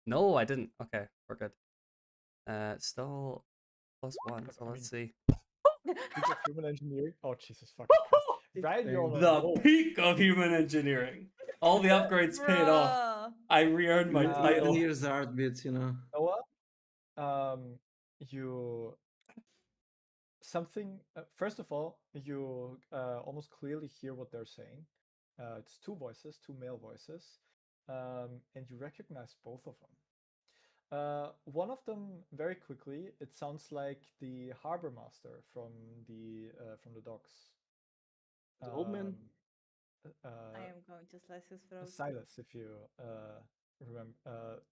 No, I didn't. Okay, we're good. Still +1. So I let's see. Peak of human engineering. Oh Jesus fucking Christ! Ryan, you're on a The roll. peak of human engineering. All the upgrades paid off. Bruh. I re-earned my title. Here's the heartbeats, you know. Noah, you something. First of all, you almost clearly hear what they're saying. It's two voices, two male voices, and you recognize both of them. One of them very quickly. It sounds like the harbor master from the docks. The old man? I am going to slice his throat. Silas, if you remember,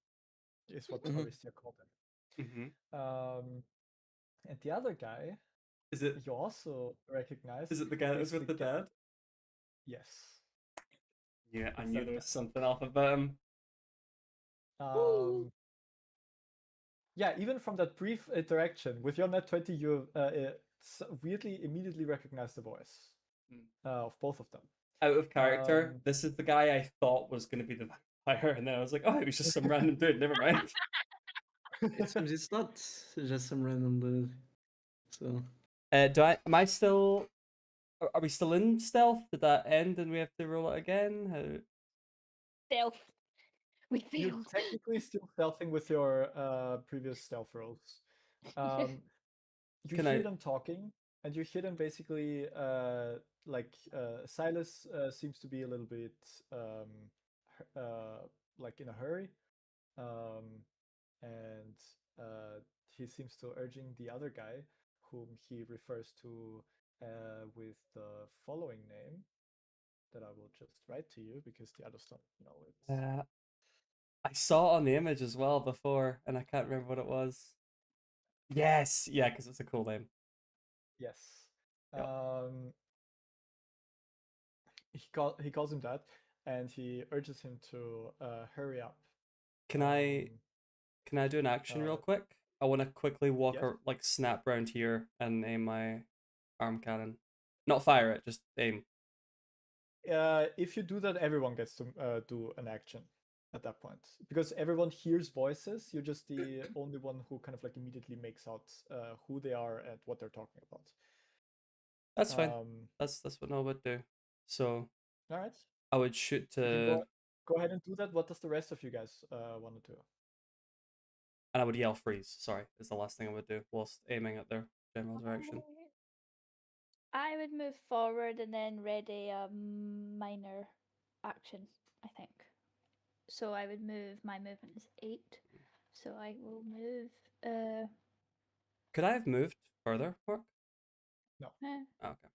is what Mhm. Aristia called him. Mm-hmm. And the other guy, Is it? you also recognize. Is it the guy that was is with the guy- dad? Yes. Yeah, I It's knew that there guy. was something off about him. Yeah, even from that brief interaction with your net 20, you weirdly immediately recognize the voice of both of them. Out of character. Um, This is the guy I thought was going to be the vampire, and then I was like, oh, it was just some random dude. Never mind. It seems it's not just some random dude. So Am I still? Are we still in stealth? Did that end and we have to roll it again? How... Stealth. We You're failed. technically still stealthing with your previous stealth rolls. You Can hear I- them talking, and you hear them basically Silas seems to be a little bit like in a hurry, and he seems to urging the other guy, whom he refers to with the following name that I will just write to you because the others don't know it. I saw it on the image as well before, and I can't remember what it was. Yes, yeah, because it's a cool name. Yes. Yep. He calls him that, and he urges him to hurry up. Can I do an action real quick? I want to quickly walk yes. or like snap round here and aim my arm cannon. Not fire it, just aim. If you do that, everyone gets to do an action at that point because everyone hears voices. You're just the only one who kind of like immediately makes out who they are and what they're talking about. That's fine. That's what I would do. So All right. I would shoot You can to, go ahead and do that. What does the rest of you guys want to do? and I would yell freeze. Sorry, is the last thing I would do whilst aiming at their general direction. I would move forward and then ready a minor action, I think. So I would move, my movement is 8. So I will move Could I have moved further, Mark? No. Oh, okay.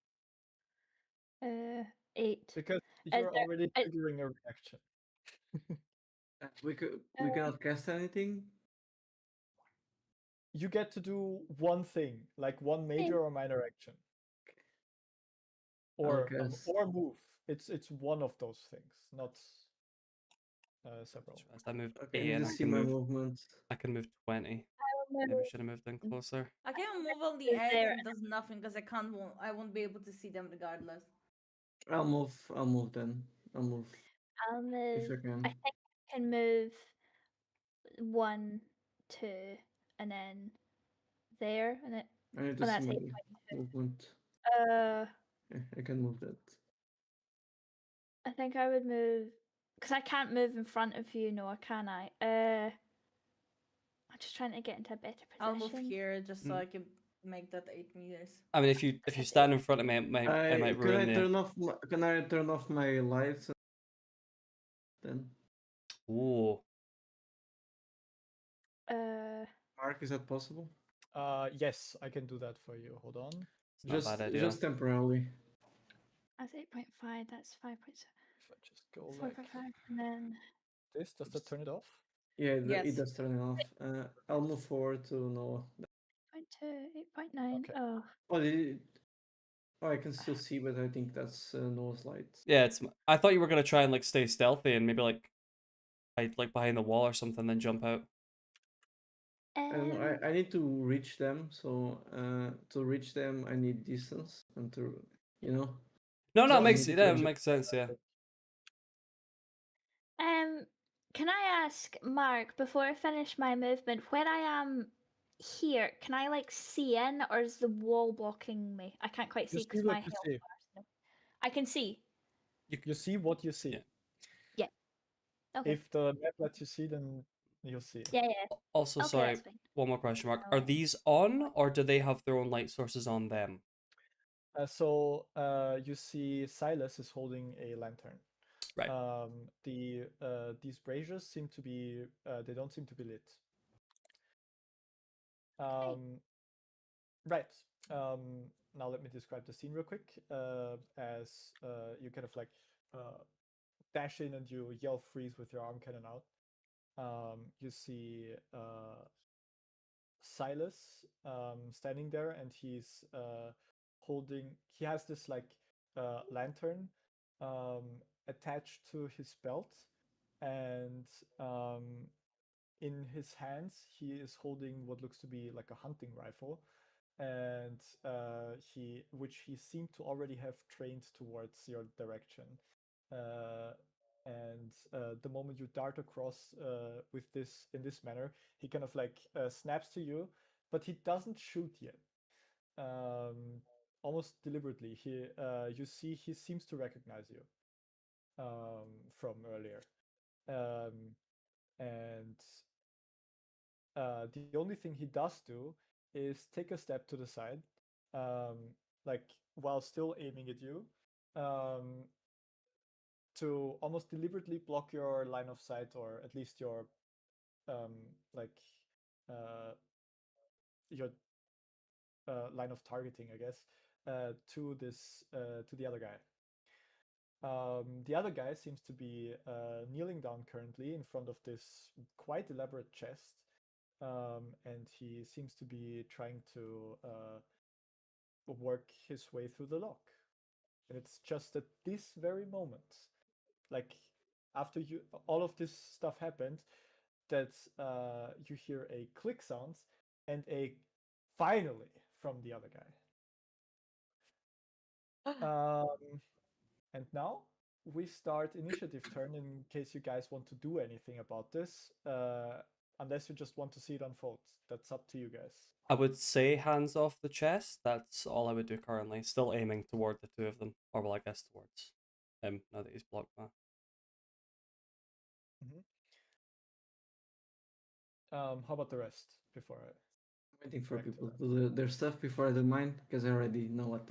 8. Because Is you're there? already triggering a reaction. We cannot cast anything. You get to do one thing, like one major or minor action, I'll or cast. move. It's one of those things, not several. I moved Okay, 8 I and just see my movement. I can move 20. I'll Maybe move. should have moved in closer. I can move on the Is edge there? and does nothing because I won't be able to see them regardless. I'll move. I'll move then. I'll move I'll if move. I I can. think I can move 1, 2, and then there, and it. I need to Oh, see that's my 8.2. movement. Yeah, I can move that. I think I would move because I can't move in front of you, Noah, can I? I'm just trying to get into a better position. I'll move here just so Mm. I can make that 8 meters. I mean, if you stand in front of me, it might Can ruin I the. turn off? Can I turn off my lights? Then, Ooh. Mark, is that possible? Yes, I can do that for you. Hold on. It's not a bad idea. Just temporarily. That's 8.5. That's 5.7. If I just go 4.5, like and then this, does that turn it off? Yeah, Yes. it does turn it off. I'll move forward to Noah. 8.2, 8.9. Okay. Oh, I can still see, but I think that's Noah's light. Yeah, it's. I thought you were gonna try and like stay stealthy and maybe like hide like behind the wall or something, then jump out. I don't know. I need to reach them. So to reach them, I need distance and to No, So it I makes need that to- makes sense. Yeah. Can I ask Mark before I finish my movement where I am here? Can I like see in, or is the wall blocking me? I can't quite see You see because what my you health see. bars no- I can see. You see what you see. Yeah. Okay. If the map lets you see, then you'll see. Yeah, yeah. Also, Okay, sorry, that's fine. one more question, Mark. Are these on, or do they have their own light sources on them? You see Silas is holding a lantern. Right. These braziers seem to be they don't seem to be lit. Right. Now let me describe the scene real quick. As you kind of like dash in and you yell freeze with your arm cannon out. You see Silas standing there, and he's holding. He has this like lantern um, attached to his belt, and in his hands he is holding what looks to be like a hunting rifle, and which he seemed to already have trained towards your direction. Uh, and the moment you dart across with this in this manner, he kind of like snaps to you, but he doesn't shoot yet. Almost deliberately, you see he seems to recognize you from earlier, and the only thing he does do is take a step to the side, um, like while still aiming at you, um, to almost deliberately block your line of sight, or at least your um, like uh, your line of targeting, I guess, to the other guy. The other guy seems to be kneeling down currently in front of this quite elaborate chest, and he seems to be trying to work his way through the lock. And it's just at this very moment, like after all of this stuff happened, that you hear a click sound and a finally from the other guy. And now we start initiative turn in case you guys want to do anything about this. Unless you just want to see it unfold. That's up to you guys. I would say hands off the chest. That's all I would do currently. Still aiming toward the two of them, or well, I guess towards him now that he's blocked my. How about the rest before I Waiting for back to people that? to do their stuff before I do mine because I already know what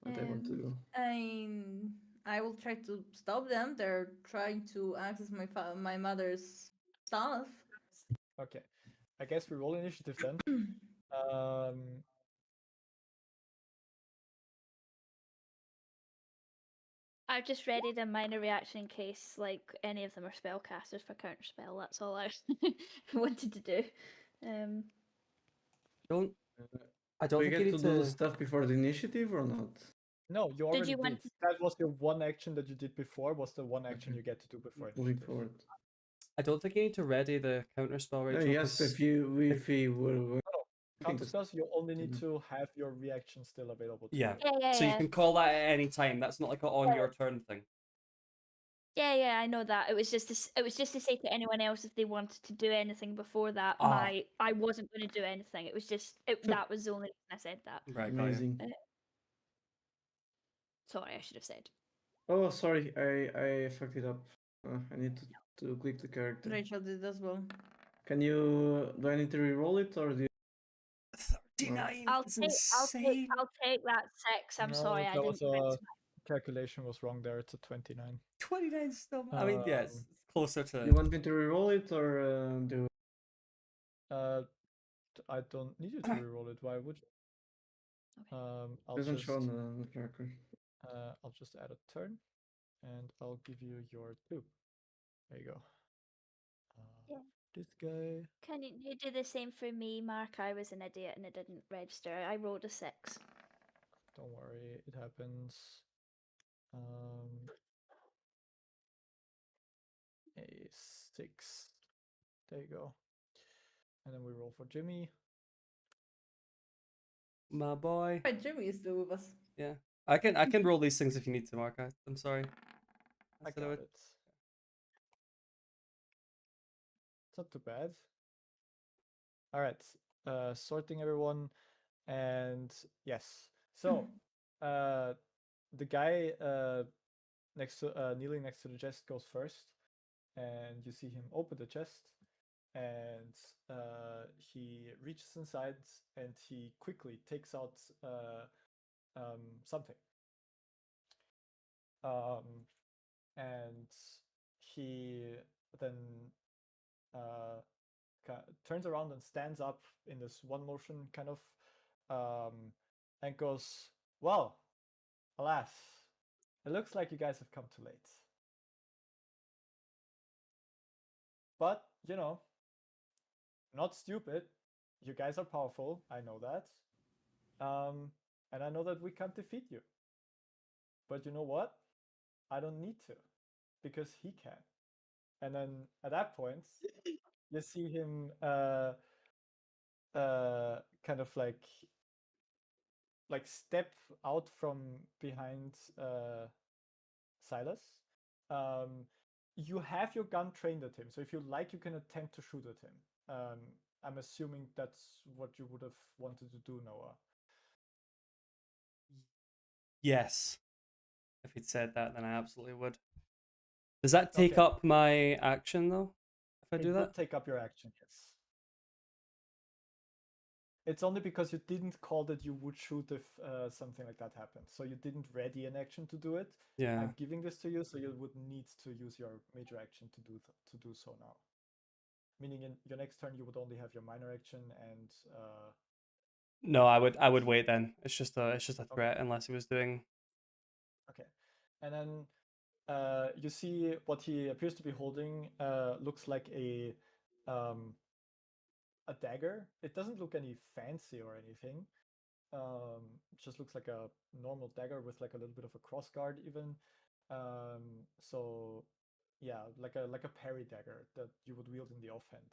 I want to do. I will try to stop them. They're trying to access my mother's stuff. Okay. I guess we roll initiative then. Um, I've just readied a minor reaction in case like any of them are spellcasters for counterspell. That's all I wanted to do. Don't Uh, I Do don't we think get you to need do the to. stuff before the initiative or not? No, you Did already you did. want to- That was your one action that you did before. Was the one action Okay. you get to do before Moving initiative. forward. I don't think you need to ready the counter spell, Rachel. He asked 'cause if we were No, looking counter to spells, you only need Mhm. to have your reaction still available to Yeah. you. Yeah, So you yeah. can call that at any time. That's not like a on your turn thing. Yeah, I know that. It was just to say to anyone else if they wanted to do anything before that. Ah. I wasn't going to do anything. It was just that was the only reason I said that. Right, got you. amazing. Sorry, I should have said. Oh, sorry, I fucked it up. I need to click the character. Rachel did as well. Can you? Do I need to re-roll it or do you? 39. I'll That's take insane. I'll take that 6. I'm No, sorry, I that didn't. was calculation was wrong there. It's a 29. 29 still. I mean, yeah, it's closer Do to. you want me to re-roll it or do? I don't need you to reroll it. Why would you? I'll Doesn't just show on the tracker. I'll just add a turn, and I'll give you your 2. There you go. Yeah. This guy. Can you do the same for me, Mark? I was an idiot and it didn't register. I rolled a 6. Don't worry, it happens. A 6. There you go. And then we roll for Jimmy. My boy. Right, Jimmy is still with us. Yeah. I can roll these things if you need to, Mark. I'm sorry. I said got would- it. It's not too bad. All right. Sorting everyone, and yes. So, the guy next to kneeling next to the chest goes first, and you see him open the chest, and he reaches inside and he quickly takes out something. And he then turns around and stands up in this one motion kind of and goes, well, alas, it looks like you guys have come too late. But, you know, not stupid. You guys are powerful. I know that. And I know that we can't defeat you. But you know what? I don't need to, because he can. And then at that point, you see him kind of like step out from behind Silas. You have your gun trained at him, so if you like, you can attempt to shoot at him. I'm assuming that's what you would have wanted to do, Noah. Yes. If he'd said that, then I absolutely would. Does that take Okay. up my action though? If I It do would that? take up your action, yes. It's only because you didn't call that you would shoot if something like that happened. So you didn't ready an action to do it. Yeah. I'm giving this to you, so you would need to use your major action to do so now. Meaning in your next turn you would only have your minor action and No, I would wait then. It's just a threat unless he was doing. okay. And then you see what he appears to be holding looks like a dagger. It doesn't look any fancy or anything. It just looks like a normal dagger with like a little bit of a cross guard even. So yeah, like a parry dagger that you would wield in the offhand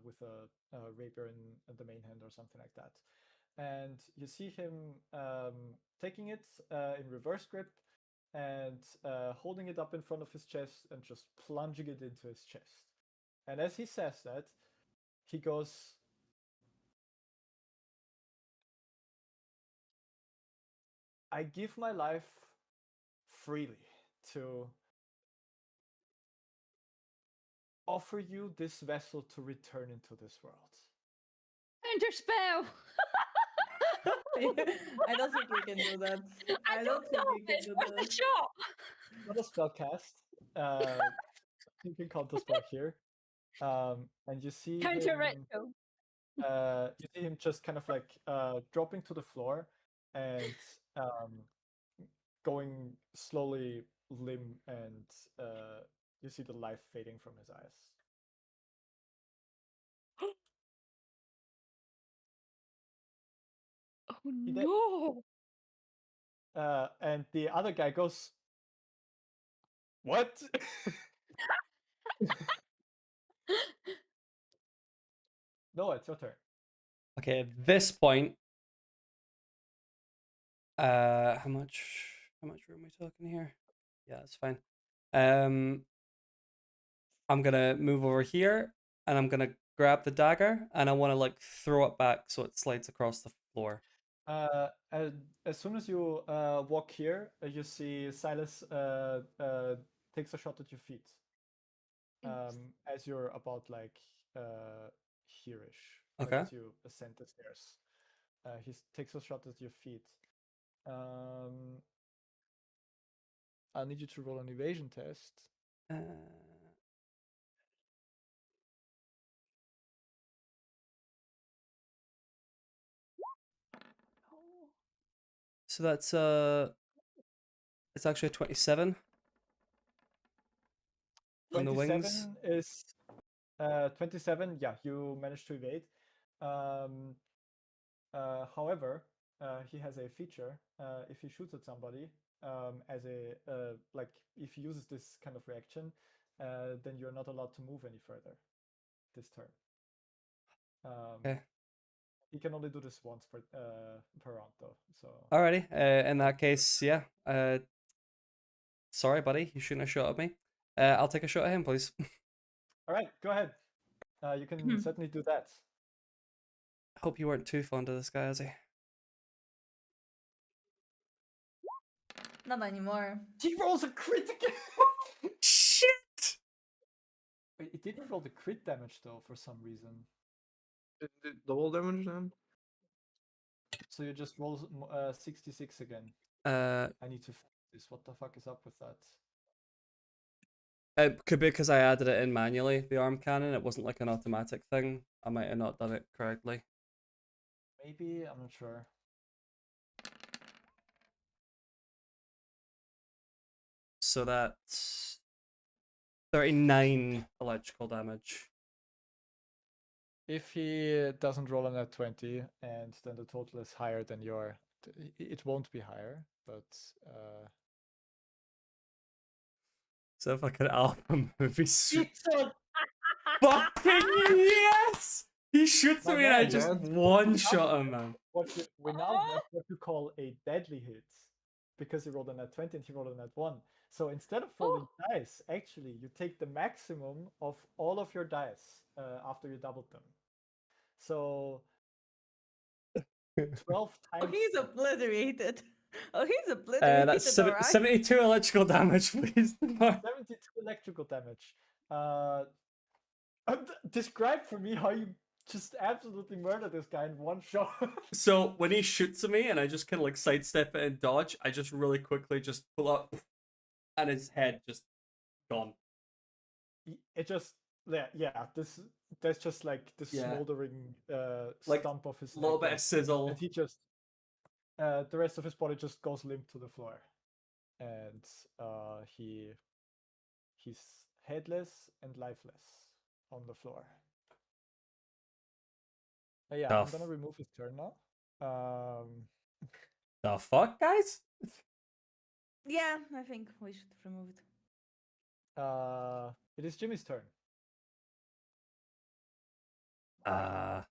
with a rapier in the main hand or something like that. And you see him taking it in reverse grip and holding it up in front of his chest and just plunging it into his chest. And as he says that, he goes, I give my life freely to offer you this vessel to return into this world. Counterspell. I don't think we can do that. I don't think know we if can it's do worth that. a shot. Not a spell cast. You can counter spell here. And you see Counter him, ritual. you see him just kind of like dropping to the floor and going slowly limb, and you see the life fading from his eyes. Oh He did. no! And the other guy goes, "What?" No, it's your turn. Okay, at this point, how much room are we talking here? Yeah, that's fine. I'm gonna move over here, and I'm gonna grab the dagger, and I want to like throw it back so it slides across the floor. As soon as you walk here, you see Silas takes a shot at your feet. As you're about like here-ish, like Okay. as you ascend the stairs. He takes a shot at your feet. I need you to roll an evasion test. Uh, so that's it's actually a 27 on the wings. 27 is 27. Yeah, you managed to evade. However, he has a feature. If he shoots at somebody, as a like if he uses this kind of reaction, then you're not allowed to move any further this turn. Okay. He can only do this once per round though. So Alrighty. In that case, yeah. Sorry, buddy. You shouldn't have shot at me. I'll take a shot at him, please. all right, go ahead. You can certainly do that. Hope you weren't too fond of this guy, is he? Not anymore. He rolls a crit again. Shit! Wait, it didn't roll the crit damage though for some reason. Double damage then? So you just roll 66 again. I need to fix this. What the fuck is up with that? It could be because I added it in manually, the arm cannon. It wasn't like an automatic thing. I might have not done it correctly. Maybe, I'm not sure. So that's 39 electrical damage. If he doesn't roll a nat 20 and then the total is higher than your, it won't be higher, but So fucking album movie. it's Fucking yes! He shoots My me and I man, just Dad. one shot him, man. we now have what you call a deadly hit, because he rolled a nat 20 and he rolled a nat 1. So instead of rolling dice, actually you take the maximum of all of your dice after you doubled them. So 12 Oh, times. he's obliterated. Oh, he's obliterated. That's alright. 72 electrical damage, please. 72 electrical damage. Describe for me how you just absolutely murder this guy in one shot. So when he shoots at me and I just kind of like sidestep it and dodge, I just really quickly just pull up and his head just gone. It just there's just like this Yeah. smoldering Like, stump of his A little neck bit there, of sizzle. and he just the rest of his body just goes limp to the floor, and he's headless and lifeless on the floor. Yeah, Tough. I'm gonna remove his turn now. The fuck, guys? Yeah, I think we should remove it. It is Jimmy's turn. How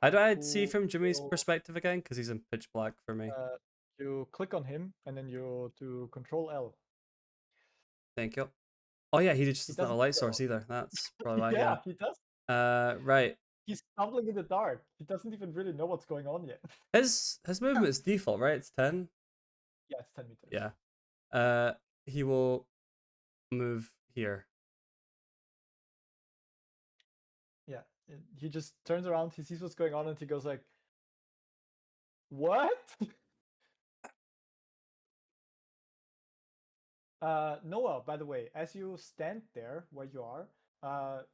do I see Who from Jimmy's will- perspective again? Because he's in pitch black for me. You click on him and then you do Control L. Thank you. Oh yeah, he just He doesn't have a doesn't light do source that. either. That's probably why. Yeah, he does. Right. He's stumbling in the dark. He doesn't even really know what's going on yet. His movement is default, right? It's 10. Yeah, it's 10 meters. Yeah. He will move here. Yeah. He just turns around, he sees what's going on, and he goes like, "What?" Noah, by the way, as you stand there where you are,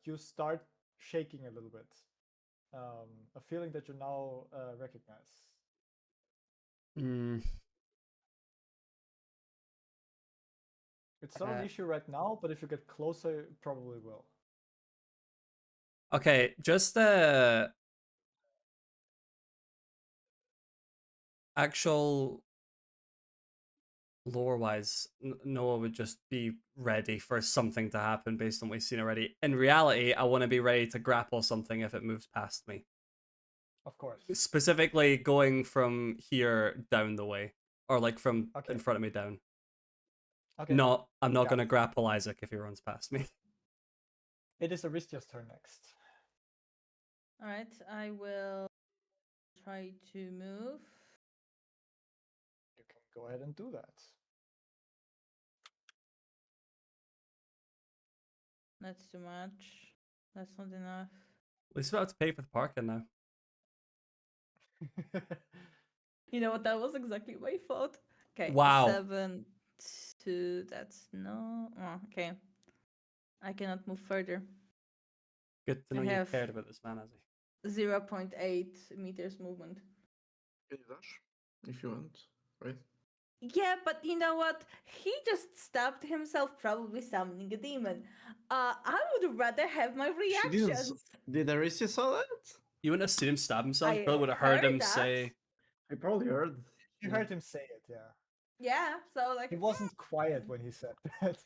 you start shaking a little bit. A feeling that you now recognize. Hmm. It's not an issue right now, but if you get closer, it probably will. Okay, just actual lore wise, Noah would just be ready for something to happen based on what we've seen already. In reality, I want to be ready to grapple something if it moves past me. Of course. Specifically going from here down the way. Or like from Okay. in front of me down. Okay. I'm not Got gonna it. grapple Isaac if he runs past me. It is Aristia's turn next. Alright, I will try to move. You can go ahead and do that. That's too much. That's not enough. At least we don't have to pay for the parking now. You know what? That was exactly my thought. Okay. Wow. 7, 2. That's no. Oh, okay. I cannot move further. Good to I know you have- cared about this man, Izzy. 0.8 meters movement. Can you dash? If you want, right? Yeah, but you know what? He just stabbed himself, probably summoning a demon. I would rather have my She didn't. reactions. Did Aricia saw that? You wouldn't have seen him stab himself, I but would have heard him heard that. say I probably heard. You heard him say it, yeah. Yeah, so like He wasn't quiet when he said that.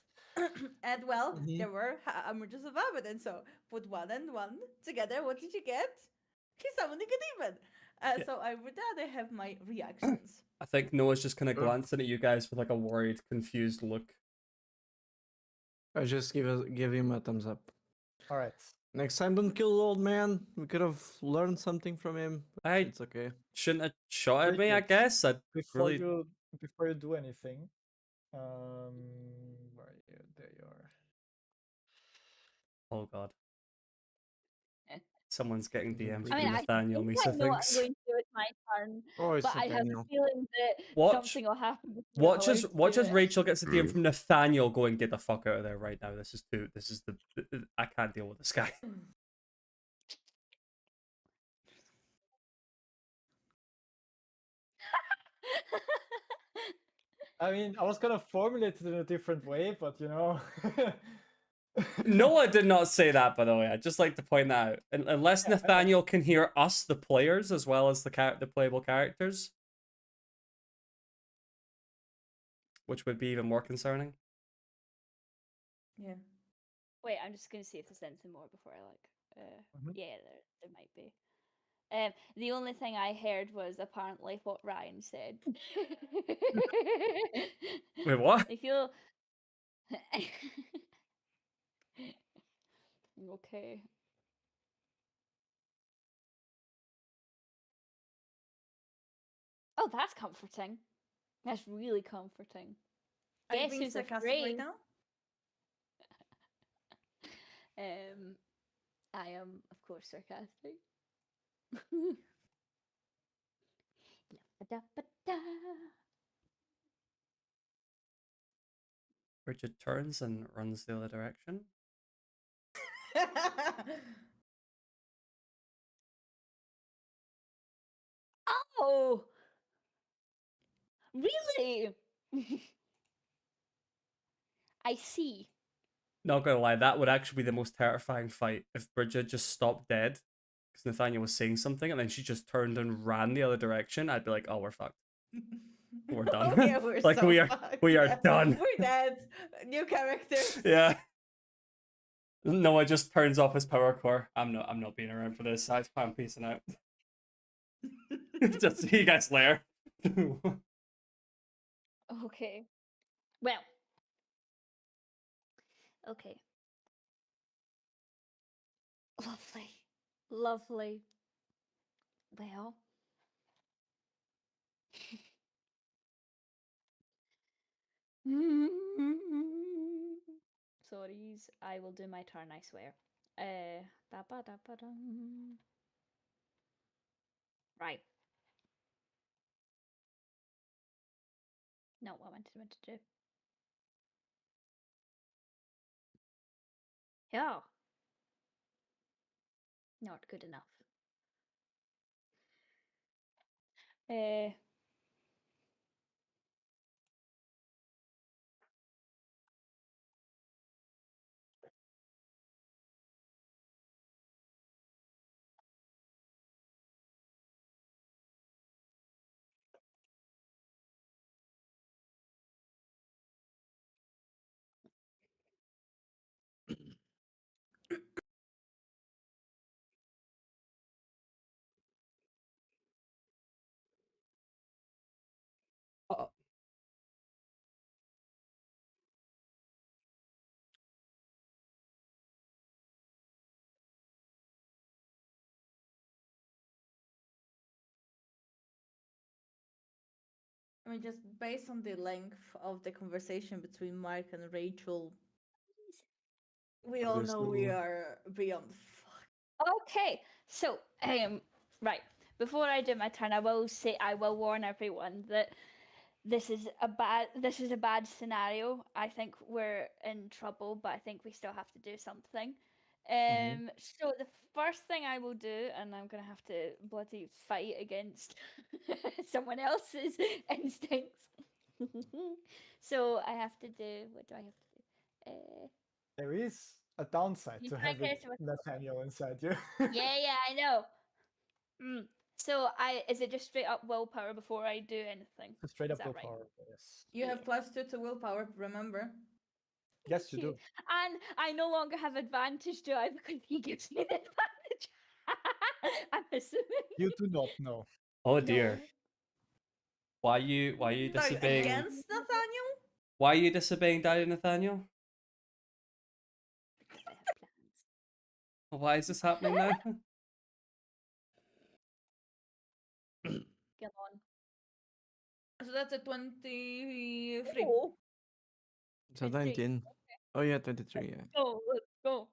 and well, Mhm. there were emerges of evidence. So put one and one together. What did you get? He's summoning a demon. Yeah. So I would rather have my reactions. I think Noah's just kind of Sure. glancing at you guys with like a worried, confused look. I just give him a thumbs up. All right. Next time, don't kill the old man. We could have learned something from him. But I it's okay. shouldn't have shot at me, I Cricket. guess. I Before really you do anything, where are you? There you are. Oh god. Someone's getting Doesn't DMs break from I Nathaniel think Misa I know what I'm thinks. going to do with my turn, Oh, it's but I have a Nathaniel. feeling that Watch- something will happen. before I'm allowed to Watch do as it. Rachel gets a DM from Nathaniel going, get the fuck out of there right now. This is I can't deal with this guy. I mean, I was gonna formulate it in a different way, but you know. Noah did not say that, by the way. I'd just like to point that out. Unless Yeah, I know. Nathaniel can hear us, the players, as well as the playable characters, which would be even more concerning. Yeah. Wait, I'm just going to see if there's anything more before I like. Mhm. Yeah, there might be. The only thing I heard was apparently what Ryan said. Wait, what? I feel. Okay. Oh, that's comforting. That's really comforting. Are you Guess being who's sarcastic right afraid? now? I am, of course, sarcastic. Da-ba-da. Bridget turns and runs the other direction. Oh, really? I see. Not gonna lie, that would actually be the most terrifying fight if Bridget just stopped dead because Nathaniel was saying something and then she just turned and ran the other direction. I'd be like, oh, we're fucked. We're done. Oh, yeah, we're Like, so we are fucked. done. We're dead. New characters. Yeah. Noah just turns off his power core. I'm not being around for this. I'm peacing out. Just see you guys later. Okay. Well. Okay. Lovely. Lovely. Well. Sorries, I will do my turn, I swear. Da-ba-da-ba-dum. Right. Not what I wanted to do. Yeah. Not good enough. mean, just based on the length of the conversation between Mark and Rachel, we all know we Understandable. are beyond fuck. Okay, so right. Before I do my turn, I will warn everyone that this is a bad scenario. I think we're in trouble, but I think we still have to do something. So the first thing I will do, and I'm gonna have to bloody fight against someone else's instincts. So I have to do. What do I have to do? There is a downside You to try having guess what- Nathaniel inside you. yeah, I know. So is it just straight up willpower before I do anything? Straight Is up that right? willpower, yes. You have +2 to willpower, remember? Yes, you do. And I no longer have advantage, do I? Because he gives me the advantage. I'm assuming. You do not know. Oh dear. No. Why you Sorry, disobeying? against Nathaniel? Why are you disobeying Daddy Nathaniel? Because I have plans. Why is this happening now? Come on. So that's a 23. Oh, So 23. 19. Oh yeah, 23. Yeah. Go, let's go.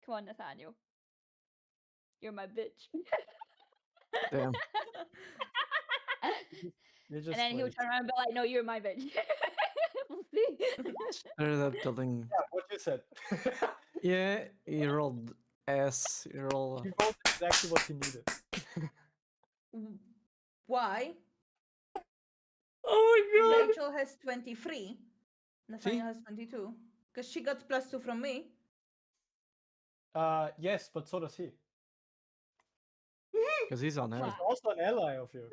Come on, Nathaniel. You're my bitch. Damn. You just And then he'll wait. turn around and be like, no, you're my bitch. We'll see. Straight up telling. Yeah, what you said. Yeah, you rolled S. You roll. You rolled exactly what you needed. Why? Oh my god. Rachel has 23. Nathaniel has 22. Because she got +2 from me. Yes, but so does he. Because he's on He's air. also an ally of you.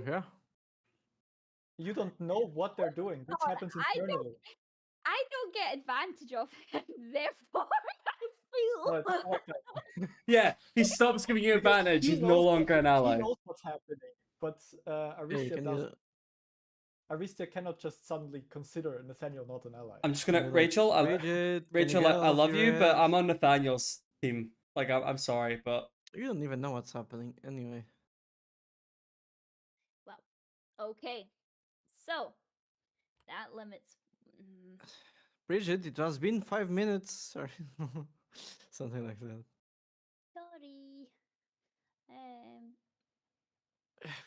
Yeah. You don't know what they're doing. This on, happens I don't- internally. I don't get advantage of him, therefore No, I it's feel. not that. Yeah, he stops giving you Because advantage. he He's no knows longer an He ally. knows what's happening, but Yeah, you Aristia can doesn't. Aristia cannot just suddenly consider Nathaniel not an ally. I'm just gonna Like, Rachel. Bridget, can you Rachel, get I off love your you, but ass? I'm on Nathaniel's team. Like I'm sorry, but You don't even know what's happening anyway. Well, okay. So that limits. Bridget, it has been 5 minutes, or something like that. Sorry.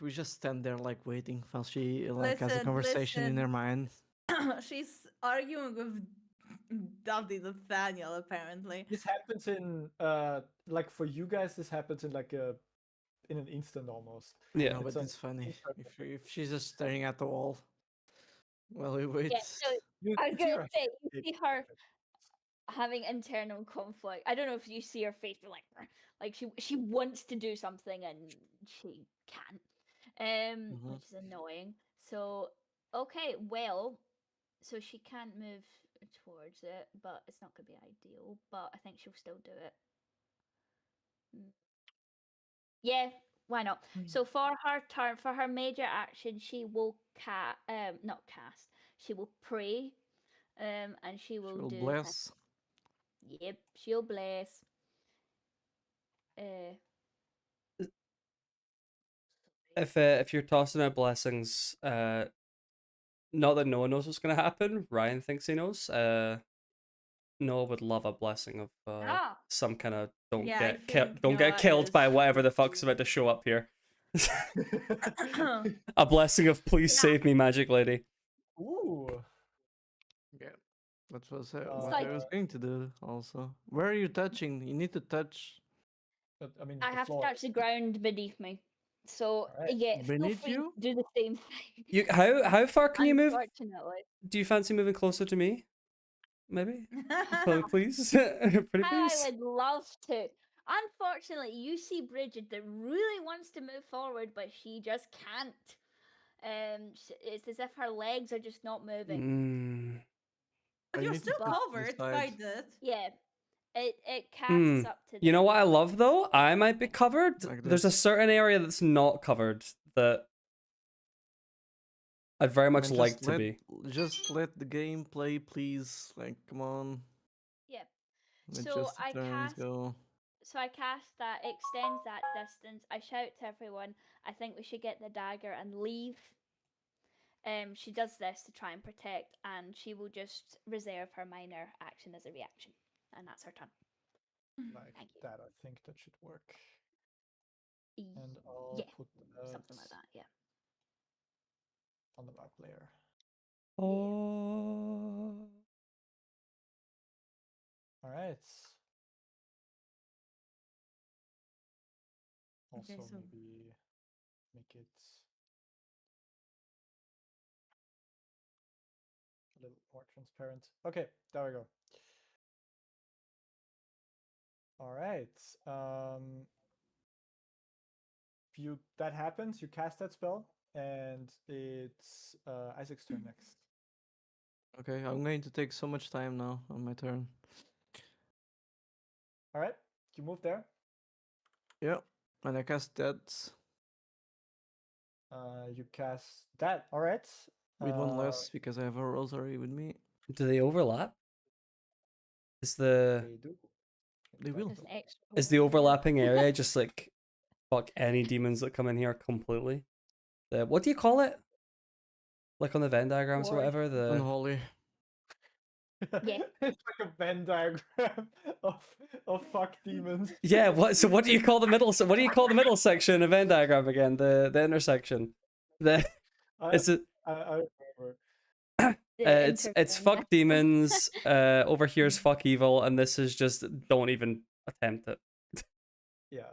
We just stand there like waiting while she like has a Listen, conversation in her listen. mind. She's arguing with Daddy Nathaniel, apparently. This happens in like for you guys. This happens in like in an instant almost. yeah. No, but It's an it's funny internal if she's just staring at the wall while we wait. Yeah. So You I was see gonna her say you face see her having internal conflict. I don't know if you see her face, but like she wants to do something and she can't. Mhm. Which is annoying. So okay, well, so she can't move towards it, but it's not gonna be ideal. But I think she'll still do it. Yeah, why not? So for her turn, for her major action, she will not cast. She will pray, and she will She'll do. bless. Yep, she'll bless. Uh, If you're tossing out blessings, not that Noah knows what's gonna happen. Ryan thinks he knows. Noah would love a blessing of ah, some kind of don't Yeah, I get think don't get Noah killed is by whatever the fuck's about to show up here. face. A blessing of please Yeah. save me, magic lady. Ooh. Yeah. That was what like- I was going to do also. Where are you touching? You need to touch But, I mean, I the have to floor. touch the ground beneath me. So Alright. yeah, feel Beneath free you? to do the same thing. You how far can you move? Unfortunately, Do you fancy moving closer to me? Maybe, please, pretty I please. would love to. Unfortunately, you see Bridget that really wants to move forward, but she just can't. It's as if her legs are just not moving. Mm. But you you're need to still touch the covered by side. that. Yeah, it casts up to. You know what I love though? I might be covered. Like There's a this. certain area that's not covered that I'd very much Man, like to be. Just let the game play, please. Like, come on. Yeah. Let So just the I turns cast go. So I cast that, extends that distance. I shout to everyone, I think we should get the dagger and leave. She does this to try and protect, and she will just reserve her minor action as a reaction, and that's her turn. Like Thank you. that, I think that should work. E- And I'll yeah, put something like that. Yeah. on the map layer. Oh. All right. Also, Okay, so- maybe make it a little more transparent. Okay, there we go. All right. That happens. You cast that spell, and it's Isaac's turn next. Okay, I'm going to take so much time now on my turn. All right, you move there. Yeah, and I cast that You cast that. All right. with one less because I have a rosary with me. Do they overlap? Is the They do. They In will. fact, There's an extra. is the one, yeah. overlapping area just like fuck any demons that come in here completely? The what do you call it? Like on the Venn diagrams or Ward. whatever. The Unholy. Yeah. It's like a Venn diagram of fuck demons. yeah. What? So what do you call the middle? What do you call the middle section of Venn diagram again? The intersection. The I, it's a, I remember. it's fuck demons. Over here is fuck evil, and this is just don't even attempt it. Yeah.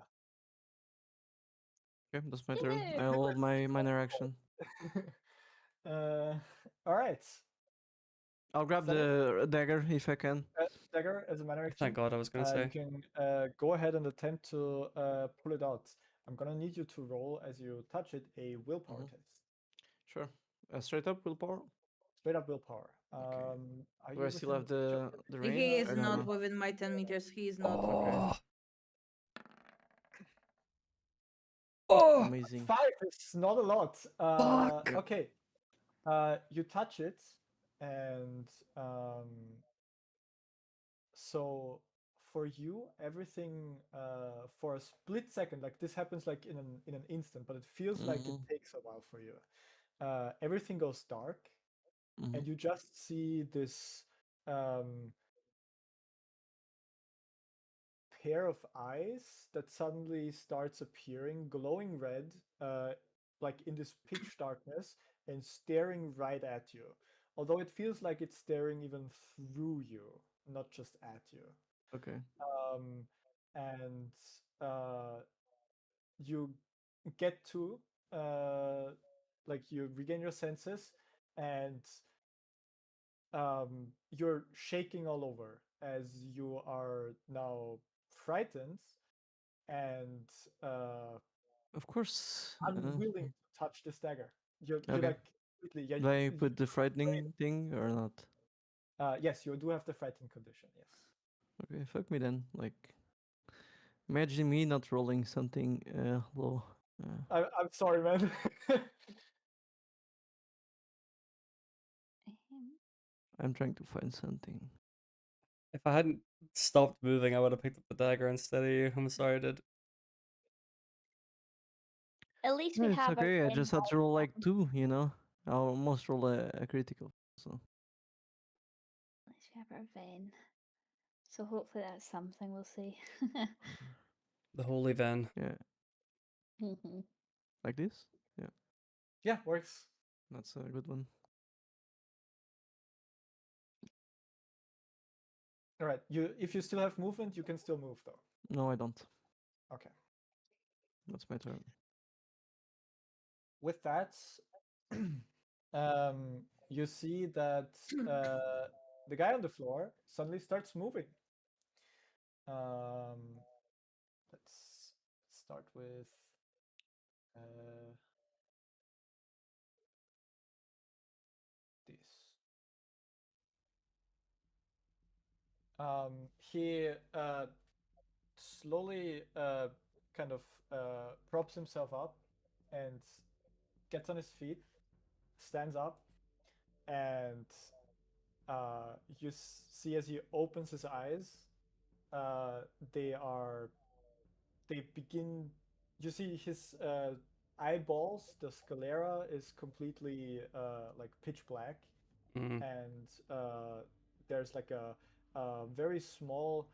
Okay, that's my turn. I'll hold my minor action. All right. I'll grab Is that the dagger if I can. Dagger as a minor action. Thank God, I was gonna say. You can go ahead and attempt to pull it out. I'm gonna need you to roll as you touch it a willpower Mhm. test. Sure. Straight up willpower. Straight up willpower. Okay. Are Do you I still within have the range? He is I don't not know. within my 10 meters. He is not. Oh. Oh. Amazing. 5 is not a lot. Fuck. Yep. Okay. You touch it, and so for you, everything for a split second, like this happens like in an instant, but it feels like it Mhm. takes a while for you. Everything goes dark, Mhm. and you just see this pair of eyes that suddenly starts appearing, glowing red, like in this pitch darkness, and staring right at you. Although it feels like it's staring even through you, not just at you. Okay. And you get to, like, you regain your senses, and you're shaking all over as you are now frightened and Of course. unwilling to touch this dagger. You're Okay. like completely, yeah. Do I put the frightening thing or not? Yes, you do have the frightened condition. Yes. Okay, fuck me then. Like, imagine me not rolling something low. I'm sorry, man. I'm trying to find something. If I hadn't stopped moving, I would have picked up the dagger instead of you. I'm sorry, dude. At least No, we it's have our okay. I friend just had to roll like Malcolm. 2, you know? I'll almost roll a critical. So At least we have our vein. So hopefully that's something we'll see. The holy Ven. yeah, Mhm. like this. Yeah, Yeah, works. that's a good one. All right. If you still have movement, you can still move though. No, I don't. Okay. That's my turn. With that, you see that the guy on the floor suddenly starts moving. Let's start with this. He slowly kind of props himself up and gets on his feet, stands up, and you see as he opens his eyes, they are they begin. You see his eyeballs. The sclera is completely like pitch black, Mm. and there's like a very small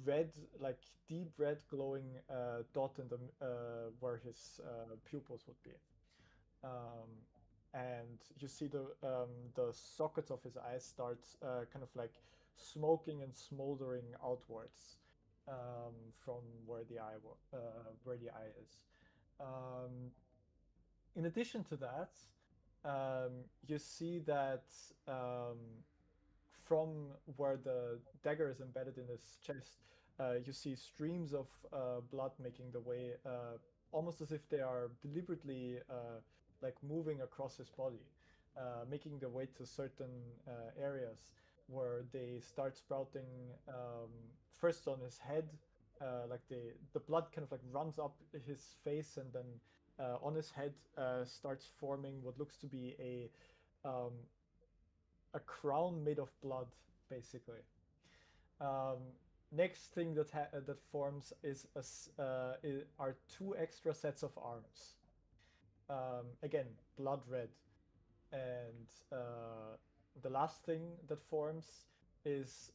red, like deep red glowing dot in the where his pupils would be. Um, and you see the sockets of his eyes start kind of like smoking and smoldering outwards from where the eye is. Um, in addition to that, you see that um, from where the dagger is embedded in his chest, you see streams of blood making the way, almost as if they are deliberately like moving across his body, making their way to certain areas where they start sprouting first on his head, like the blood kind of like runs up his face, and then on his head starts forming what looks to be um, a crown made of blood, basically. Um, Next thing that forms is are two extra sets of arms. Again, blood red, and the last thing that forms is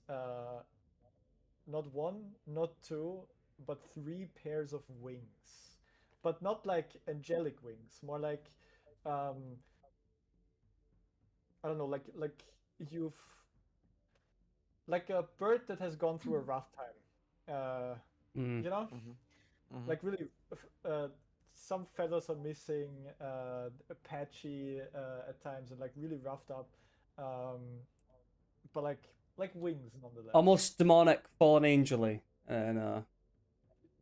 not one, not two, but three pairs of wings, but not like angelic wings, more like um, I don't know, you've like a bird that has gone through a rough time. Mm. You know, like really, some feathers are missing, patchy at times, and like really roughed up, um, but like wings nonetheless. Almost demonic, fallen angel-y. And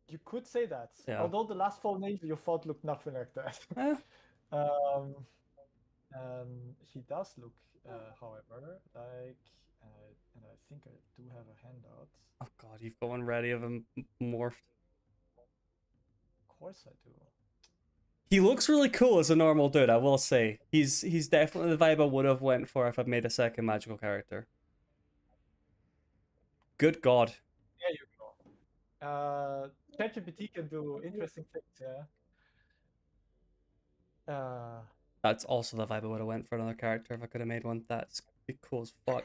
You could say that. Yeah. Although the last fallen angel you thought looked nothing like that. Eh, um, he does look, however, like, and I think I do have a handout. oh god, you've got one ready of him morphed. Of course I do. He looks really cool as a normal dude, I will say. He's definitely the vibe I would have went for if I'd made a second magical character. Good god. There you go. ChatGPT can do interesting things, yeah. That's also the vibe I would have went for another character if I could have made one. That's be cool as fuck.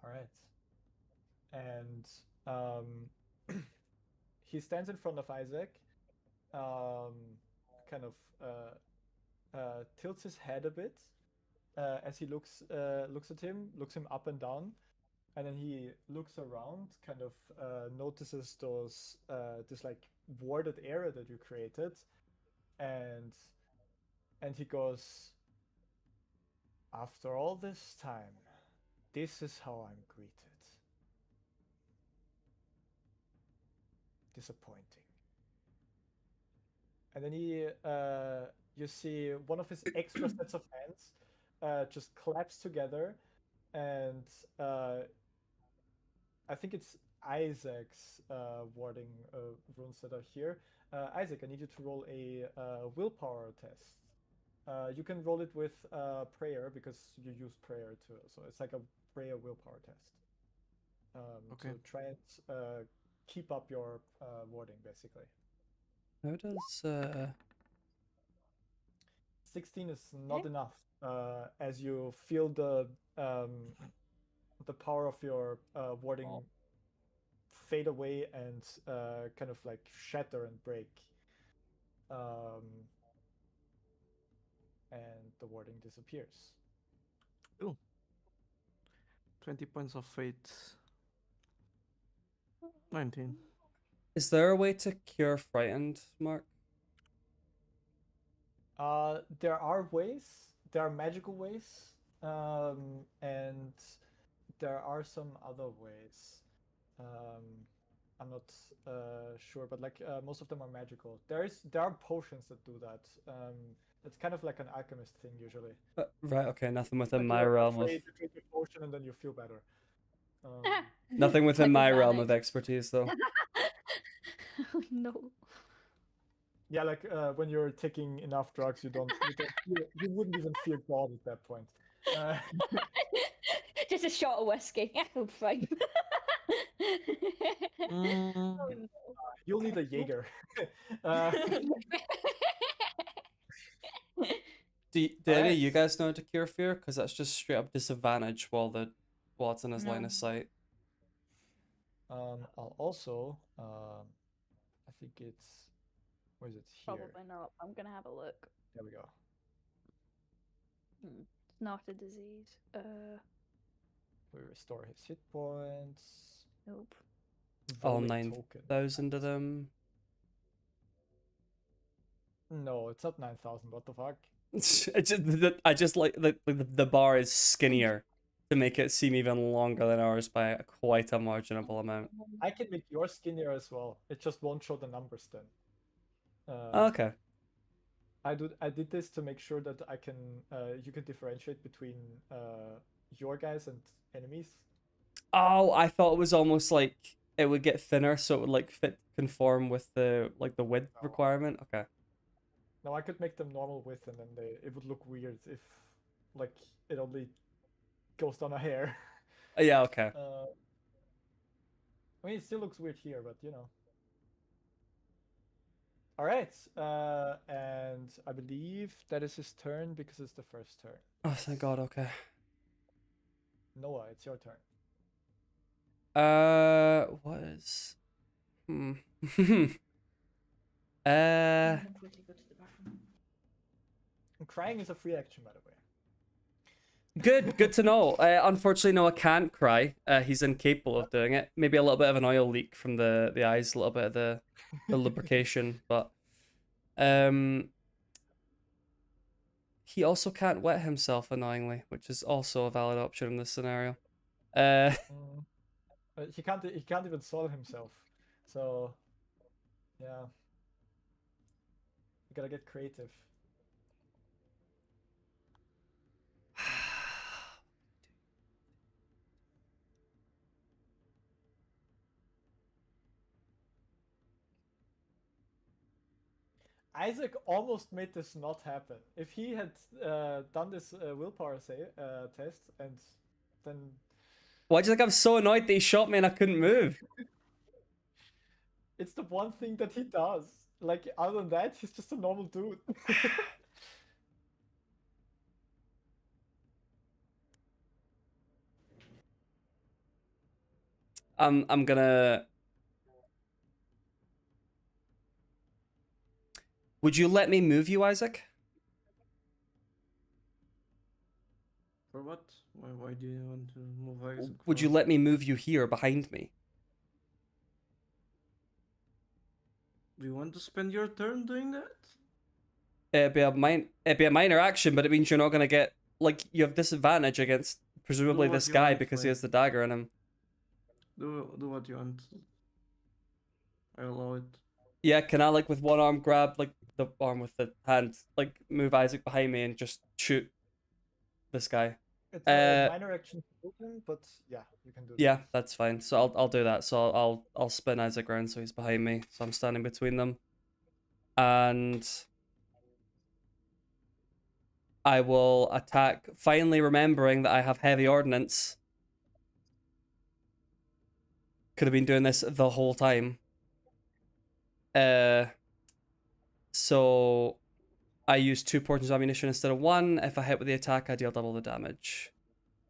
All right. And he stands in front of Isaac, kind of tilts his head a bit as he looks at him, looks him up and down, and then he looks around, kind of notices those this like warded area that you created, and he goes, "After all this time, this is how I'm greeted. Disappointing." And then you see one of his extra sets of hands just claps together, and I think it's Isaac's warding runes that are here. Isaac, I need you to roll a willpower test. You can roll it with prayer because you use prayer too. So it's like a prayer willpower test. Okay. To try and keep up your warding, basically. How does 16 is not enough, as you feel the power of your warding fade away and kind of like shatter and break. And the warding disappears. Cool. 20 points of fate. 19. is there a way to cure frightened, Mark? There are ways. There are magical ways, and there are some other ways. I'm not sure, but like most of them are magical. There are potions that do that. It's kind of like an alchemist thing usually. Right, okay, nothing within Like my you're realm of afraid to drink a potion and then you feel better. nothing within my realm of Psychopanic. expertise though. Oh, no. Yeah, like when you're taking enough drugs, you wouldn't even feel God at that point. Uh, Just a shot of whiskey. I'm fine. Mm, you'll need a Jaeger. uh, Do any of you Alright. guys know how to cure fear? Because that's just straight up disadvantage while it's in his line No. of sight. I'll also, I think it's, where is it here? Probably not. I'm gonna have a look. There we go. It's not a disease. We restore his hit points. Nope. All Volley 9,000 of them. No, it's not 9,000. What the fuck? I just like the bar is skinnier to make it seem even longer than ours by quite a marginable amount. I can make yours skinnier as well. It just won't show the numbers then. Okay. I did this to make sure that I can you can differentiate between your guys and enemies. Oh, I thought it was almost like it would get thinner, so it would like conform with the width No. requirement. Okay. No, I could make them normal width, and then it would look weird if like it only goes down a hair. Yeah. Okay. I mean, it still looks weird here, but you know. All right, and I believe that is his turn because it's the first turn. Oh, thank God. Okay. Noah, it's your turn. What is? Hmm. I'm going to go to the bathroom. And crying is a free action, by the way. Good to know. Unfortunately, Noah can't cry. He's incapable of doing it. Maybe a little bit of an oil leak from the eyes, a little bit of the lubrication, but he also can't wet himself annoyingly, which is also a valid option in this scenario. He can't even soil himself. So yeah. You gotta get creative. Isaac almost made this not happen. If he had done this willpower test, and then Why do you think I'm so annoyed that he shot me and I couldn't move? it's the one thing that he does. Like, other than that, he's just a normal dude. I'm gonna. Would you let me move you, Isaac? for what? Why do you want to move Isaac? Would you let me move you here behind me? Do you want to spend your turn doing that? It'd be a minor action, but it means you're not gonna get like you have disadvantage against presumably what this you guy want, because he like- has the dagger in him. Do what you want. I allow it. Yeah, can I like with one arm grab like the arm with the hand, like move Isaac behind me and just shoot this guy? It's a minor action to move him, but yeah, you can do that. Yeah, that's fine. So I'll do that. So I'll spin Isaac around so he's behind me. So I'm standing between them. And I will attack, finally remembering that I have heavy ordnance. Could have been doing this the whole time. So I use 2 portions of ammunition instead of 1. If I hit with the attack, I deal double the damage.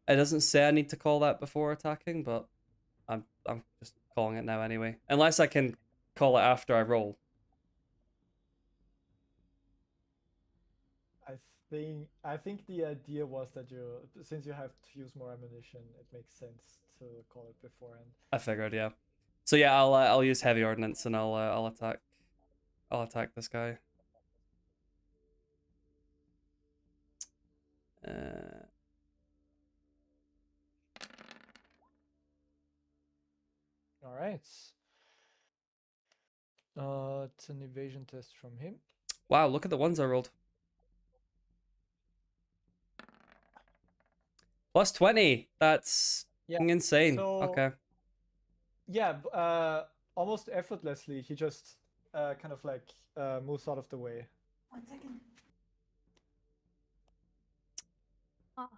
It doesn't say I need to call that before attacking, but I'm just calling it now anyway. Unless I can call it after I roll. I think the idea was that since you have to use more ammunition, it makes sense to call it beforehand. I figured, yeah. So yeah, I'll use heavy ordnance and I'll attack this guy. All right. It's an evasion test from him. Wow, look at the ones I rolled. Plus 20. That's insane. So, okay. Yeah, almost effortlessly, he just kind of like moves out of the way. 1 second. Ah,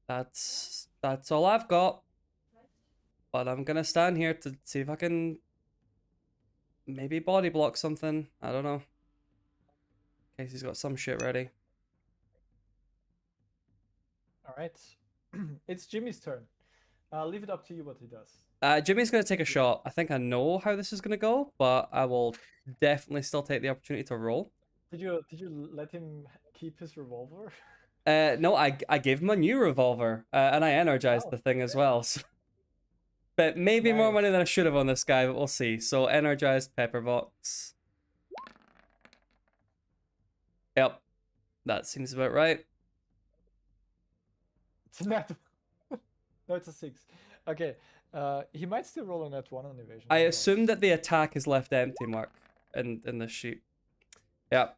That's all I've got. But I'm gonna stand here to see if I can maybe body block something. I don't know. In case he's got some shit ready. All right, it's Jimmy's turn. I'll leave it up to you what he does. Jimmy's gonna take a shot. I think I know how this is gonna go, but I will definitely still take the opportunity to roll. Did you let him keep his revolver? No, I gave him a new revolver, and I energized Oh, the thing as well. So. But maybe more Nice. money than I should have on this guy, but we'll see. So energized pepper box. Yep, that seems about right. It's a net. No, it's a 6. Okay. He might still roll a net 1 on evasion. I who knows? assume that the attack is left empty, Mark, in this sheet. Yep.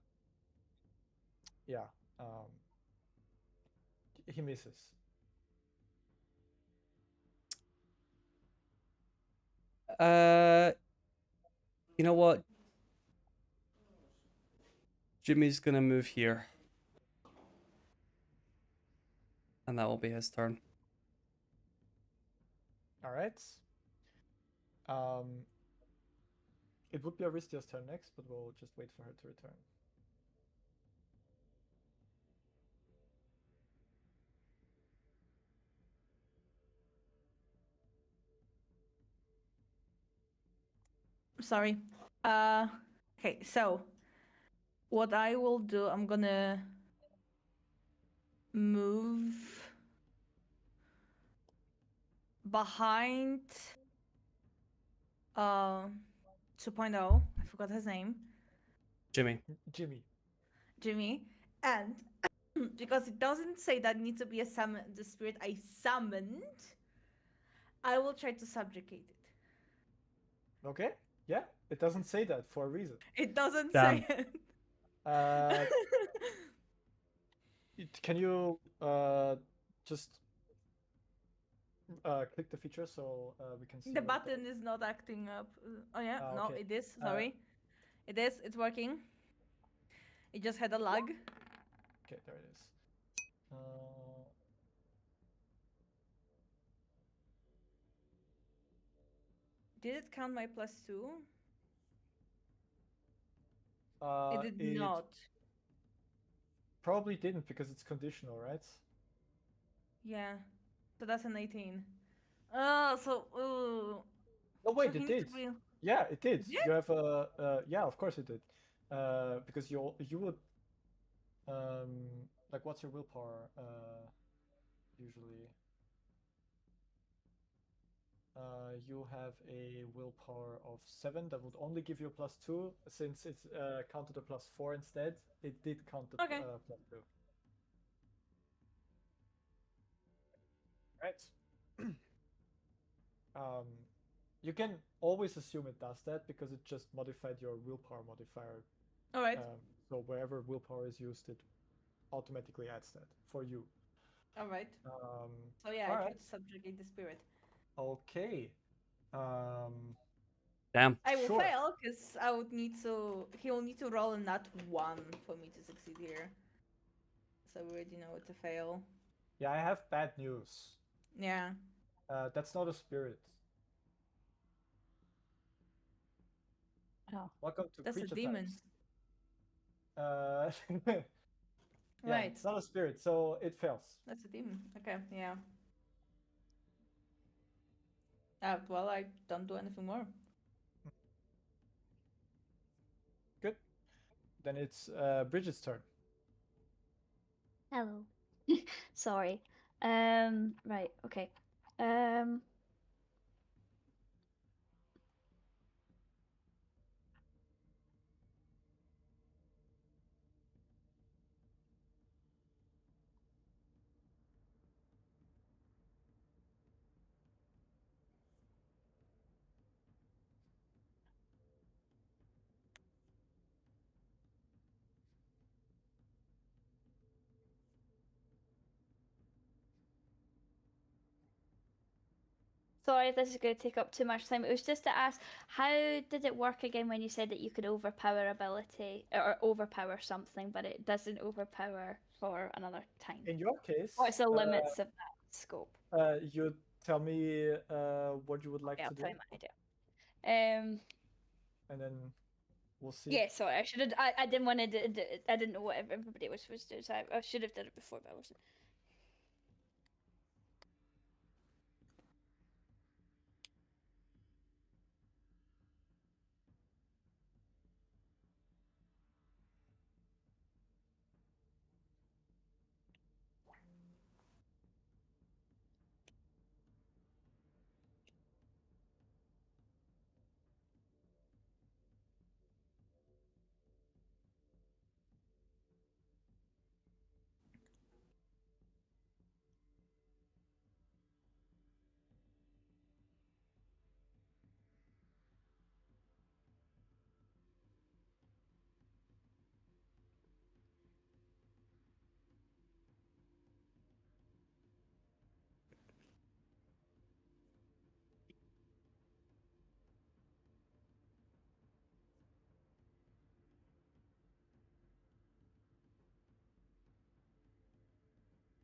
Yeah. He misses. You know what? Jimmy's gonna move here. And that will be his turn. All right. It would be Aristia's turn next, but we'll just wait for her to return. Sorry. Okay, so what I will do, I'm gonna move behind 2.0. I forgot his name. Jimmy. Jimmy. Jimmy. And because it doesn't say that needs to be a summon the spirit I summoned, I will try to subjugate it. Okay. Yeah. It doesn't say that for a reason. It doesn't Damn. say it. Uh, can you just click the feature so we can see The what it button is not acting up. Oh yeah, Ah, no, okay. it is. Sorry, it is. It's working. It just had a lag. Okay, there it is. Did it count my +2? It It did not. probably didn't because it's conditional, right? Yeah, so that's an 18. Oh, so Oh wait, so he it needs did. to be. Yeah, it did. It did? You have yeah, of course it did. Because you would like what's your willpower usually? You have a willpower of 7 that would only give you a +2 since it's counted a +4 instead. It did count the Okay. +2. Right. You can always assume it does that because it just modified your willpower modifier. All right. So wherever willpower is used, it automatically adds that for you. All right. So yeah, I all try right. to subjugate the spirit. Okay. Damn. I will Sure. fail because I would need to. He will need to roll a nat 1 for me to succeed here. So we already know what to fail. Yeah, I have bad news. Yeah. That's not a spirit. oh. Welcome to That's a creature demon. types. Yeah, Right. it's not a spirit, so it fails. That's a demon. Okay. Yeah. Well, I don't do anything more. Good. Then it's Bridget's turn. Hello. Sorry. Right, okay. Sorry if this is going to take up too much time. It was just to ask, how did it work again when you said that you could overpower ability or overpower something, but it doesn't overpower for another time? In your case, What's the limits of that scope? you tell me what you would like Okay, I'll to tell do, you my idea. and then we'll see. Yeah, sorry, I should have. I didn't want to. I didn't know what everybody was supposed to do, so I should have done it before, but I wasn't.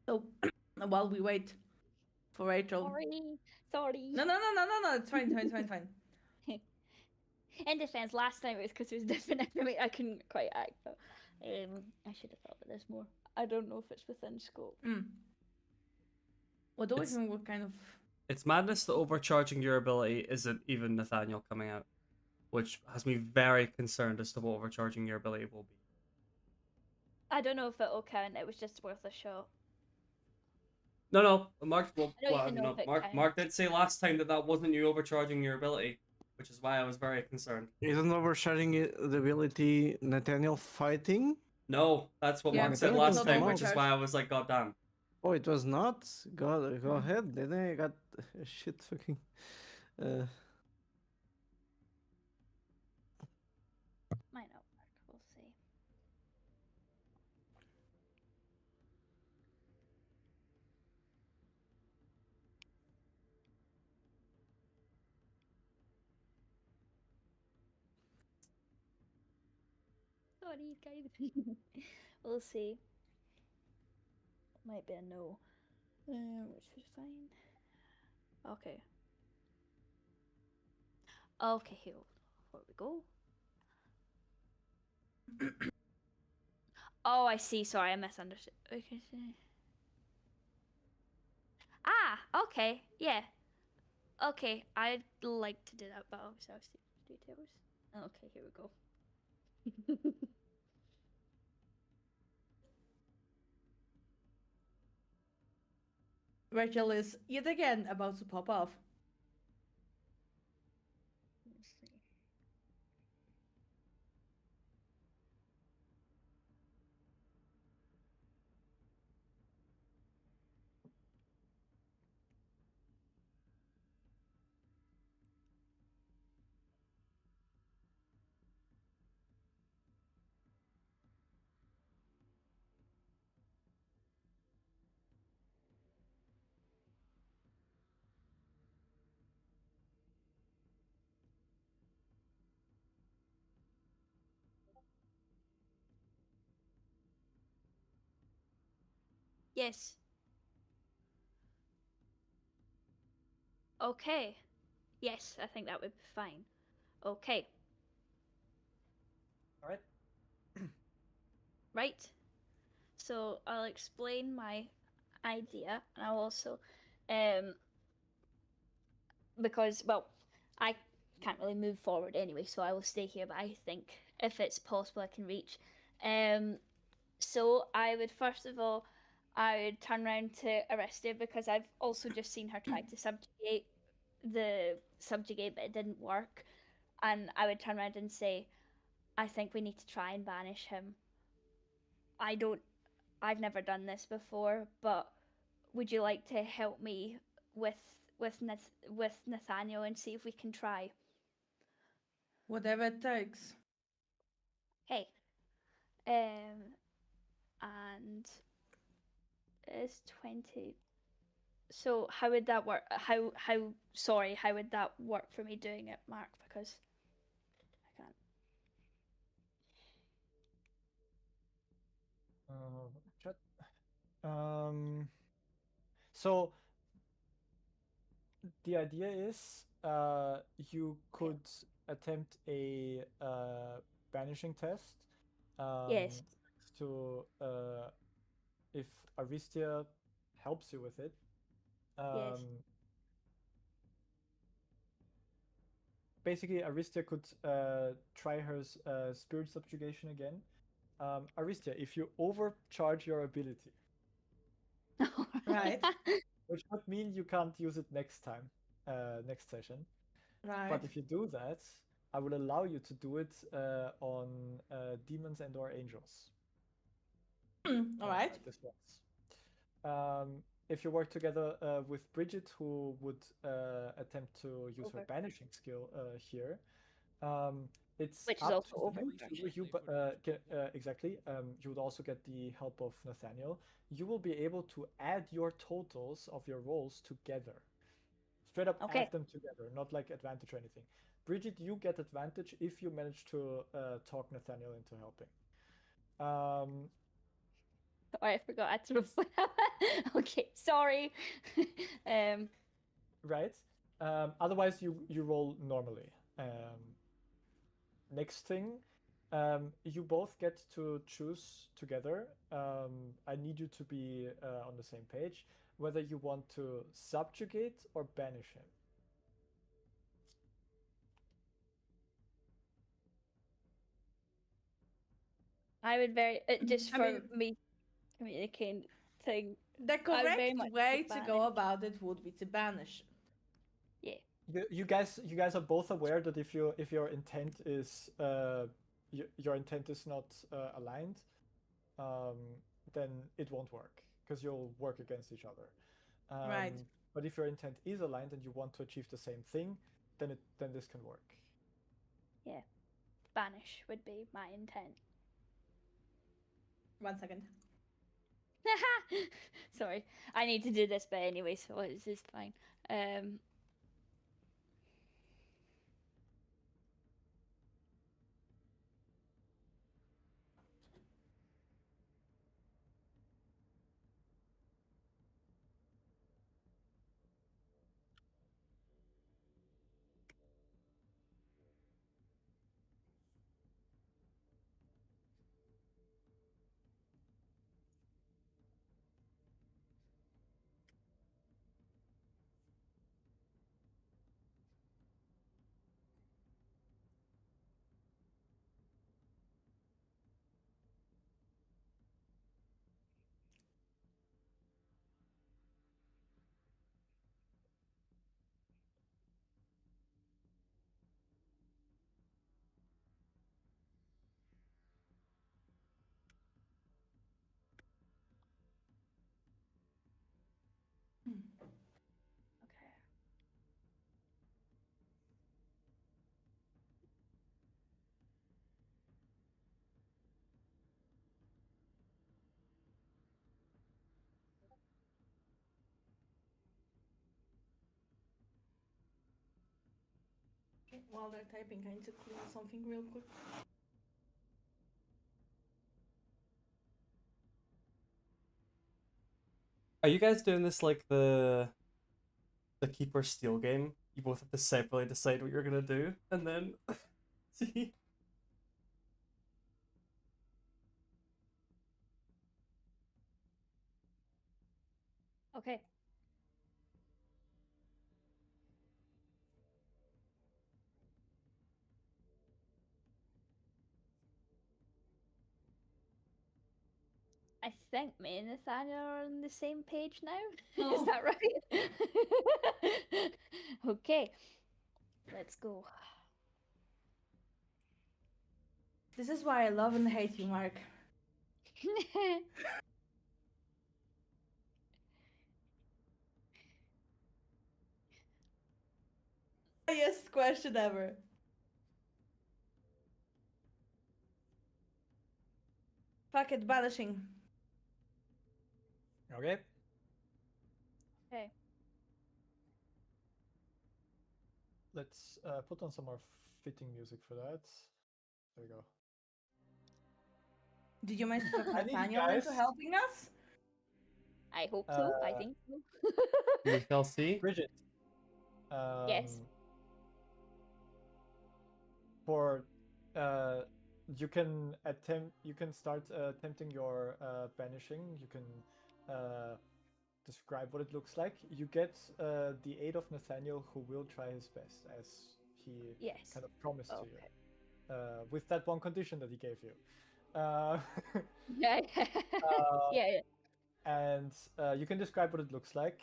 So while we wait for Rachel. Sorry. No. It's fine. Fine. In defense, last time it was because it was different information. I couldn't quite act, but I should have thought of this more. I don't know if it's within scope. What do we It's- think? What kind of? It's madness that overcharging your ability isn't even Nathaniel coming out, which has me very concerned as to what overcharging your ability will be. I don't know if it'll count. It was just worth a shot. No, Mark. Well, I don't even know if it Mark did say last time that wasn't you overcharging your ability, which is why I was very concerned. Isn't overshadowing the ability Nathaniel fighting? No, that's what Yeah, Mark said Nathaniel last doesn't time, come which is out. why I was like, God damn. Oh, it was not? Go ahead. Then I got shit fucking. Might not work. We'll see. Sorry, guys. We'll see. Might be a no. Which is fine. Okay. Okay, here we go. Oh, I see. Sorry, I misunderstood. Okay. Ah, okay. Yeah. Okay, I'd like to do that, but obviously I'll see details. Okay, here we go. Rachel is yet again about to pop off. Let's see. Yes. Okay. Yes, I think that would be fine. Okay. All right. Right. So I'll explain my idea, and I'll also, because well, I can't really move forward anyway, so I will stay here. But I think if it's possible, I can reach. So I would first of all, I would turn around to Aristia because I've also just seen her try to subjugate, but it didn't work. And I would turn around and say, I think we need to try and banish him. I've never done this before, but would you like to help me with with Nathaniel and see if we can try? Whatever it takes. Hey, and it's 20. So how would that work? How would that work for me doing it, Mark? Because I can't. Chat. So the idea is you could attempt a banishing test Yes. to if Aristia helps you with it. Yes. Basically, Aristia could try her spirit subjugation again. Aristia, if you overcharge your ability, Right. which would mean you can't use it next time, next session. Right. But if you do that, I will allow you to do it on demons and/or angels. All right. This once. If you work together with Bridget, who would attempt to use her banishing skill here, it's Which is up also to overcharge. exactly. You would also get the help of Nathaniel. You will be able to add your totals of your rolls together. Straight up Okay. add them together, not like advantage or anything. Bridget, you get advantage if you manage to talk Nathaniel into helping. Oh, I forgot I threw. Okay, sorry. Right. Otherwise, you roll normally. Next thing, you both get to choose together. I need you to be on the same page, whether you want to subjugate or banish him. I would just I for mean, me communicating thing. the I would very correct much way like to go banish. about it would be to banish. Yeah. You guys are both aware that if your intent is your intent is not aligned, um, then it won't work because you'll work against each other. Right. But if your intent is aligned and you want to achieve the same thing, then this can work. Yeah. Banish would be my intent. 1 second. Sorry, I need to do this bit anyway, so it's just fine. Okay. While they're typing, I need to clean something real quick. Are you guys doing this like the keep or steal game? You both have to separately decide what you're gonna do, and then see. Okay. I think me and Nathaniel are on the same page now. Is Oh. that right? Okay. Let's go. This is why I love and hate you, Mark. Highest question ever. Fuck it, banishing. Okay. Okay. let's put on some more fitting music for that. There we go. Did you manage to talk I need you Nathaniel into guys- helping us? I hope so. I Uh, think so. We shall see. Bridget. Yes. For you can start attempting your banishing. You can describe what it looks like. You get the aid of Nathaniel, who will try his best, as he Yes. kind of promised to Okay. you, with that one condition that he gave you. Uh, Yeah. Yeah. and you can describe what it looks like.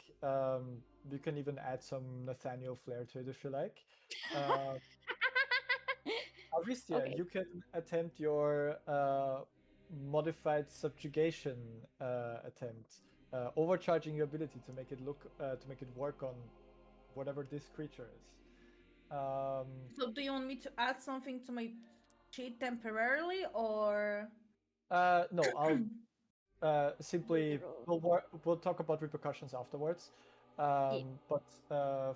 You can even add some Nathaniel flair to it if you like. Aristia, Okay. you can attempt your modified subjugation attempt, overcharging your ability to make it work on whatever this creature is. So do you want me to add something to my sheet temporarily, or No, I'll simply we'll talk about repercussions afterwards. But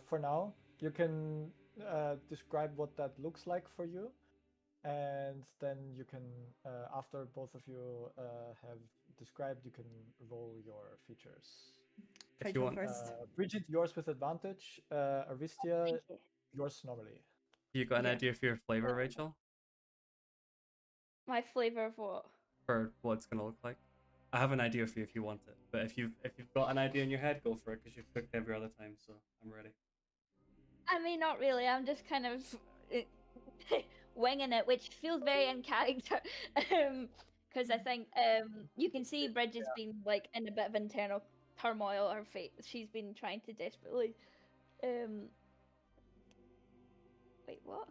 for now, you can describe what that looks like for you, and then you can, after both of you have described, you can roll your features. If you want, first? Bridget, yours with advantage. Aristia, Thank you. yours normally. you got an Yeah. idea for your flavor, Rachel, My flavor of what? for what it's gonna look like? I have an idea for you if you want it, but if you've got an idea in your head, go for it because you've cooked every other time, so I'm ready. I mean, not really. I'm just kind of winging it, which feels very in character. Because I think you can see Bridget's been like in a bit of internal turmoil. Her fate. She's been trying to desperately. Wait, what?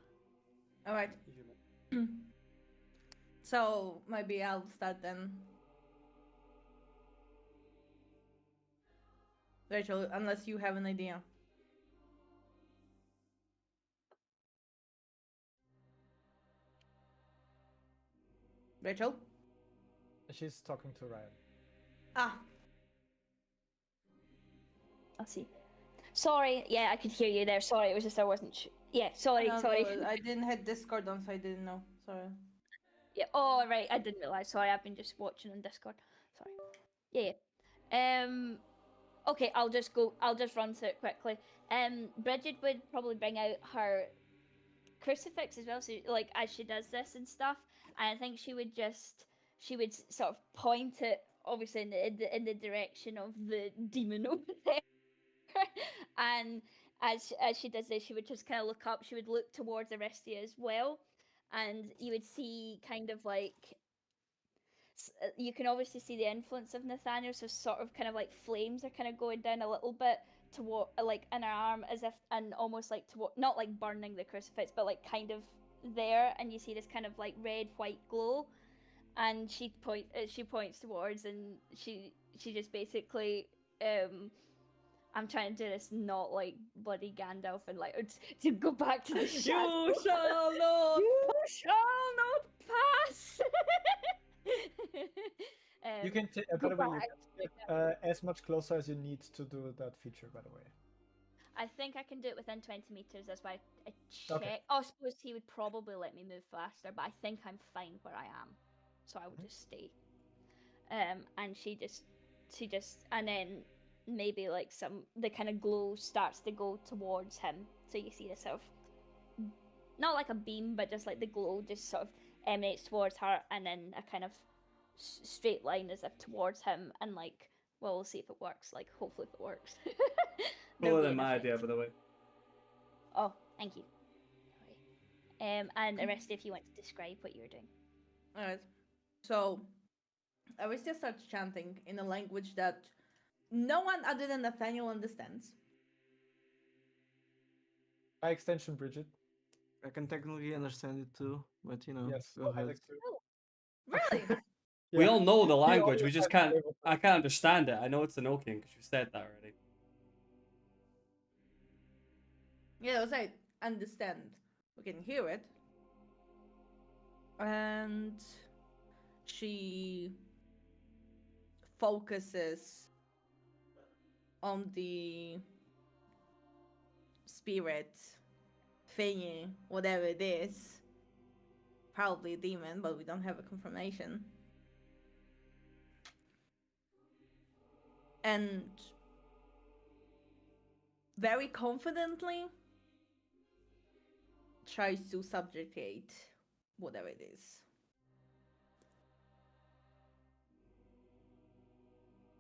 All right. So maybe I'll start then. Rachel, unless you have an idea. Rachel? She's talking to Ryan. Ah, I'll see. Sorry. Yeah, I could hear you there. Sorry, it was just I wasn't. Yeah. Sorry. no, Sorry. no, I didn't have Discord on, so I didn't know. Sorry. Yeah. Oh, right. I didn't realize. Sorry, I've been just watching on Discord. Sorry. Yeah. Okay, I'll just go. I'll just run through it quickly. Bridget would probably bring out her crucifix as well. So, like, as she does this and stuff, and I think she would sort of point it, obviously in the direction of the demon over there. And as she does this, she would just kind of look up. She would look towards Aristia as well, and you would see kind of like you can obviously see the influence of Nathaniel, so sort of kind of like flames are kind of going down a little bit toward like in her arm, as if, and almost like toward, not like burning the crucifix, but like kind of there, and you see this kind of like red white glow, and she points towards, and she just basically I'm trying to do this not like bloody Gandalf and like to go back to the shadows. You shall not. You shall not pass. You can take, by the way, you can take as much closer as you need to do that feature, by the way. I think I can do it within 20 meters. That's why I check. Okay. Oh, I suppose he would probably let me move faster, but I think I'm fine where I am, so I will just stay. And she just, and then maybe like the kind of glow starts to go towards him. So you see this sort of, not like a beam, but just like the glow just sort of emanates towards her, and then a kind of straight line as if towards him, and like, well, we'll see if it works. Like, hopefully, if it works. Cooler than my idea, by the way. Oh, thank you. Sorry. And Arrested, if you want to describe what you were doing. Alright. So, Aristia starts chanting in a language that no one other than Nathaniel understands. By extension, Bridget. I can technically understand it too, but you know, Yes, go ahead. Alex too. Really? We all know the He language. We always just has can't. flavor for I can't understand it. I know it's Enochian because you said that already. Yeah, that was I understand. We can hear it. And she focuses on the spirit thingy, whatever it is. Probably a demon, but we don't have a confirmation. And very confidently tries to subjugate whatever it is.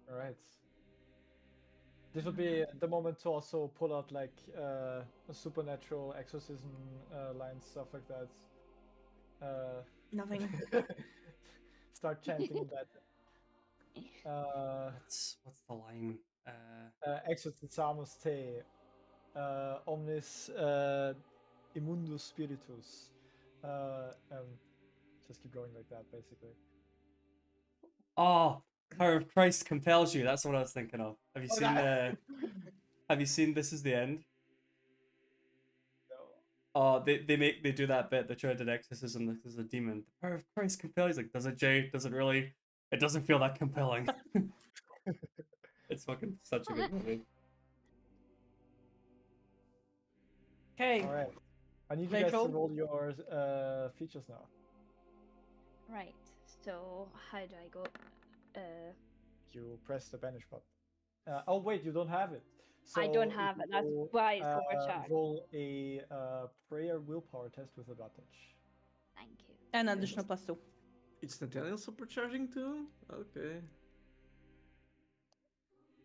All right. This would be the moment to also pull out like supernatural exorcism lines, stuff like that. Nothing. Start chanting that. What's the line? Exorcizamus te, omnis immundus spiritus. Just keep going like that, basically. Oh, Power of Christ compels you. That's what I was thinking of. Have you Oh, seen? that- Have you seen This Is the End? No. Oh, they do that bit. They try to do an exorcism. Like, there's a demon. The power of Christ compels. Like, does it, Jay? Does it really? It doesn't feel that compelling. It's fucking such a good movie. Okay. All right. I need you guys to Rachel? roll your features now. Right. So how do I go? You press the banish button. Oh wait, you don't have it. I don't So have it. That's you, why it's overcharged. roll a prayer willpower test with advantage. Thank you. And additional +2. It's Nathaniel supercharging too? Okay.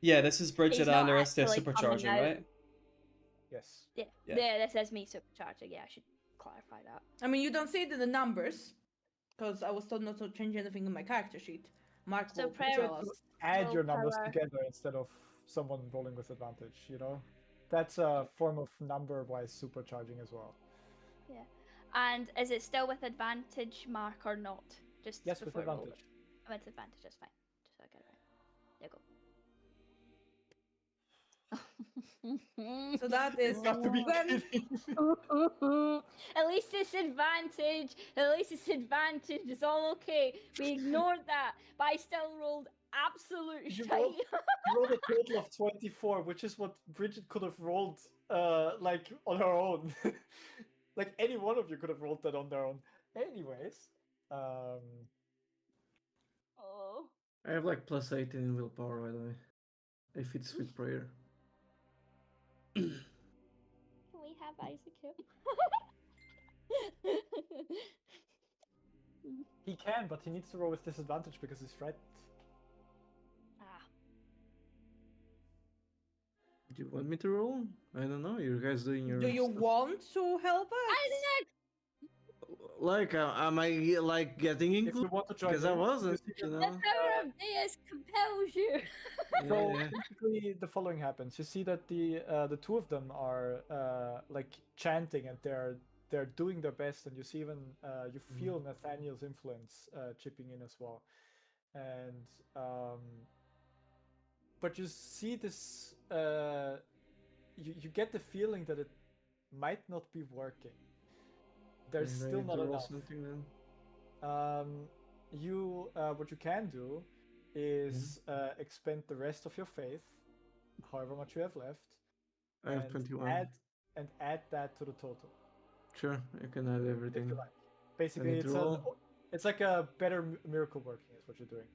Yeah, this is Bridget He's not and Aristia actually coming supercharging, out. right? Yes. Yeah. Yeah. Yeah. This is me supercharging. Yeah, I should clarify that. I mean, you don't see it in the numbers, because I was told not to change anything in my character sheet. Mark So will prayer- tell us. Add your numbers Willpower. together instead of someone rolling with advantage, you know? That's a form of number-wise supercharging as well. Yeah. And is it still with advantage, Mark, or not? Just Yes, with before I roll advantage. it. With advantage, that's fine. Just so I get it right. There you go. So that is Got to be then kidding. At least it's advantage. At least it's advantage. It's all okay. We ignored that, but I still rolled absolute You shite. rolled- You rolled a total of 24, which is what Bridget could have rolled, like, on her own. Like, any one of you could have rolled that on their own. Anyways, Oh. I have like +18 in willpower, by the way. If it's with prayer. Can we have Isaac here? he can, but he needs to roll with disadvantage because he's frightened. Ah. Do you want me to roll? I don't know. You guys doing your. do you stuff. want to help us? Isaac! Like, am I like getting If you included? want to join Because I in, wasn't, see you The know. power of Deus compels you. So Yeah. basically, the following happens. You see that the two of them are like chanting, and they're doing their best, and you see even you feel Nathaniel's influence chipping in as well, and but you see this. You get the feeling that it might not be working. There's Do I still need not to roll enough. something then? What you can do is expend the rest of your faith, however much you have left, I have and 21. add that to the total Sure, I can add if everything. you like. Basically, need to roll? it's like a better miracle working is what you're doing.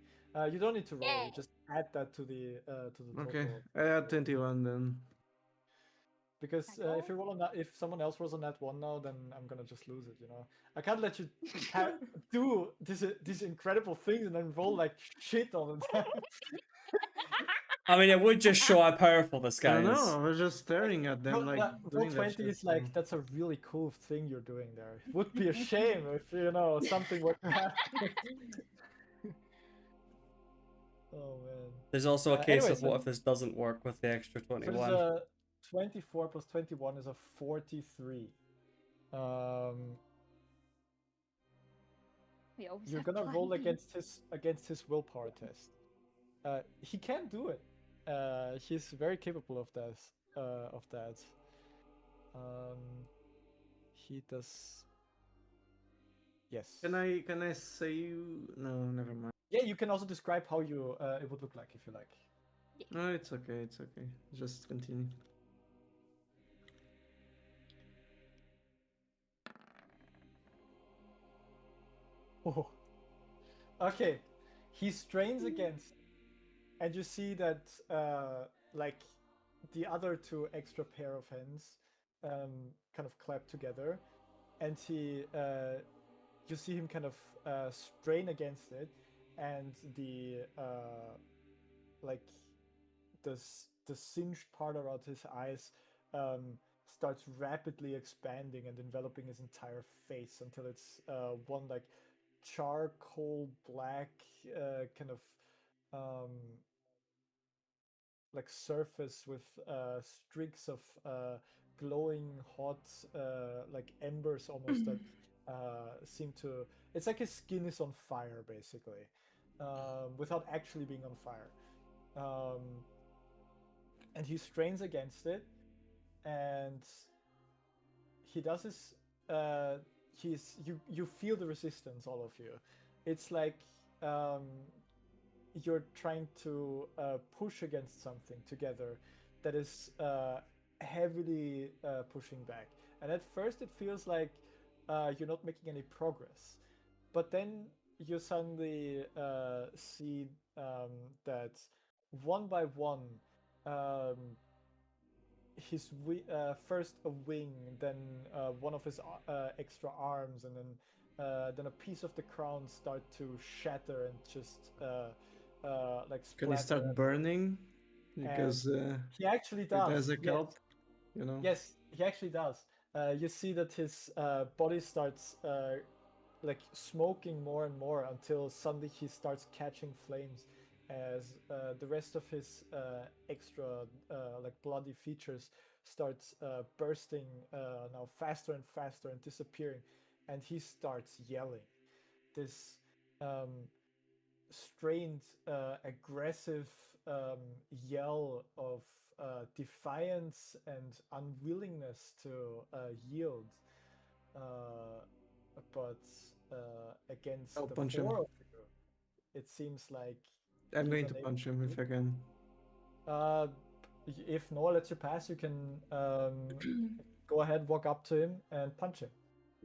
You don't need to roll; Yay. you just add that to the total. Okay, I add 21 then. Because Thank if you roll on that, if someone else rolls on that one now, then I'm gonna just lose it. You know, I can't let you do these incredible things and then roll like shit all the time. I mean, it would just show how powerful this I guy don't is. know, I was just staring at them like roll doing that 20 shit. is like that's a really cool thing you're doing there. It would be a shame if something were to happen. Oh man. There's also a case anyways, of what if this doesn't work with the extra So there's 21. a 24 plus 21 is a 43. We always You're have gonna plan roll B. against his willpower test. He can do it. He's very capable of that. He does. Yes. Can I say you? No, never mind. Yeah, you can also describe how you it would look like if you like. No, it's okay. Just continue. Oh. Okay, he strains against, and you see that like the other two extra pair of hands kind of clap together, and you see him kind of strain against it, and the like the singed part around his eyes starts rapidly expanding and enveloping his entire face until it's one like charcoal black kind of um, like surface with streaks of glowing hot like embers almost that seem to, it's like his skin is on fire basically, without actually being on fire, um, and he strains against it, and he does his you feel the resistance, all of you. It's like um, you're trying to push against something together that is heavily pushing back. And at first, it feels like you're not making any progress. But then you suddenly see that one by one, um, first a wing, then one of his extra arms, and then a piece of the crown start to shatter and just like Can he splatter start everywhere. burning? Because He actually it does. has a Yes, help, you know. yes, he actually does. You see that his body starts like smoking more and more until suddenly he starts catching flames as the rest of his extra like bloody features starts bursting now faster and faster and disappearing, and he starts yelling this um, strained aggressive yell of defiance and unwillingness to yield, uh, but against I'll the punch four him. of you, it seems like I'm he's going to unable punch to him do. if I can. Uh, if Noah lets you pass, you can go ahead, walk up to him, and punch him.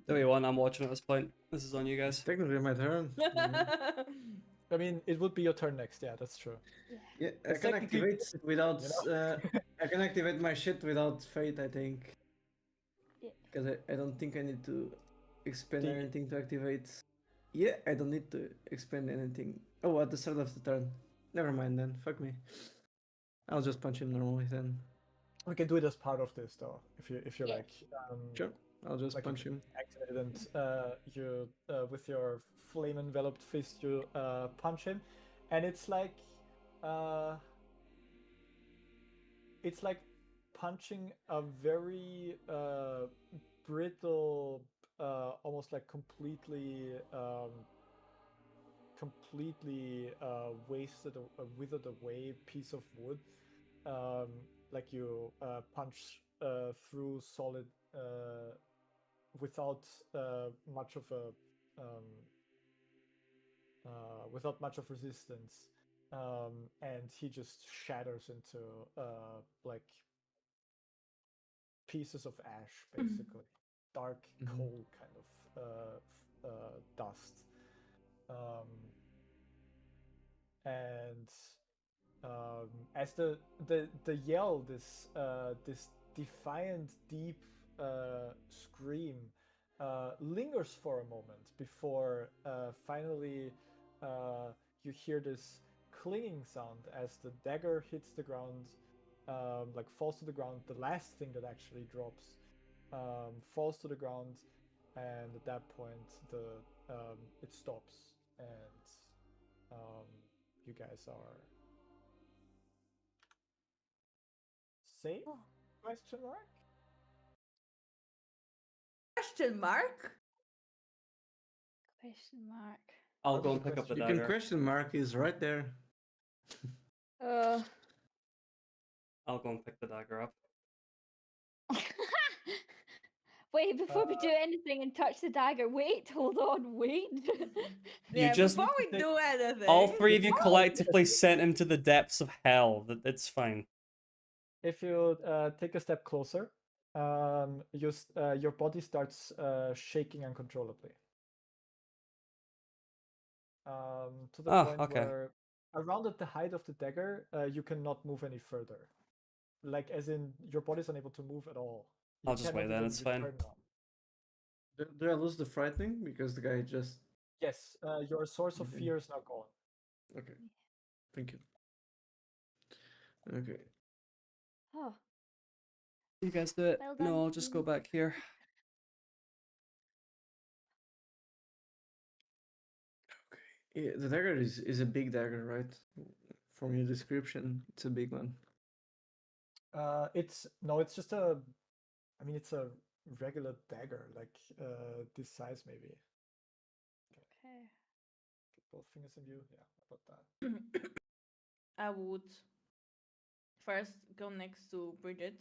Do we want? I'm watching at this point. This is on you It's guys. technically my turn. I mean, it would be your turn next. Yeah, that's true. Yeah, I It's can technically activate without. you know? I can activate my shit without fate, I think. Yeah. Because I don't think I need to expend The anything to activate. Yeah, I don't need to expend anything. Oh, at the start of the turn. Never mind then. Fuck me. I'll just punch him normally then. we can do it as part of this though, if you Yeah. like. Sure. I'll just Like punch you him. activate it and you with your flame enveloped fist you punch him, and uh, it's like punching a very brittle, almost like completely withered away piece of wood. Um, like you punch through solid without much of a um, without much of resistance, and he just shatters into like pieces of ash, basically, dark, cold kind of dust, um, and as the yell, this defiant, deep scream lingers for a moment before finally you hear this clinging sound as the dagger hits the ground, like falls to the ground. The last thing that actually drops falls to the ground, and at that point the it stops, and you guys are safe? Oh, Question mark? Question mark? question mark. I'll How go does and the pick up the question- You can dagger. question mark is right there. Uh. I'll go and pick the dagger up. Wait, before we do anything and touch the dagger, wait, hold on, wait. You Yeah, just- before we do anything. All three of you Wow. collectively sent him to the depths of hell. It's fine. If you take a step closer, your body starts shaking uncontrollably. To the Oh, point okay. where around at the height of the dagger, you cannot move any further. Like, as in, your body's unable to move at all. You I'll just cannot wait then, even it's fine. return one. Do I lose the frightening because the guy just? Yes, your source of Okay. fear is now gone. Okay, thank you. Okay. Oh, You guys do it. well done. No, I'll just go back here. Yeah, the dagger is a big dagger, right? From your description, it's a big one. It's no, it's just a. I mean, it's a regular dagger, like this size maybe. Okay. Get both fingers in view. Yeah, about that. I would first go next to Bridget.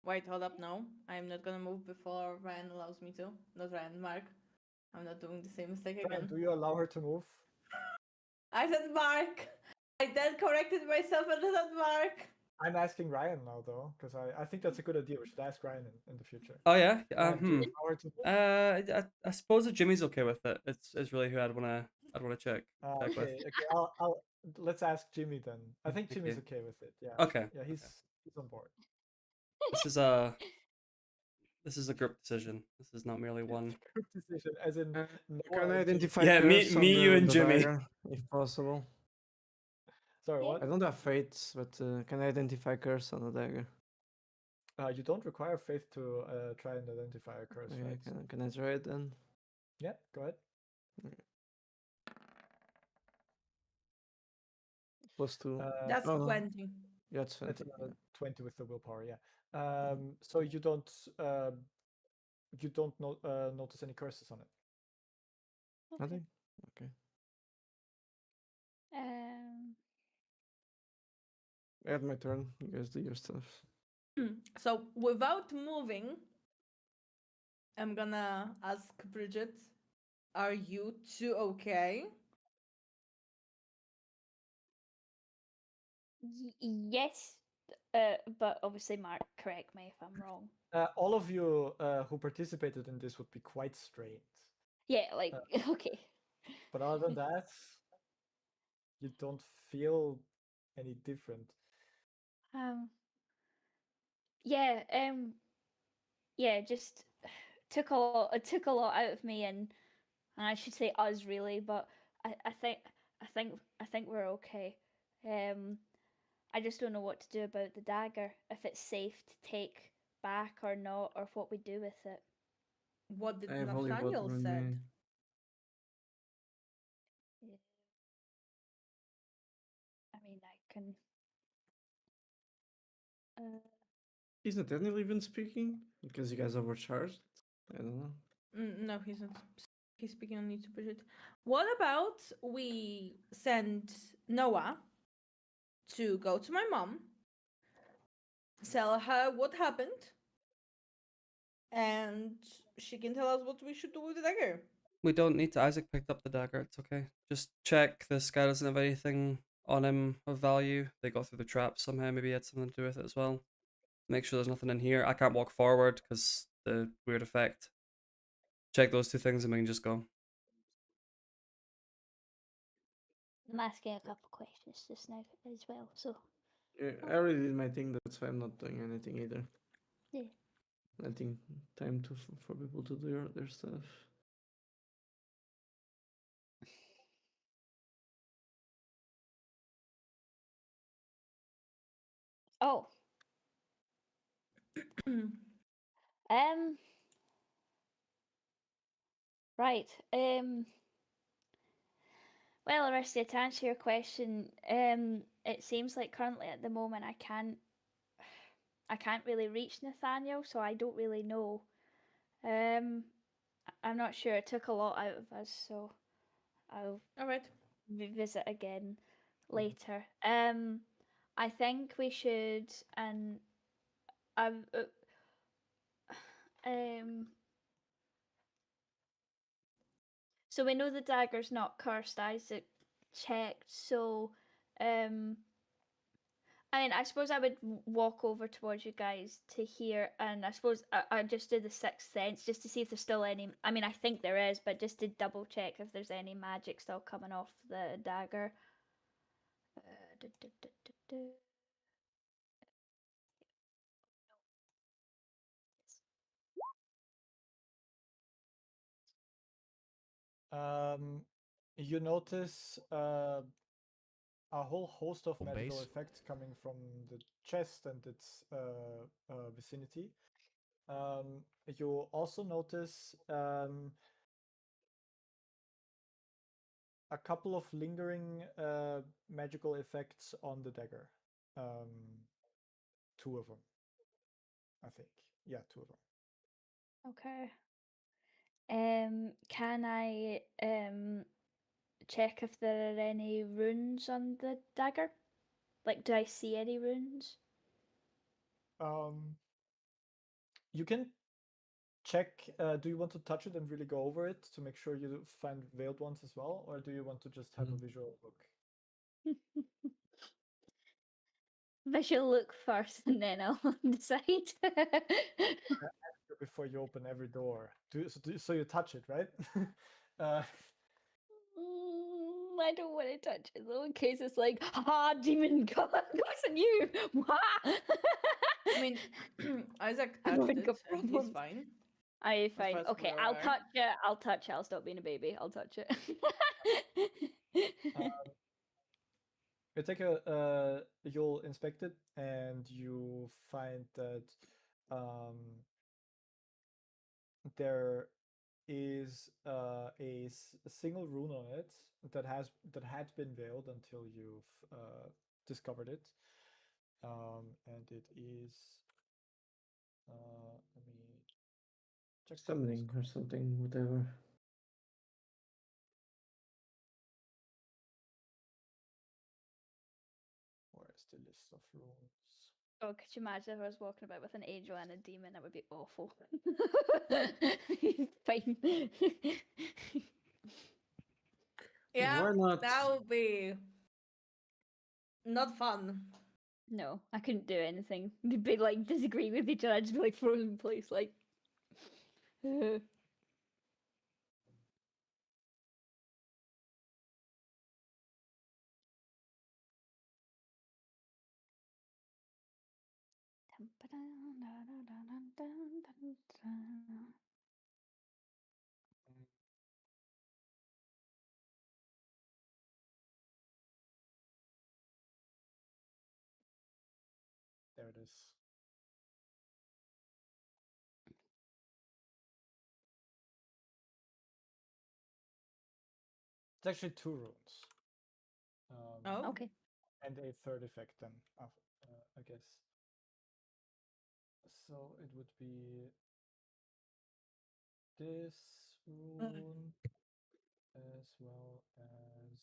Wait, hold up, no. I'm not gonna move before Ryan allows me to. Not Ryan, Mark. I'm not doing the same mistake Brian, again. do you allow her to move? I said Mark! I then corrected myself and said Mark! I'm asking Ryan now, though, because I think that's a good idea. We should ask Ryan in the future. Oh yeah. Ryan, do you allow her to move? I suppose that Jimmy's okay with it. It's really who I'd wanna check with. Okay, okay. I'll let's ask Jimmy then. I think Jimmy's okay with it. Yeah. Okay. Yeah, he's on board. This is a group decision. This is not merely one. Group decision, as in Can Noah I and Jimmy. identify Yeah, me- curse on me, you, and the Jimmy. dagger, if possible? Sorry, Yeah. what? I don't have fates, but can I identify curse on the dagger? You don't require faith to try and identify a curse, Okay, right? can I try it then? Yeah, go ahead. +2. That's Oh, no. 20. Yeah, it's 20. That's another yeah. 20 with the willpower. Yeah. So you don't notice any curses on it. Okay. Nothing? Okay. At my turn. You guys do your stuff. So, without moving, I'm gonna ask Bridget, are you two okay? Yes, but obviously, Mark, correct me if I'm wrong. All of you who participated in this would be quite strained. Yeah, like okay. But other than that, you don't feel any different. Yeah, yeah, just took a lot. It took a lot out of me, and I should say us really, but I think we're okay. I just don't know what to do about the dagger. If it's safe to take back or not, or what we do with it. What did I have holy water Nathaniel on said? me. Yeah. I mean, I can. Is Nathaniel even speaking? Because you guys overcharged? I don't know. No, he's not. He's speaking only to Bridget. What about we send Noah to go to my mom, tell her what happened, and she can tell us what we should do with the dagger. We don't need to. Isaac picked up the dagger. It's okay. Just check this guy doesn't have anything on him of value. They got through the trap somehow. Maybe he had something to do with it as well. Make sure there's nothing in here. I can't walk forward because the weird effect. Check those two things and we can just go. I'm asking a couple questions just now as well, so Yeah, I already did my thing, that's why I'm not doing anything either. yeah. Letting time to for people to do their stuff. Oh, right. Well, Aristia, to answer your question, it seems like currently at the moment I can't really reach Nathaniel, so I don't really know. I'm not sure. It took a lot out of us, so I'll All right. visit again later. I think we should, and I've so we know the dagger's not cursed. Isaac checked, so I mean, I suppose I would walk over towards you guys to hear, and I suppose I just do the sixth sense just to see if there's still any. I mean, I think there is, but just to double check if there's any magic still coming off the dagger. Du- du- du- du- du. You notice a whole host of Home magical base. effects coming from the chest and its vicinity. You also notice a couple of lingering magical effects on the dagger. Two of them, I think. Yeah, two of them. Okay. Can I check if there are any runes on the dagger? Like, do I see any runes? You can check. Do you want to touch it and really go over it to make sure you find veiled ones as well, or do you want to just have a visual look? Visual look first, and then I'll decide. Before you open every door. So you touch it, right? I don't want to touch it though, in case it's like, ha, demon god, goes on you. Wah! I mean, Isaac I touched don't it got and he's problems. fine. I As far fine. as Okay, we're I'll aware. touch it. I'll touch it. I'll stop being a baby. I'll touch it. you take you'll inspect it and you find that there is a single rune on it that had been veiled until you've discovered it, and it is let me check the runes. Summoning or something, whatever. Where is the list of runes? Oh, could you imagine if I was walking about with an angel and a demon? That would be awful. Fine. Yeah, Why not? that would be not fun. No, I couldn't do anything. They'd be like disagree with each other. I'd just be like frozen in place, like. There it is. It's actually two runes. Oh. Okay. And a third effect then, I guess. So it would be this rune as well as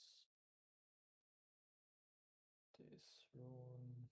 this rune.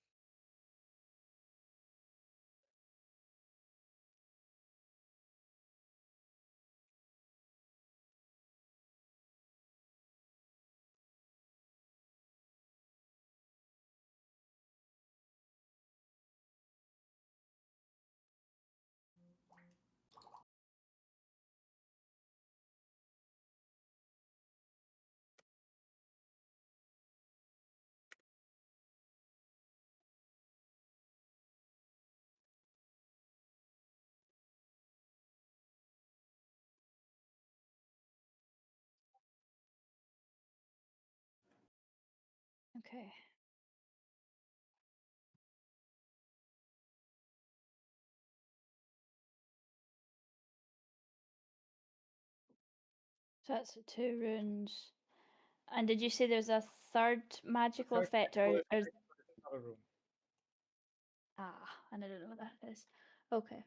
Okay. So that's the two runes. And did you say there's a third magical Third effect, magical or effect, but it's not a rune. and I don't know what that is. Okay.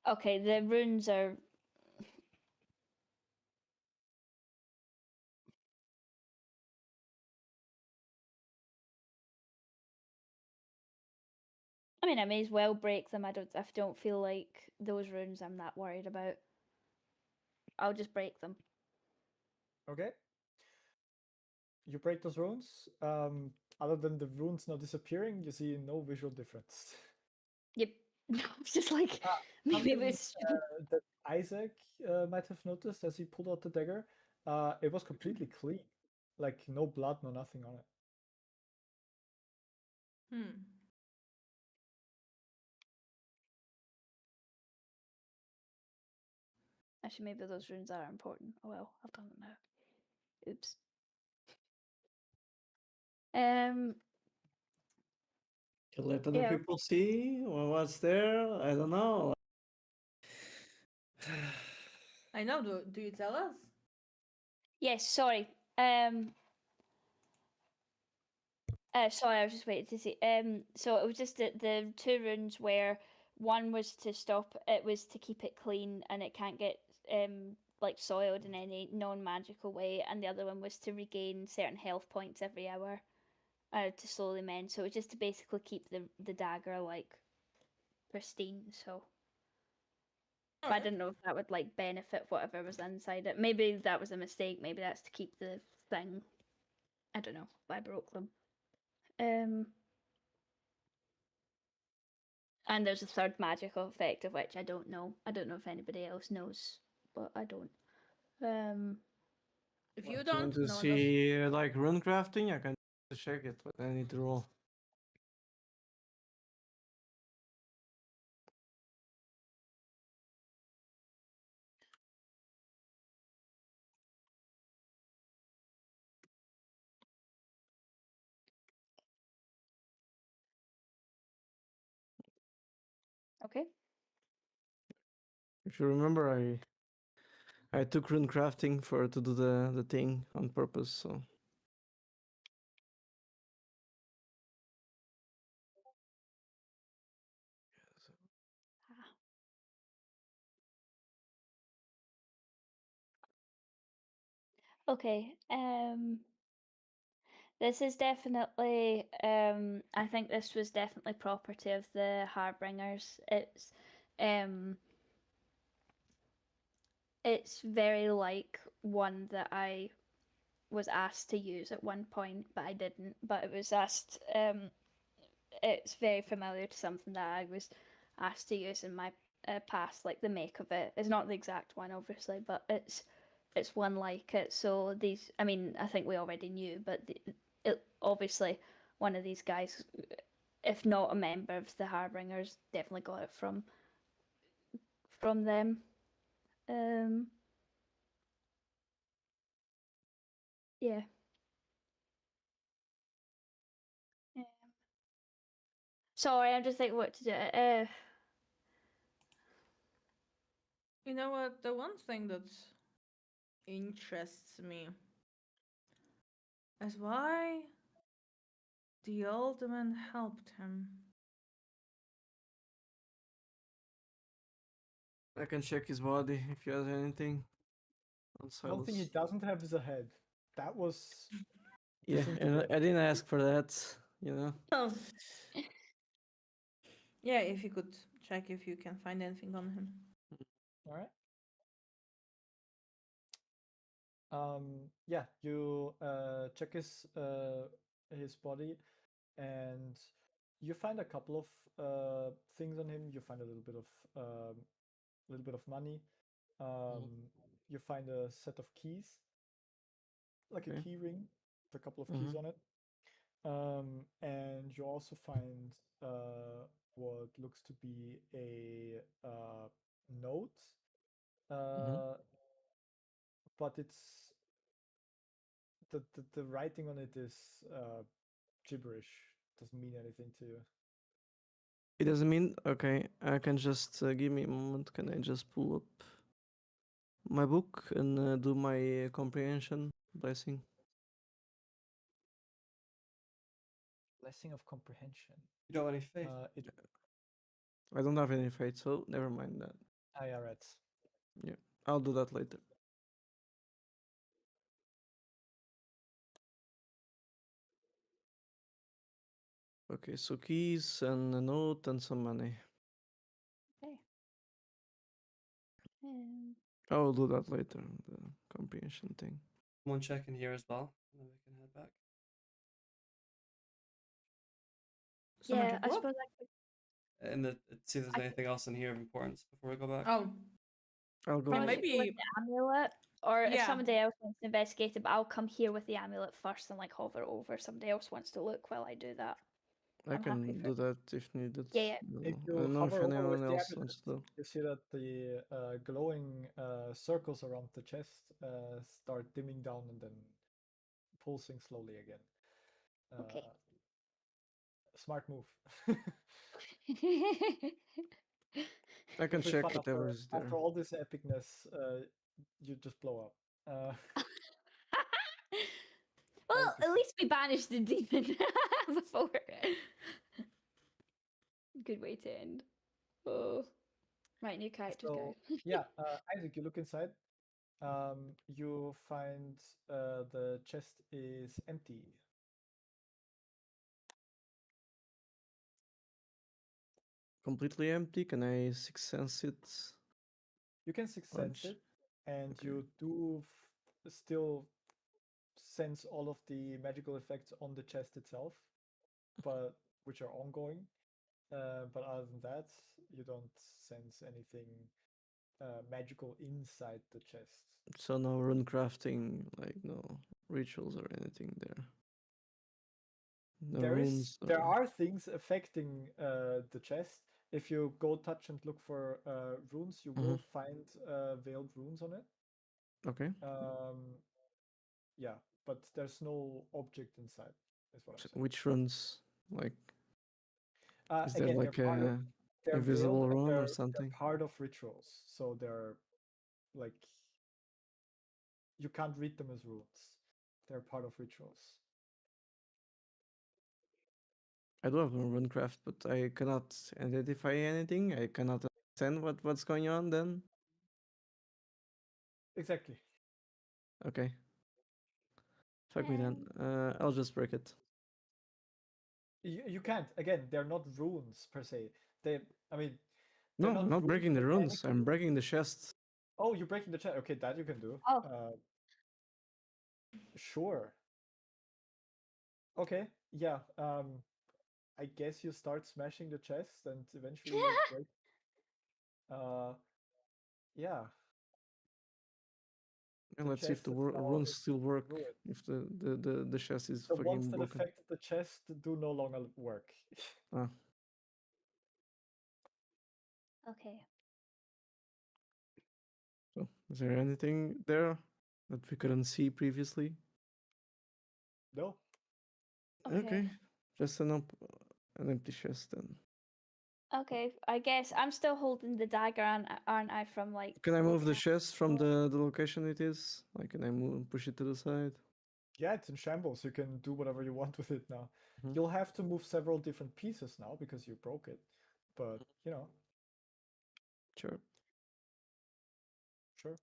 Okay, the runes are. I mean, I may as well break them. I don't feel like those runes I'm that worried about. I'll just break them. Okay. You break those runes. other than the runes now disappearing, you see no visual difference. Yep. It's just like maybe it Something was. that Isaac might have noticed as he pulled out the dagger, it was completely clean, like no blood, no nothing on it. Hmm. Actually, maybe those runes are important. Oh well, I've done it now. Oops. To let other Yeah. people see what's there. I don't know. I know. Do you tell us? Yes. Sorry. Sorry, I was just waiting to see. So it was just that the two runes where one was to stop, it was to keep it clean and it can't get like soiled in any non-magical way, and the other one was to regain certain health points every hour, to slowly mend. So it was just to basically keep the dagger like pristine. So. But I Alright. didn't know if that would like benefit whatever was inside it. Maybe that was a mistake. Maybe that's to keep the thing. I don't know. I broke them. And there's a third magical effect of which I don't know. I don't know if anybody else knows, but I don't. If What, you you don't, want to no one does. see like rune crafting? I can check it, but I need to roll. Okay. If you remember, I took rune crafting to do the thing on purpose. So Okay. This is definitely. I think this was definitely property of the Harbingers. Um. It's very like one that I was asked to use at one point, but I didn't. But it was asked. It's very familiar to something that I was asked to use in my past. Like the make of it is not the exact one, obviously, but it's one like it. So these, I mean, I think we already knew, but it obviously one of these guys, if not a member of the Harbingers, definitely got it from them. Um, yeah. Sorry, I'm just thinking what to do. You know what? The one thing that interests me is why the old man helped him. I can check his body if he has anything on One thing he Silas. doesn't have is a head. That was the Yeah, thing to and get. I didn't ask for that. You know. Oh. Yeah, if you could check if you can find anything on him. All right. Yeah, you check his body, and you find a couple of things on him. You find a little bit of money. You find a set of keys, like a Okay. key ring with a couple of keys Mhm. on it. And you also find what looks to be a note, Mhm. uh, but the writing on it is gibberish. Doesn't mean anything to you. It doesn't mean okay. I can just give me a moment. Can I just pull up my book and do my comprehension blessing? Blessing of comprehension. You don't have any faith. It I don't have any fate, so never mind that. IRS. Yeah, I'll do that later. Okay, so keys and a note and some money. Okay. I'll do that later. The comprehension thing. Someone check in here as well, and then we can head back. So yeah, magic I rope? suppose I could And see if there's I- anything else in here of importance before we go back. Oh, I'll go. mean, probably should go with maybe- the amulet, or if Yeah. somebody else wants to investigate it, but I'll come here with the amulet first and like hover over. If somebody else wants to look while I do that. I I'm happy can for do that if needed. Yeah, yeah. If I you don't know if hover over anyone with the else amulet, wants to do. you see that the glowing circles around the chest start dimming down and then pulsing slowly again. Okay. Smart move. I can It'll be check fun whatever is there. after all this epicness, you just blow up. Well, be at least we banished the demon before. Good way to end. Oh, right, new characters, So go. yeah, Isaac, you look inside. You find the chest is empty. Completely empty. Can I sixth sense it? You can sixth sense Or it, and okay. you do still sense all of the magical effects on the chest itself, but which are ongoing. But other than that, you don't sense anything magical inside the chest. So no rune crafting, like no rituals or anything there. No runes. There or- are things affecting the chest. If you go touch and look for runes, you will find veiled runes on it. Okay. Yeah, but there's no object inside. Is what I'm saying. Which runes? Like, is there Again, like they're part of, a they're veiled invisible and rune or they're something? part of rituals, so they're like you can't read them as runes. They're part of rituals. I do have a runecraft, but I cannot identify anything. I cannot understand what's going on then. Exactly. Okay. Fuck me then. I'll just break it. You can't. Again, they're not runes per se. I mean, No, they're I'm not not runes breaking the runes. I'm mechanically. breaking the chest. Oh, you're breaking the chest. Okay, that you can do. Oh. Sure. Okay. Yeah. I guess you start smashing the chest and eventually you break. Yeah. And The let's see if the chest is now runes still work. ruined. If the chest is The ones fucking that broken. affected the chest do no longer work. Ah, Okay. so is there anything there that we couldn't see previously? No. Okay. Just an empty chest then. Okay, I guess I'm still holding the dagger, aren't I? From like. Can I move looking the at- chest from the location it is? Like, can I push it to the side? Yeah, it's in shambles. You can do whatever you want with it now. Mhm. You'll have to move several different pieces now because you broke it. But, you know, Sure. sure.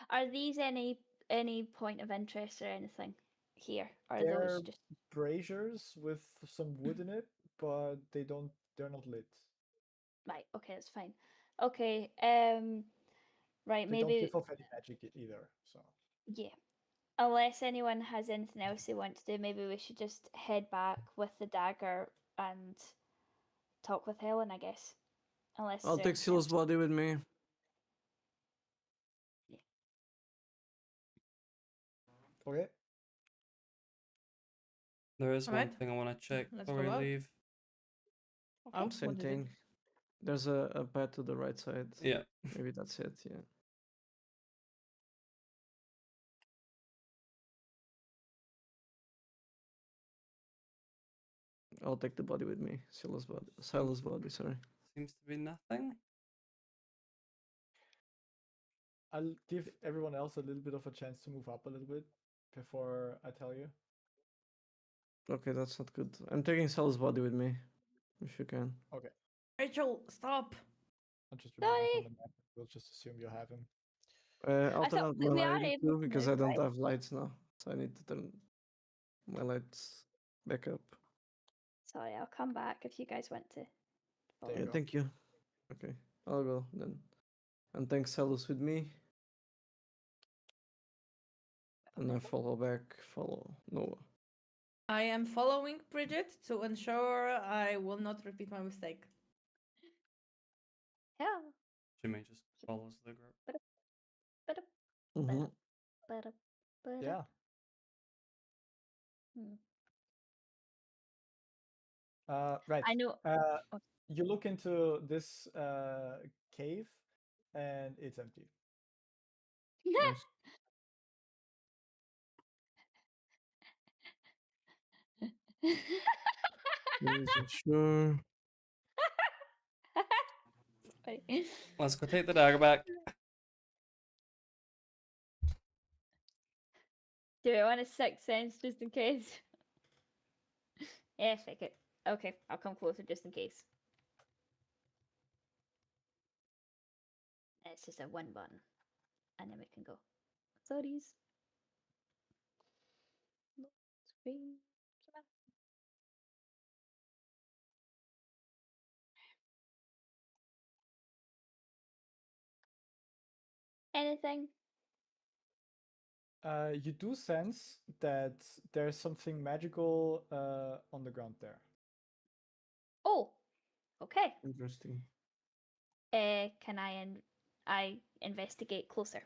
Are these any point of interest or anything here? Or are They're those just braziers with some wood in it, but they're not lit. right? Okay, that's fine. Okay, right, They don't maybe give off any magic either, so. yeah. Unless anyone has anything else they want to do, maybe we should just head back with the dagger and talk with Helen, I guess. Unless I'll there's take anything Silas' else. body with me. Okay. There is one Alright. thing I want to check Let's before we go out. leave. Oh, Same what is it? thing. There's a path to the right side. Yeah. Maybe that's it, yeah. I'll take the body with me. Silas' body, sorry. Seems to be nothing. I'll give everyone else a little bit of a chance to move up a little bit before I tell you. Okay, that's not good. I'm taking Silas' body with me, if you can. Okay. Rachel, stop. I'll just remove him Sorry. from the map. We'll just assume you have him. I'll I turn thought out my we are light able too, to because move, I don't right? have lights now. So I need to turn my lights back up. Sorry, I'll come back if you guys want to. follow. There Yeah, you go. thank you. Okay, I'll go then. And thanks Salus with me. And I follow Noah. I am following Bridget to ensure I will not repeat my mistake. Yeah. Jimmy just follows the group. Mhm. Yeah. Right. I know. You look into this cave, and it's empty. Nice. Isn't sure. Let's go take the dagger back. Do we want a sixth sense just in case? Yeah, shake it. Okay, I'll come closer just in case. It's just a one button. And then we can go. Sorries. Screen. Come on. Anything? You do sense that there's something magical on the ground there. Oh, okay. Interesting. Can I investigate closer?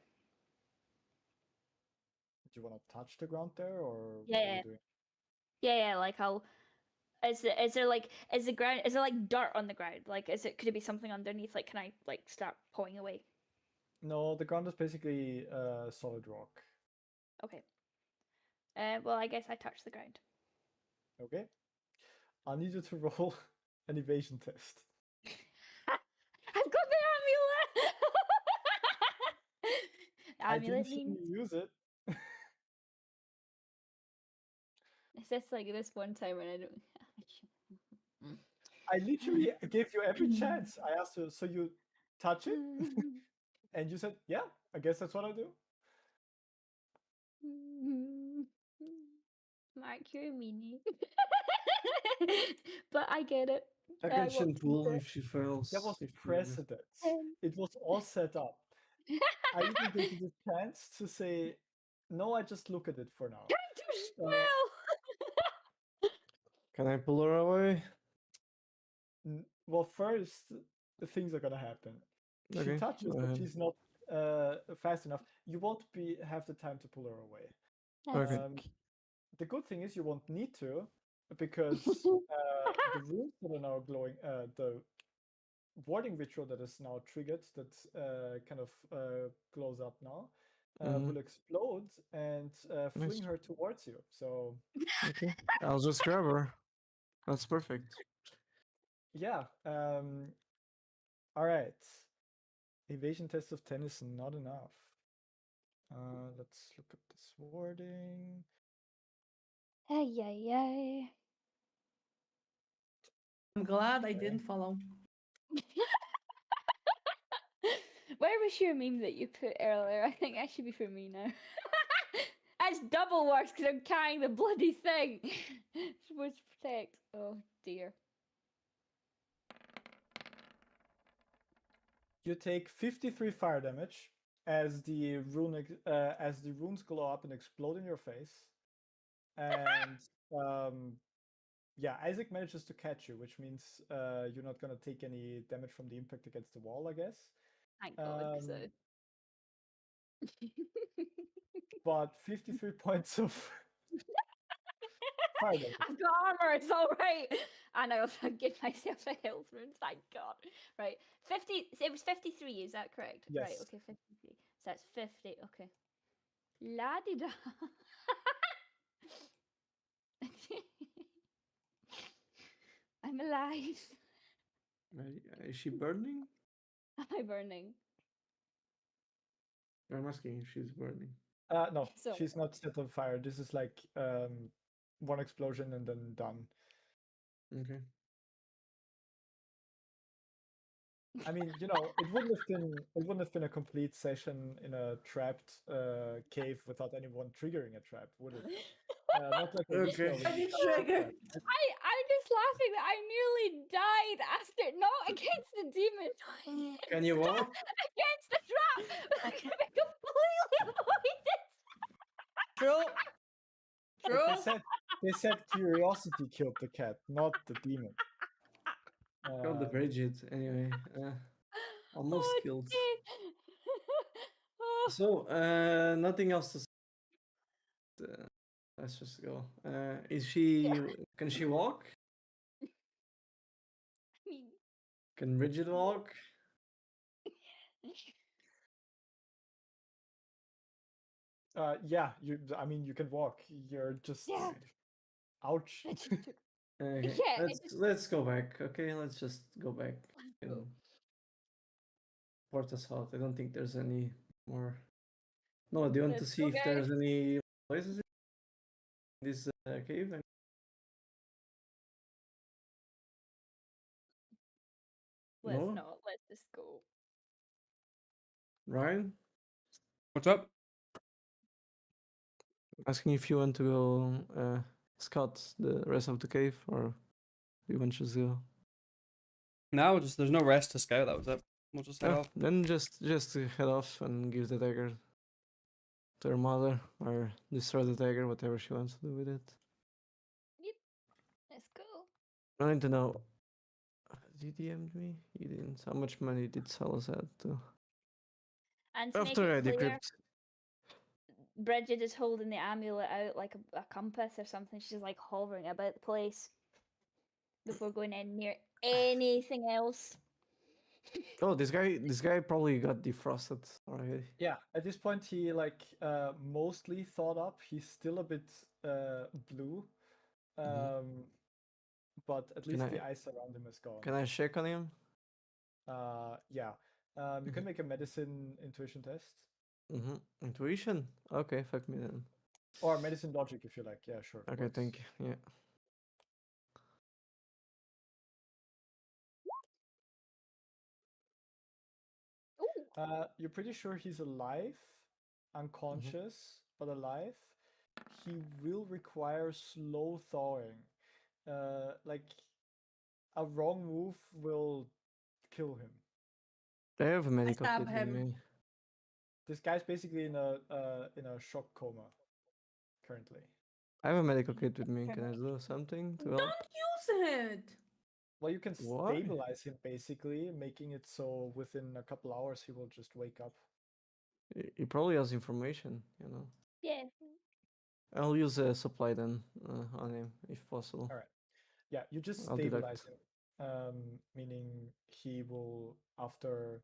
Do you want to touch the ground there, or what are Yeah. you doing? Yeah, like I'll. Is there like is the ground is there like dirt on the ground? Like could it be something underneath? Like can I like start pulling away? No, the ground is basically solid rock. Okay. Well I guess I touch the ground. Okay. I need you to roll an evasion test. I've got the amulet. I Amulet didn't see means you use it. it's just like this one time when I don't. I literally gave you every chance. I asked you, so you touch it? And you said, yeah, I guess that's what I do. Mark, you're a meanie. But I get it. I What can can shin you pull do? if she fails. There was if she- precedent. It was all set up. I even gave you the chance to say, no, I just look at it for now. Counter spell! Can I pull her away? Well, first, the things are gonna happen. She Okay, touches, go but ahead. she's not fast enough. You won't have the time to pull her away. Okay. The good thing is you won't need to, because the runes that are now glowing, the warding ritual that is now triggered, that kind of glows up now, will explode and fling Nice. her towards you. So Okay. I'll just grab her. That's perfect. yeah. All right. Evasion test of 10 is not enough. Let's look at this wording. Ay, ay, ay. I'm glad I Okay. didn't follow. Where was your meme that you put earlier? I think that should be for me now. That's double worse because I'm carrying the bloody thing. Supposed to protect. Oh dear. You take 53 fire damage as the runes glow up and explode in your face. And yeah, Isaac manages to catch you, which means you're not gonna take any damage from the impact against the wall, I guess. Thank God. But 53 points of fire damage. I've got armor. It's all right. And I also give myself a health rune. Thank God. Right. 50. It was 53. Is that correct? Right. Yes. Okay. 53. So that's 50. Okay. La di da. I'm alive. Is she burning? Am I burning? I'm asking if she's burning. No, So- she's not set on fire. This is like one explosion and then done. Okay. I mean, you know, it wouldn't have been a complete session in a trapped cave without anyone triggering a trap, would it? Not like a Okay. ritual with I didn't trap. trigger. I'm just laughing that I nearly died after not against the demon. Can you walk? Against the trap. I could have completely avoided. True. Like True. I said, They said curiosity killed the cat, not the demon. Killed the Bridget anyway. Almost Oh, killed. dear. Oh, So, nothing else to say. Let's just go. Is she? Can she walk? I mean, Can Bridget walk? Yeah, I mean, you can walk. You're just. Yeah. Ouch. Okay, Yeah, let's go back. Okay, let's just go back and go. port us out. I don't think there's any more. No, do you want to Let's see go, if guys. there's any places in this cave? Let's No? not. Let's just go. Ryan? What's up? Asking if you want to go scout the rest of the cave or you want to just go? Now, just there's no rest to scout. That was it. We'll just head Oh, off. then just head off and give the dagger to her mother or destroy the dagger, whatever she wants to do with it. Yep. Let's go. I need to know. Did he DM'd me? He didn't. How much money did Salas add to? And to make After I it clear, decrypt. Bridget is holding the amulet out like a compass or something. She's like hovering about the place before going in near anything else. Oh, this guy probably got defrosted already. Yeah, at this point he like mostly thawed up. He's still a bit blue, but at least the ice around him is gone. Can I check on him? Yeah. You can make a medicine intuition test Intuition? Okay, fuck me then. or medicine logic if you like. Yeah, sure. Okay, works. thank you. Yeah. Ooh. You're pretty sure he's alive, unconscious, but alive. He will require slow thawing. Like a wrong move will kill him. I have a medical stab kit with him. me. This guy's basically in a shock coma currently. I have a medical kit with me. Can I do something to help? Don't use it. Well, you can Why? stabilize him basically, making it so within a couple hours he will just wake up. He probably has information, you know. Yeah. I'll use a supply then on him if possible. All right. Yeah, you just I'll stabilize deduct. him, meaning he will after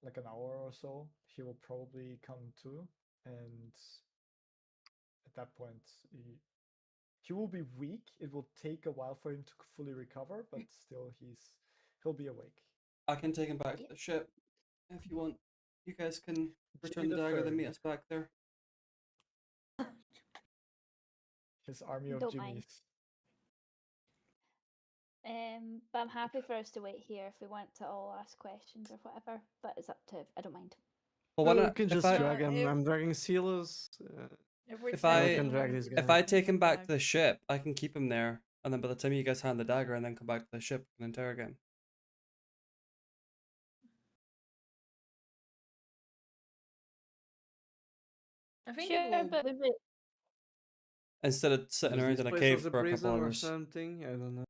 like an hour or so he will probably come to, and at that point he will be weak. It will take a while for him to fully recover, but still he'll be awake. I can take him back to the ship if you want. You guys can return Jimmy the the dagger, then Third. meet us back there. His army of Don't mind. Jimmies. But I'm happy for us to wait here if we want to all ask questions or whatever. But it's up to. I don't mind. Well, why We not? can If just I drag him. I'm dragging Silas. If I I- can drag this if guy. I take him back to the ship, I can keep him there, and then by the time you guys hand the dagger and then come back to the ship and interrogate him. I think Sure, it will. but Instead of sitting around in a cave for a couple or hours. something. I don't know.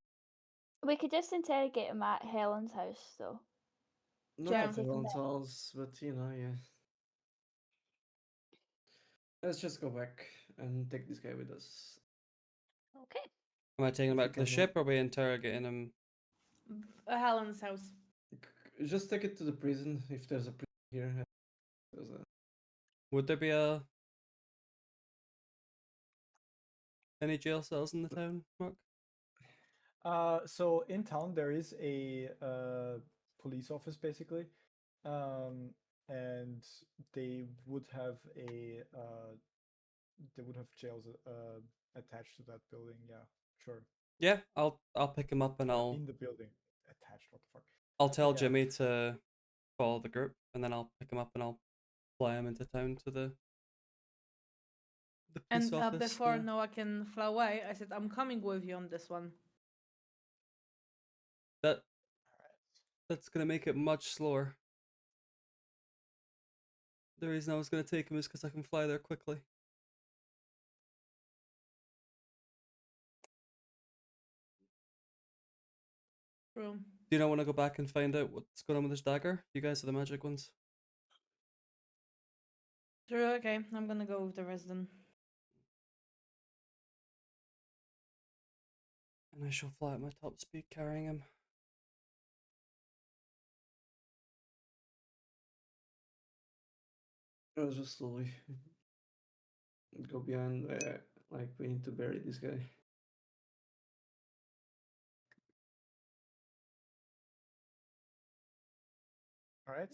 we could just interrogate him at Helen's house, though. Not Yeah. at Take him Helen's back. house, but you know, yeah. Let's just go back and take this guy with us. Okay. Am I taking him If back you to the can ship, or are we interrogating him? Helen's house. Just take it to the prison if there's a prison here. There's a... Would there be any jail cells in the town, Mark? So in town there is a police office basically, and they would have jails attached to that building. Yeah, sure. Yeah, I'll pick him up and I'll In the building attached. What the fuck? I'll tell yeah. Jimmy to follow the group, and then I'll pick him up and I'll fly him into town to the police And office. before yeah. Noah can fly away, I said, I'm coming with you on this one. That's gonna make it much slower. The reason I was gonna take him is because I can fly there quickly. True. Do you not want to go back and find out what's going on with this dagger? You guys are the magic ones. True, okay. I'm gonna go with the rest then. And I shall fly at my top speed carrying him. I'll just slowly go behind. Like we need to bury this guy. All right.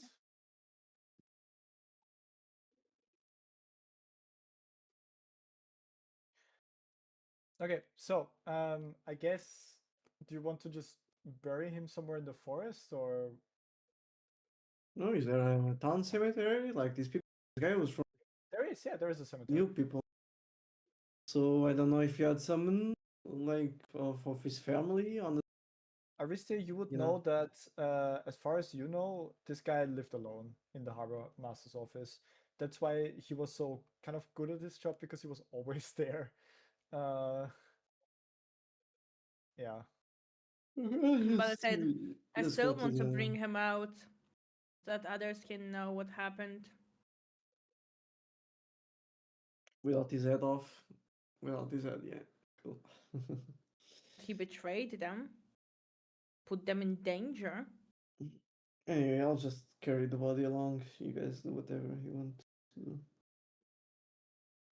Okay, so I guess, do you want to just bury him somewhere in the forest, or No, is there a town cemetery? Like these people, this guy was from there is? Yeah, there is a cemetery. new people. So I don't know if you had someone like of his family on the. Aristia, you would You know know. that, as far as you know, this guy lived alone in the harbor master's office. That's why he was so kind of good at his job, because he was always there. Uh, yeah. But I said I Let's still go to want to the bring him out so that others can know what happened. without his head off. Without his head, yeah, cool. He betrayed them, put them in danger. Anyway, I'll just carry the body along. You guys do whatever you want to do.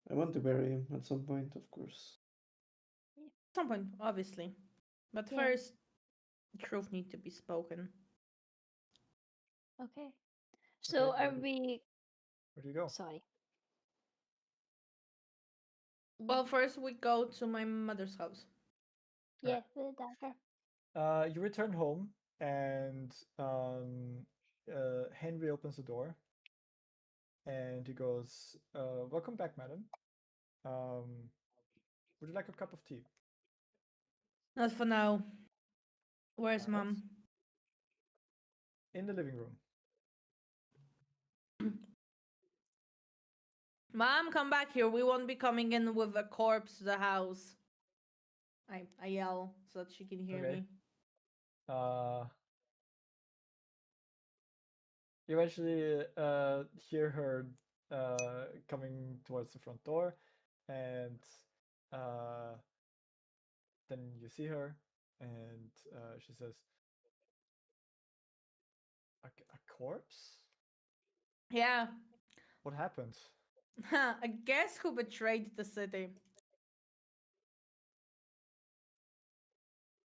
I want to bury him at some point, of course. At some point, obviously. But Yeah. first, truth need to be spoken. Okay. So Okay, are we? where do you go? Sorry. Well, first we go to my mother's house. Yeah, the dagger. You return home, and Henry opens the door, and he goes, "Welcome back, madam. Um, would you like a cup of tea?" Not for now. Where's All right. mom? In the living room. Mom, come back here. We won't be coming in with a corpse to the house. I yell so that she can hear Okay. me. Uh, you eventually hear her coming towards the front door, and uh, then you see her, and she says, a corpse? Yeah. What happened?" I guess who betrayed the city.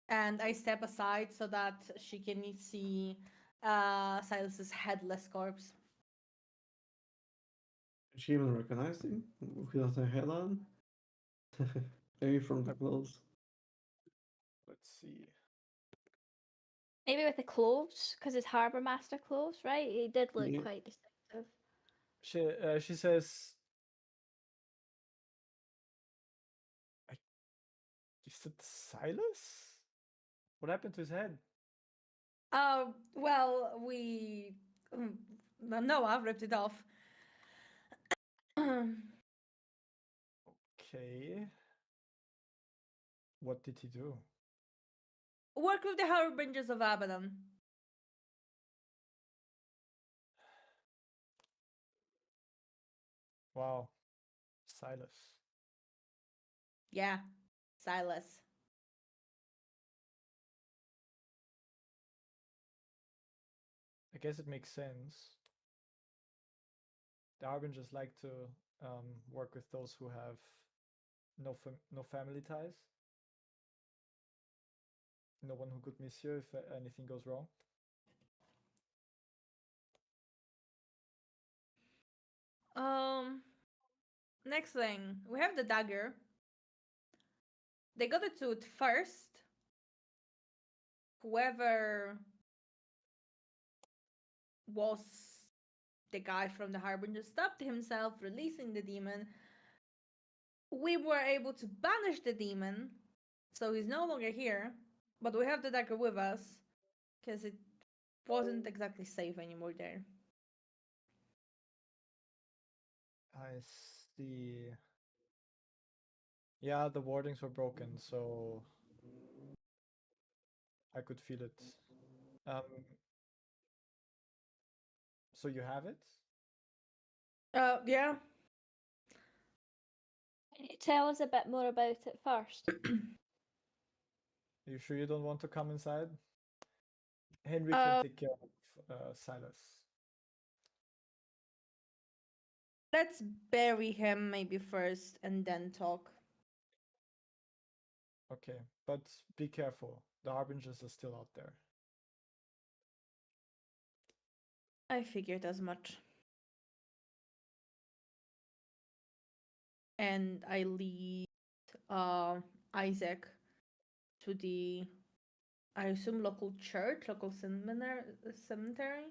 And I step aside so that she can see Silas's headless corpse. Did she even recognize him without a head on? Maybe from the clothes. Let's see. Maybe with the clothes, because it's harbour master clothes, right? He did look Yeah. quite distinctive. She says, "Is it Silas? What happened to his head?" Well, we. No, I've ripped it off. Okay. What did he do? Work with the Harbingers of Abaddon. Wow, Silas. Yeah, Silas. I guess it makes sense. The Harbingers like to work with those who have no family ties. No one who could miss you if anything goes wrong. Um, Next thing, we have the dagger. They got it to it first. Whoever was the guy from the Harbinger stopped himself, releasing the demon. We were able to banish the demon, so he's no longer here. But we have the dagger with us because it wasn't exactly safe anymore there. I see. Yeah, the wardings were broken, so I could feel it. Um, so you have it? Yeah. Can you tell us a bit more about it first? Are you sure you don't want to come inside? Henry can Uh, take care of Silas. Let's bury him maybe first and then talk. Okay, but be careful. The Harbingers are still out there. I figured as much. And I lead Isaac to the, I assume, local church, local cemetery.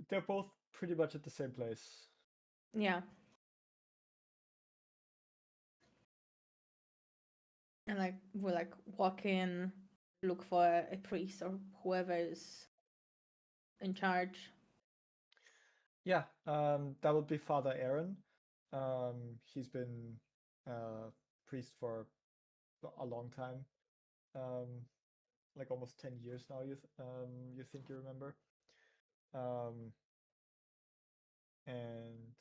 They're both pretty much at the same place. Yeah. And like we like walk in, look for a priest or whoever is in charge. Yeah, that would be Father Aaron. He's been priest for a long time, like almost 10 years now. You think you remember? And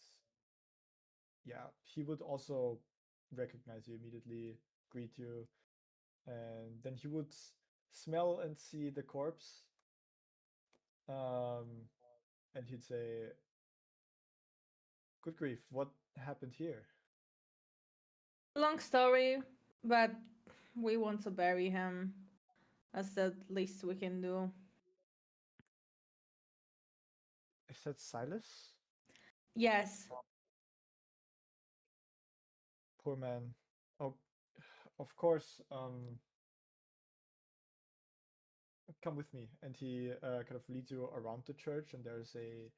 yeah, he would also recognize you immediately, greet you, and then he would smell and see the corpse, and he'd say, "Good grief, what happened here?" Long story, but we want to bury him. That's the least we can do. Is that Silas? Yes. Poor man. Oh, of course. Come with me, and he kind of leads you around the church, and there's a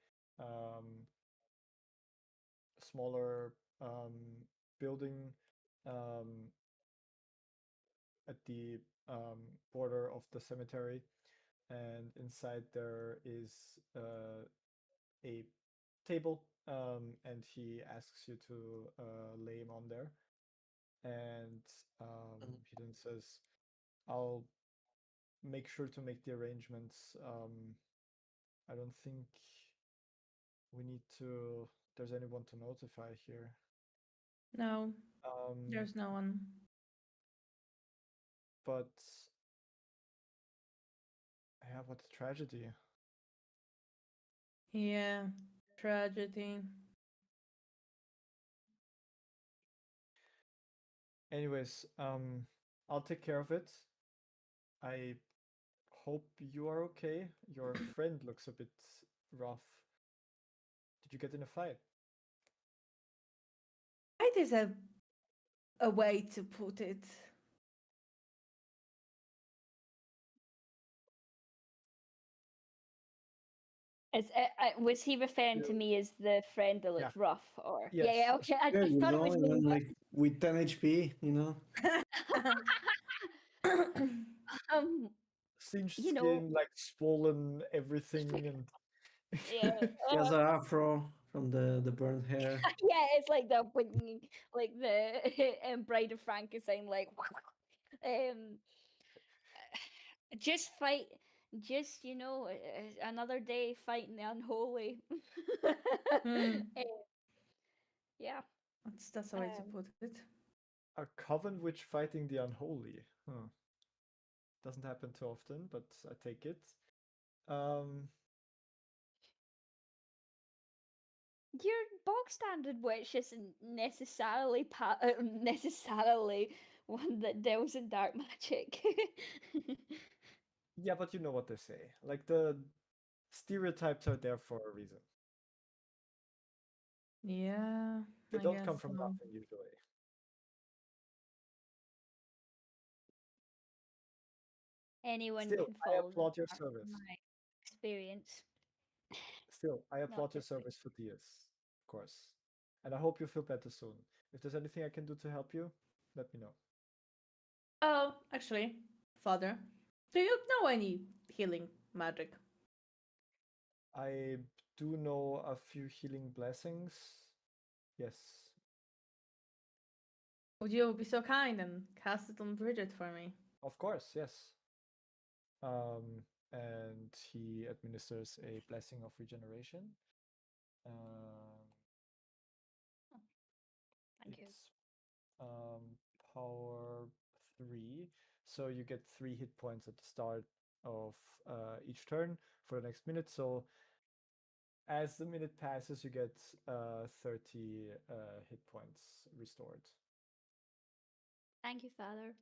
smaller building um, at the border of the cemetery, and inside there is a table, and he asks you to lay him on there, and he then says, "I'll make sure to make the arrangements. I don't think we need to. There's anyone to notify here." No, Um, there's no one. but yeah, what a tragedy. Yeah. Tragedy. Anyways, I'll take care of it. I hope you are okay. Your friend looks a bit rough. Did you get in a fight? It is a way to put it. Was he referring to me as the friend that looked rough, or Yes. yeah, okay. I There you thought it go. was And me. then, like with 10 HP, you know. Singed You know, skin, like swollen everything, and yeah, He has an afro from the burnt hair. yeah. It's like the like the Bride of Frankenstein, like um, just fight, just another day fighting the unholy. Hmm. Yeah. That's a way to Um, put it. a coven witch fighting the unholy. Huh. Doesn't happen too often, but I take it. Um, your bog standard witch isn't necessarily necessarily one that deals in dark magic. yeah, but you know what they say. Like the stereotypes are there for a reason. Yeah. They I don't come guess from so. nothing usually. Anyone Still, can I fall in applaud your dark, service. from my experience. Still, I Not applaud your just me. service for Diaz, of course. And I hope you feel better soon. If there's anything I can do to help you, let me know. Oh, actually, Father, do you know any healing magic? I do know a few healing blessings. Yes. Would you be so kind and cast it on Bridget for me? Of course, yes. And he administers a blessing of regeneration. Thank you. It's power 3, so you get 3 hit points at the start of each turn for the next minute. So as the minute passes, you get 30 hit points restored. Thank you, Father.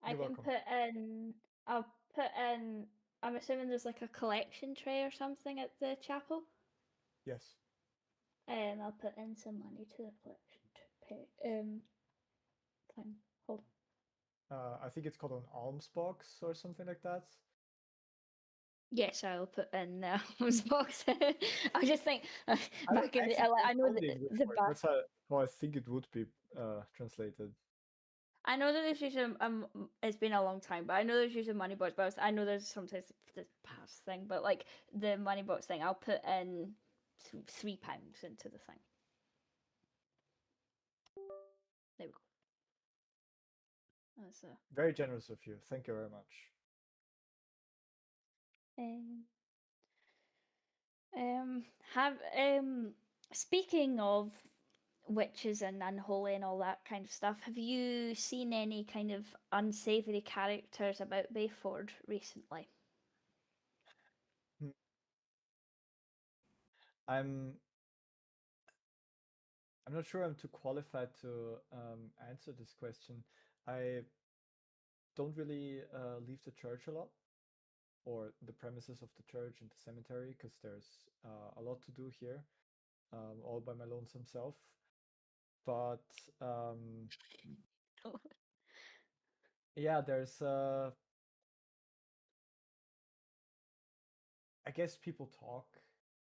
I You're can welcome. put in. I'll put in. I'm assuming there's like a collection tray or something at the chapel. Yes. I'll put in some money to the collection tray. Thing. Hold on. I think it's called an alms box or something like that. Yes, I'll put in the alms box. I just think back in the. Actually, I know that's the the English the word. back. That's how I think it would be translated. I know that there's usually it's been a long time, but I know there's usually money box. But I know there's sometimes the pass thing, but like the money box thing, I'll put in £3 into the thing. There we go. That's Very generous of you. Thank you very much. Have speaking of witches and unholy and all that kind of stuff, have you seen any kind of unsavory characters about Bayford recently? I'm not sure I'm too qualified to answer this question. I don't really leave the church a lot, or the premises of the church and the cemetery, because there's a lot to do here, all by my lonesome self. But yeah, there's I guess people talk,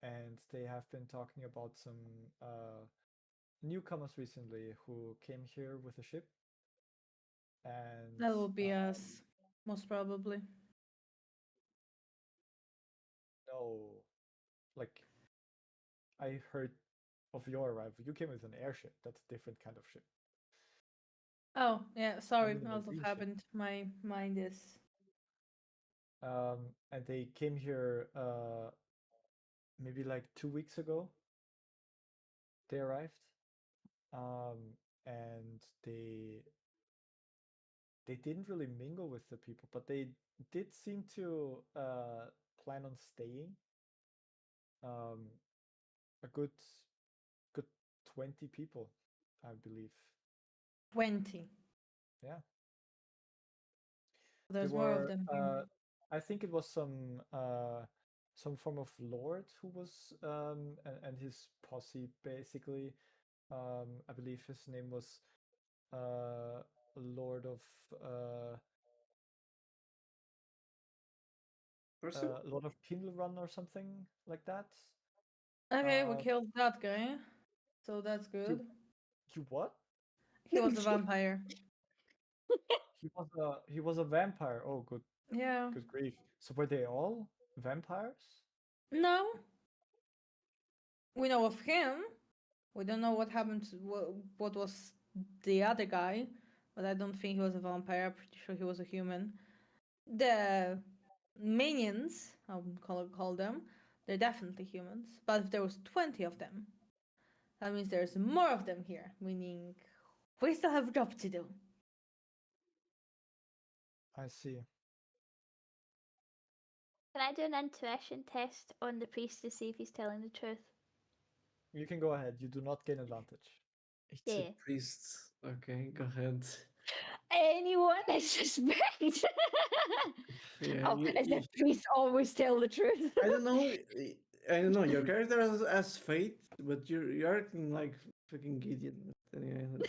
and they have been talking about some newcomers recently who came here with a ship. And That will be us, most probably. no, like I heard of your arrival. You came with an airship. That's a different kind of ship. Oh, yeah, sorry, mean, a out of marine ship. habit. My mind is. And they came here maybe like 2 weeks ago. They arrived, and they didn't really mingle with the people, but they did seem to plan on staying. A good 20 people, I believe. 20. Yeah. There's They more of were, them here. I think it was some form of lord who was and his posse basically. I believe his name was Lord of Percival? Lord of Kindle Run or something like that. Okay, we Uh, killed that guy. So that's good. you what? He was a vampire. He was a vampire. Oh, Yeah. good grief. So were they all vampires? No. We know of him. We don't know what happened to what was the other guy, but I don't think he was a vampire. I'm pretty sure he was a human. The minions, I would call them, they're definitely humans. But if there was 20 of them, that means there's more of them here, meaning we still have a job to do. I see. Can I do an intuition test on the priest to see if he's telling the truth? You can go ahead. You do not gain advantage. It's Yeah. a priest. Okay, go ahead. Anyone I suspect. Yeah, Oh, is the priest always tell the truth? I don't know. I don't know. Your character as Fate, but you're acting like fucking Gideon. Anyway,